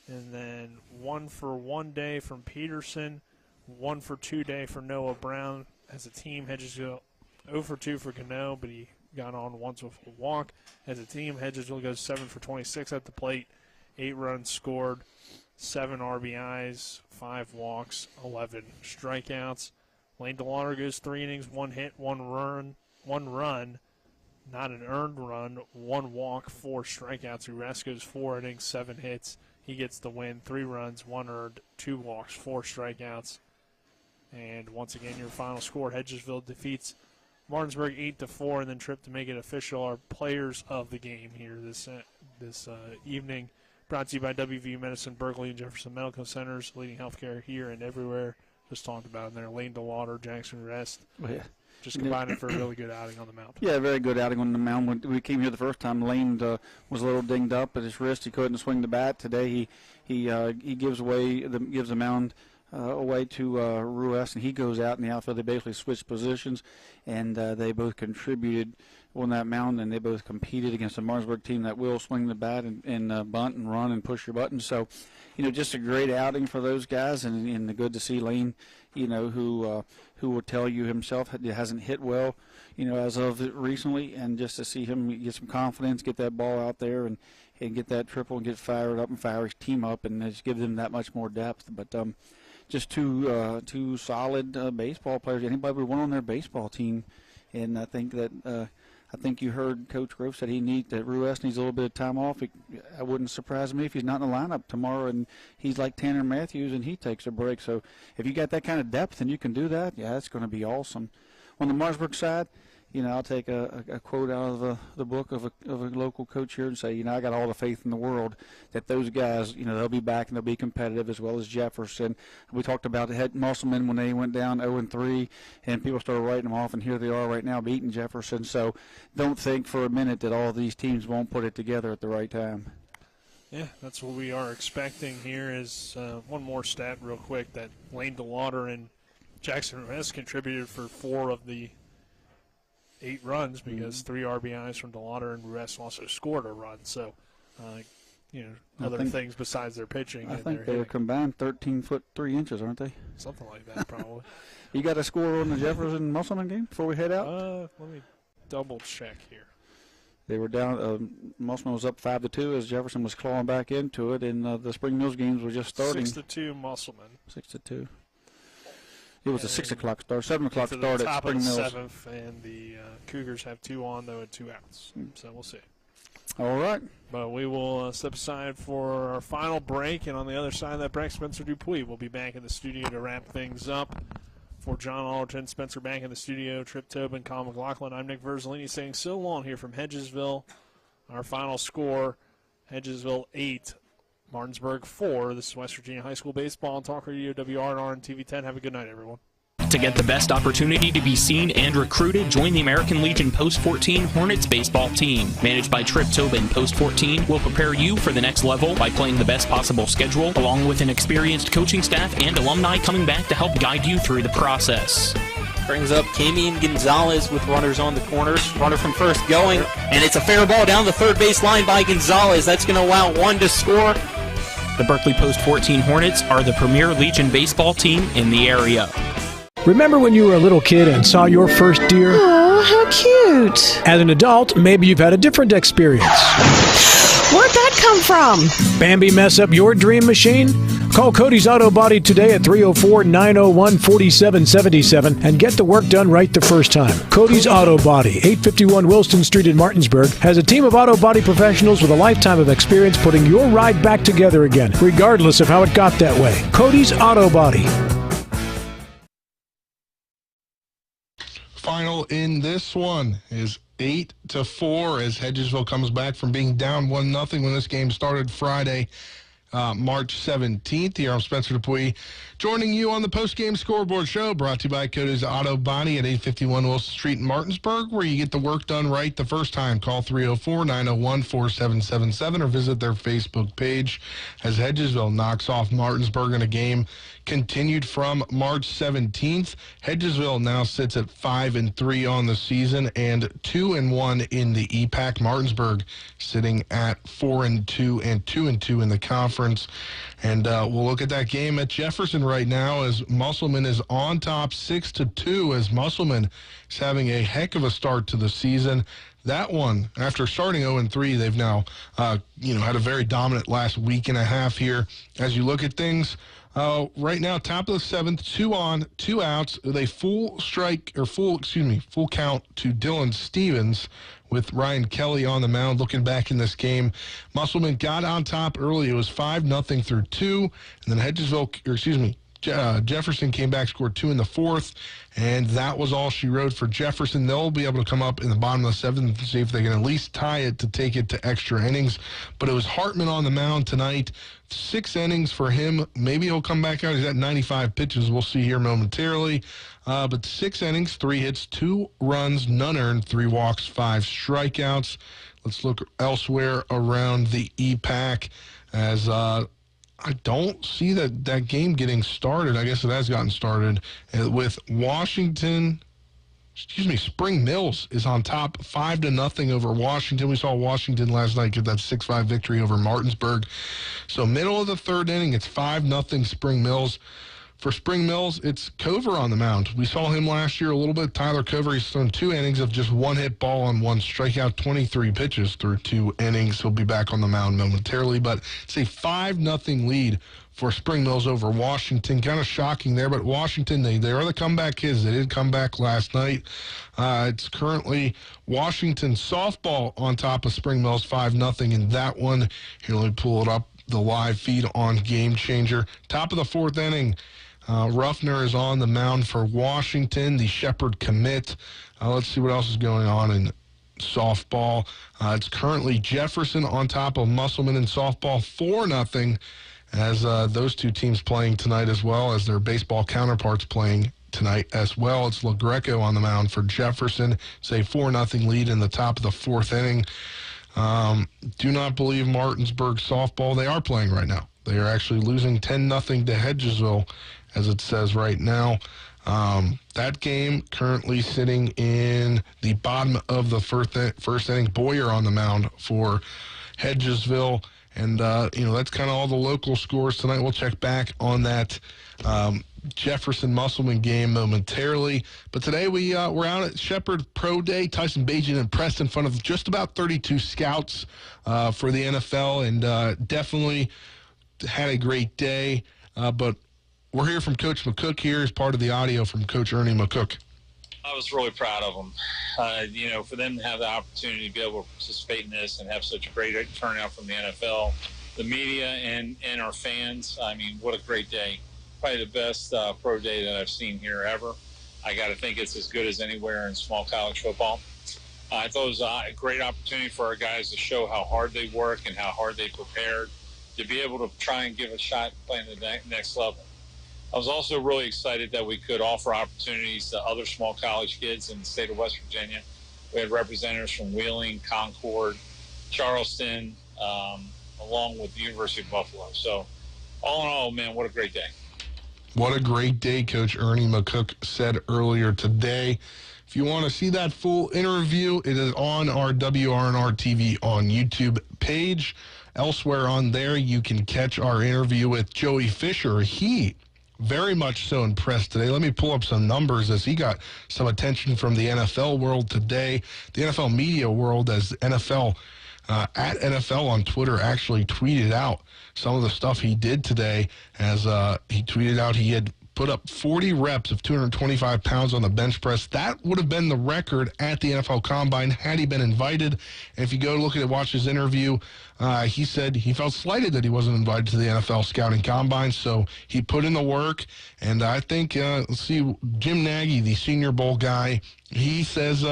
And then 1 for 1 day from Peterson, 1 for 2 day for Noah Brown. As a team, Hedgesville 0 for 2 for Gano, but he got on once with a walk. As a team, Hedgesville goes 7 for 26 at the plate, 8 runs scored, 7 RBIs, 5 walks, 11 strikeouts. Lane DeLauder goes 3 innings, 1 hit, 1 run, not an earned run, 1 walk, 4 strikeouts. Uras goes 4 innings, 7 hits. He gets the win, 3 runs, 1 earned, 2 walks, 4 strikeouts. And once again, your final score, Hedgesville defeats Martinsburg 8-4, and then Tripp, to make it official, our players of the game here this evening. Brought to you by WVU Medicine, Berkeley, and Jefferson Medical Centers, leading healthcare here and everywhere. Just talked about in there. Lane DeWater, Jackson Rest. Oh, yeah. Just combining for a really good outing on the mound. Yeah, very good outing on the mound. When we came here the first time, Lane was a little dinged up at his wrist. He couldn't swing the bat. Today he gives the mound away to Ruess, and he goes out in the outfield. They basically switched positions, and they both contributed on that mound, and they both competed against a Martinsburg team that will swing the bat and bunt and run and push your buttons. So, just a great outing for those guys, and good to see Lane, who will tell you himself hasn't hit well, as of recently, and just to see him get some confidence, get that ball out there, and get that triple and get fired up and fire his team up, and just give them that much more depth. But just two solid baseball players. Anybody would want on their baseball team, and I think that I think you heard Coach Grove said that Ruess needs a little bit of time off. It wouldn't surprise me if he's not in the lineup tomorrow, and he's like Tanner Matthews and he takes a break. So if you got that kind of depth and you can do that, yeah, that's going to be awesome. On the Martinsburg side, I'll take a quote out of the book of a local coach here and say, I got all the faith in the world that those guys, they'll be back and they'll be competitive, as well as Jefferson. We talked about Musselman when they went down 0-3, and people started writing them off, and here they are right now beating Jefferson. So don't think for a minute that all these teams won't put it together at the right time. Yeah, that's what we are expecting here. Is one more stat real quick, that Lane DeWater and Jackson Ruess contributed for 4 of the 8 runs, because 3 RBIs from DeWater, and Ruess also scored a run. So, other things besides their pitching. I think they were combined 13 foot 3 inches, aren't they? Something like that, probably. You got a score on the Jefferson Musselman game before we head out? Let me double check here. They were down. Musselman was up 5-2 as Jefferson was clawing back into it, and the Spring Mills games were just starting. 6-2 Musselman. 6-2. It was a 6 o'clock start, 7 o'clock start at Spring Mills. Top of the 7th, and the Cougars have 2 on, though, at 2 outs. So we'll see. All right. But we will step aside for our final break, and on the other side of that break, Spencer Dupuis will be back in the studio to wrap things up. For John Allerton, Spencer back in the studio, Tripp Tobin, Colin McLaughlin, I'm Nick Verzolini saying so long here from Hedgesville. Our final score, Hedgesville 8. Martinsburg 4. This is West Virginia High School Baseball on Talk Radio WRNR and TV 10. Have a good night, everyone. To get the best opportunity to be seen and recruited, join the American Legion Post 14 Hornets baseball team. Managed by Tripp Tobin, Post 14 will prepare you for the next level by playing the best possible schedule, along with an experienced coaching staff and alumni coming back to help guide you through the process. Brings up Camion Gonzalez with runners on the corners. Runner from first going, and it's a fair ball down the third base line by Gonzalez. That's going to allow one to score. The Berkeley Post 14 Hornets are the premier Legion baseball team in the area. Remember when you were a little kid and saw your first deer? Oh, how cute. As an adult, maybe you've had a different experience. Where'd that come from? Bambi mess up your dream machine? Call Cody's Auto Body today at 304-901-4777 and get the work done right the first time. Cody's Auto Body, 851 Wilston Street in Martinsburg, has a team of auto body professionals with a lifetime of experience putting your ride back together again, regardless of how it got that way. Cody's Auto Body. Final in this one is 8-4 as Hedgesville comes back from being down 1-0 when this game started Friday, March 17th. Here I'm Spencer Dupuis, joining you on the post-game scoreboard show, brought to you by Cody's Auto Body at 851 Wilson Street in Martinsburg, where you get the work done right the first time. Call 304-901-4777 or visit their Facebook page as Hedgesville knocks off Martinsburg in a game continued from March 17th. Hedgesville now sits at 5-3 on the season and 2-1 in the EPAC. Martinsburg sitting at 4-2 and 2-2 in the conference. And we'll look at that game at Jefferson right now as Musselman is on top 6-2 as Musselman is having a heck of a start to the season. That one, after starting 0-3, they've now, had a very dominant last week and a half here. As you look at things, right now, top of the 7th, 2 on, 2 outs, with a full count to Dylan Stevens with Ryan Kelly on the mound. Looking back in this game, Musselman got on top early. It was 5-0 through 2, and then Jefferson came back, scored 2 in the fourth, and that was all she wrote for Jefferson. They'll be able to come up in the bottom of the seventh to see if they can at least tie it to take it to extra innings. But it was Hartman on the mound tonight. 6 innings for him. Maybe he'll come back out. He's at 95 pitches. We'll see here momentarily. But 6 innings, 3 hits, 2 runs, none earned, 3 walks, 5 strikeouts. Let's look elsewhere around the EPAC as I don't see that game getting started. I guess it has gotten started with Washington. Spring Mills is on top 5-0 over Washington. We saw Washington last night get that 6-5 victory over Martinsburg. So middle of the third inning, it's 5-0 Spring Mills. For Spring Mills, it's Cover on the mound. We saw him last year a little bit. Tyler Cover, he's thrown 2 innings of just 1 hit ball on 1 strikeout, 23 pitches through 2 innings. He'll be back on the mound momentarily, but it's a 5-0 lead for Spring Mills over Washington. Kind of shocking there, but Washington, they are the comeback kids. They did come back last night. It's currently Washington softball on top of Spring Mills 5-0 in that one. Here, let me pull it up, the live feed on Game Changer. Top of the 4th inning. Ruffner is on the mound for Washington, the Shepherd commit. Let's see what else is going on in softball. It's currently Jefferson on top of Musselman in softball, 4-0, as those 2 teams playing tonight as well as their baseball counterparts playing tonight as well. It's LaGreco on the mound for Jefferson. It's a 4-0 lead in the top of the 4th inning. Do not believe Martinsburg softball. They are playing right now. They are actually losing 10-0 to Hedgesville, as it says right now. That game currently sitting in the bottom of the first inning. Boyer on the mound for Hedgesville. And, that's kind of all the local scores tonight. We'll check back on that Jefferson-Musselman game momentarily. But today we're out at Shepherd Pro Day. Tyson Bajan impressed in front of just about 32 scouts for the NFL, and definitely had a great day. But we're here from Coach McCook here as part of the audio from Coach Ernie McCook. I was really proud of them. For them to have the opportunity to be able to participate in this and have such a great turnout from the NFL, the media, and our fans. I mean, what a great day. Probably the best pro day that I've seen here ever. I got to think it's as good as anywhere in small college football. I thought it was a great opportunity for our guys to show how hard they work and how hard they prepared to be able to try and give a shot playing the next level. I was also really excited that we could offer opportunities to other small college kids in the state of West Virginia. We had representatives from Wheeling, Concord, Charleston, along with the University of Buffalo. So all in all, man, what a great day. What a great day, Coach Ernie McCook said earlier today. If you want to see that full interview, it is on our WRNR TV on YouTube page. Elsewhere on there, you can catch our interview with Joey Fisher. He very much so impressed today. Let me pull up some numbers as he got some attention from the NFL world today, the NFL media world, as NFL at NFL on Twitter actually tweeted out some of the stuff he did today, as he tweeted out he had put up 40 reps of 225 pounds on the bench press. That would have been the record at the NFL Combine had he been invited. And if you go look at it, watch his interview, he said he felt slighted that he wasn't invited to the NFL Scouting Combine, so he put in the work. And I think, let's see, Jim Nagy, the Senior Bowl guy, he says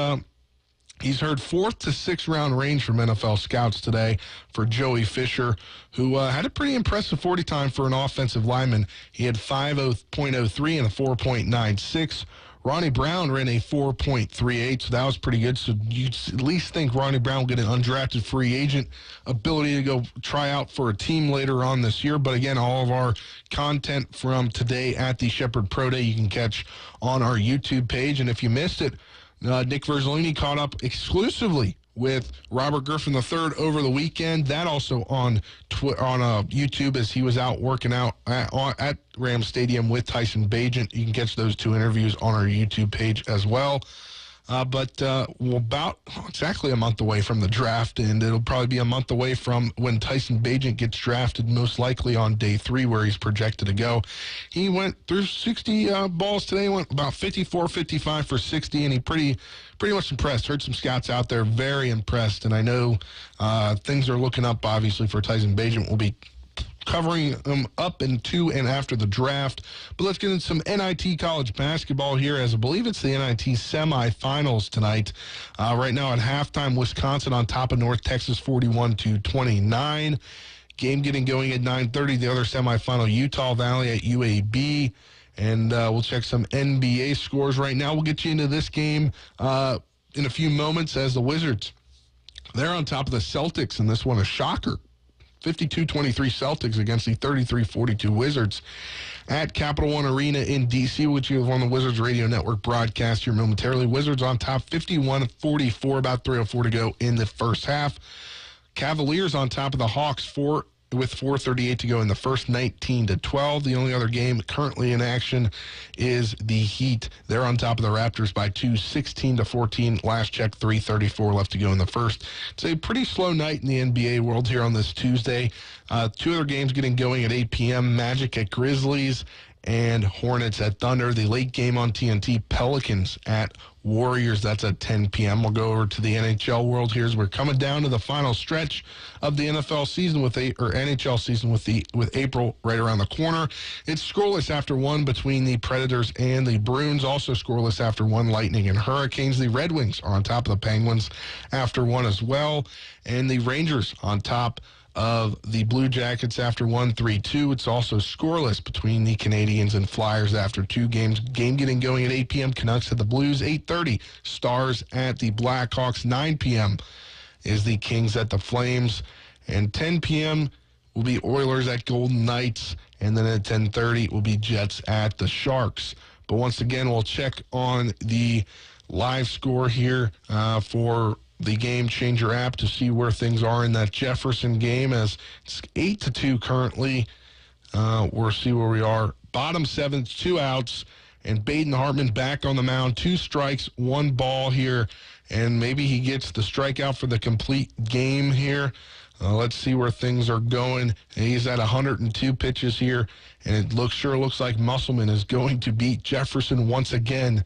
he's heard 4th to 6th round range from NFL scouts today for Joey Fisher, who had a pretty impressive 40 time for an offensive lineman. He had 5.03 and a 4.96. Ronnie Brown ran a 4.38, so that was pretty good. So you'd at least think Ronnie Brown will get an undrafted free agent ability to go try out for a team later on this year. But again, all of our content from today at the Shepherd Pro Day you can catch on our YouTube page. And if you missed it, Nick Verzolini caught up exclusively with Robert Griffin III over the weekend. That also on YouTube as he was out working out at Rams Stadium with Tyson Bagent. You can catch those 2 interviews on our YouTube page as well. But about exactly a month away from the draft, and it'll probably be a month away from when Tyson Bagent gets drafted, most likely on day 3 where he's projected to go. He went through 60 balls today, went about 54, 55 for 60, and he pretty much impressed. Heard some scouts out there very impressed, and I know things are looking up, obviously, for Tyson Bagent. Will be covering them up into and after the draft. But let's get into some NIT college basketball here, as I believe it's the NIT semifinals tonight. Right now at halftime, Wisconsin on top of North Texas 41-29. Game getting going at 9:30. The other semifinal, Utah Valley at UAB. And we'll check some NBA scores right now. We'll get you into this game in a few moments as the Wizards, they're on top of the Celtics, and this one a shocker. 52-23 Celtics against the 33-42 Wizards at Capital One Arena in D.C., which you have on the Wizards Radio Network broadcast here momentarily. Wizards on top 51-44, about 3:04 to go in the first half. Cavaliers on top of the Hawks with 4:38 to go in the first, 19-12. The only other game currently in action is the Heat. They're on top of the Raptors by 2, 16-14. Last check, 3:34 left to go in the first. It's a pretty slow night in the NBA world here on this Tuesday. Two other games getting going at 8 p.m. Magic at Grizzlies and Hornets at Thunder. The late game on TNT, Pelicans at Warriors. That's at 10 p.m. We'll go over to the NHL world here as we're coming down to the final stretch of the NFL season NHL season with April right around the corner. It's scoreless after one between the Predators and the Bruins. Also scoreless after one, Lightning and Hurricanes. The Red Wings are on top of the Penguins after one as well. And the Rangers on top of the Blue Jackets after 1-3-2. It's also scoreless between the Canadians and Flyers after two games. Game getting going at 8 p.m. Canucks at the Blues. 8:30 Stars at the Blackhawks. 9 p.m. is the Kings at the Flames. And 10 p.m. will be Oilers at Golden Knights. And then at 10:30 will be Jets at the Sharks. But once again, we'll check on the live score here for the Game Changer app to see where things are in that Jefferson game, as it's 8-2 currently. We'll see where we are. Bottom seventh, 2 outs, and Baden Hartman back on the mound. 2 strikes, 1 ball here, and maybe he gets the strikeout for the complete game here. Let's see where things are going. He's at 102 pitches here, and it sure looks like Musselman is going to beat Jefferson once again,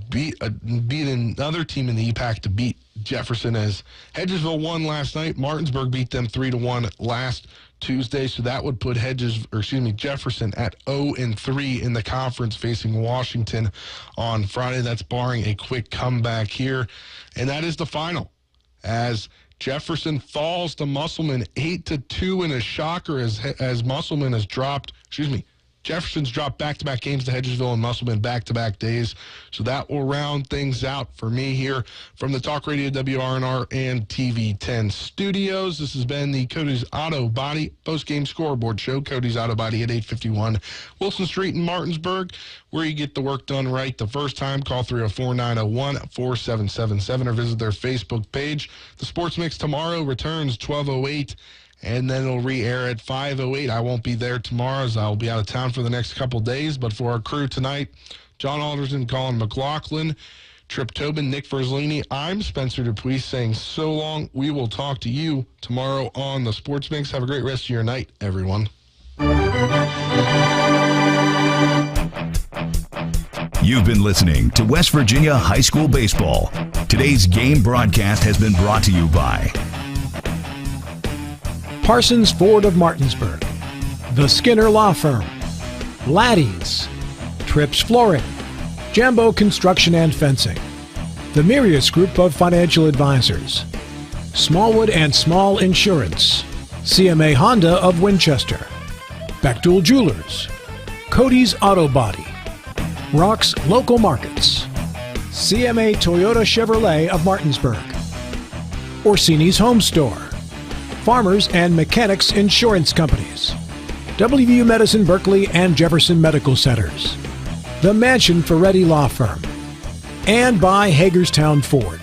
beat another team in the EPAC to beat Jefferson, as Hedgesville won last night. Martinsburg beat them 3-1 last Tuesday, so that would put Jefferson at 0-3 in the conference, facing Washington on Friday. That's barring a quick comeback here, and that is the final, as Jefferson falls to Musselman 8-2 in a shocker, as Musselman has dropped. Jefferson's dropped back-to-back games to Hedgesville and Musselman back-to-back days. So that will round things out for me here from the Talk Radio WRNR and TV 10 studios. This has been the Cody's Auto Body post-game scoreboard show. Cody's Auto Body at 851 Wilson Street in Martinsburg, where you get the work done right the first time. Call 304-901-4777 or visit their Facebook page. The Sports Mix tomorrow returns 12:08. And then it'll re-air at 5:08. I won't be there tomorrow, as I'll be out of town for the next couple days. But for our crew tonight, John Alderson, Colin McLaughlin, Trip Tobin, Nick Verzolini, I'm Spencer Dupuis saying so long. We will talk to you tomorrow on the Sports Mix. Have a great rest of your night, everyone. You've been listening to West Virginia High School Baseball. Today's game broadcast has been brought to you by Parsons Ford of Martinsburg, The Skinner Law Firm, Laddie's, Trips Flooring, Jambo Construction and Fencing, the Mirius Group of Financial Advisors, Smallwood and Small Insurance, CMA Honda of Winchester, Bechtel Jewelers, Cody's Auto Body, Rock's Local Markets, CMA Toyota Chevrolet of Martinsburg, Orsini's Home Store, Farmers and Mechanics Insurance Companies, WVU Medicine Berkeley and Jefferson Medical Centers, the Mansion Ferretti Law Firm, and by Hagerstown Ford.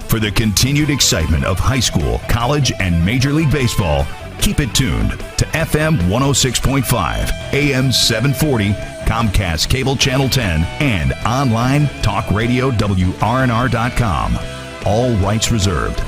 For the continued excitement of high school, college, and Major League Baseball, keep it tuned to FM 106.5, AM 740, Comcast Cable Channel 10, and online talkradio WRNR.com. All rights reserved.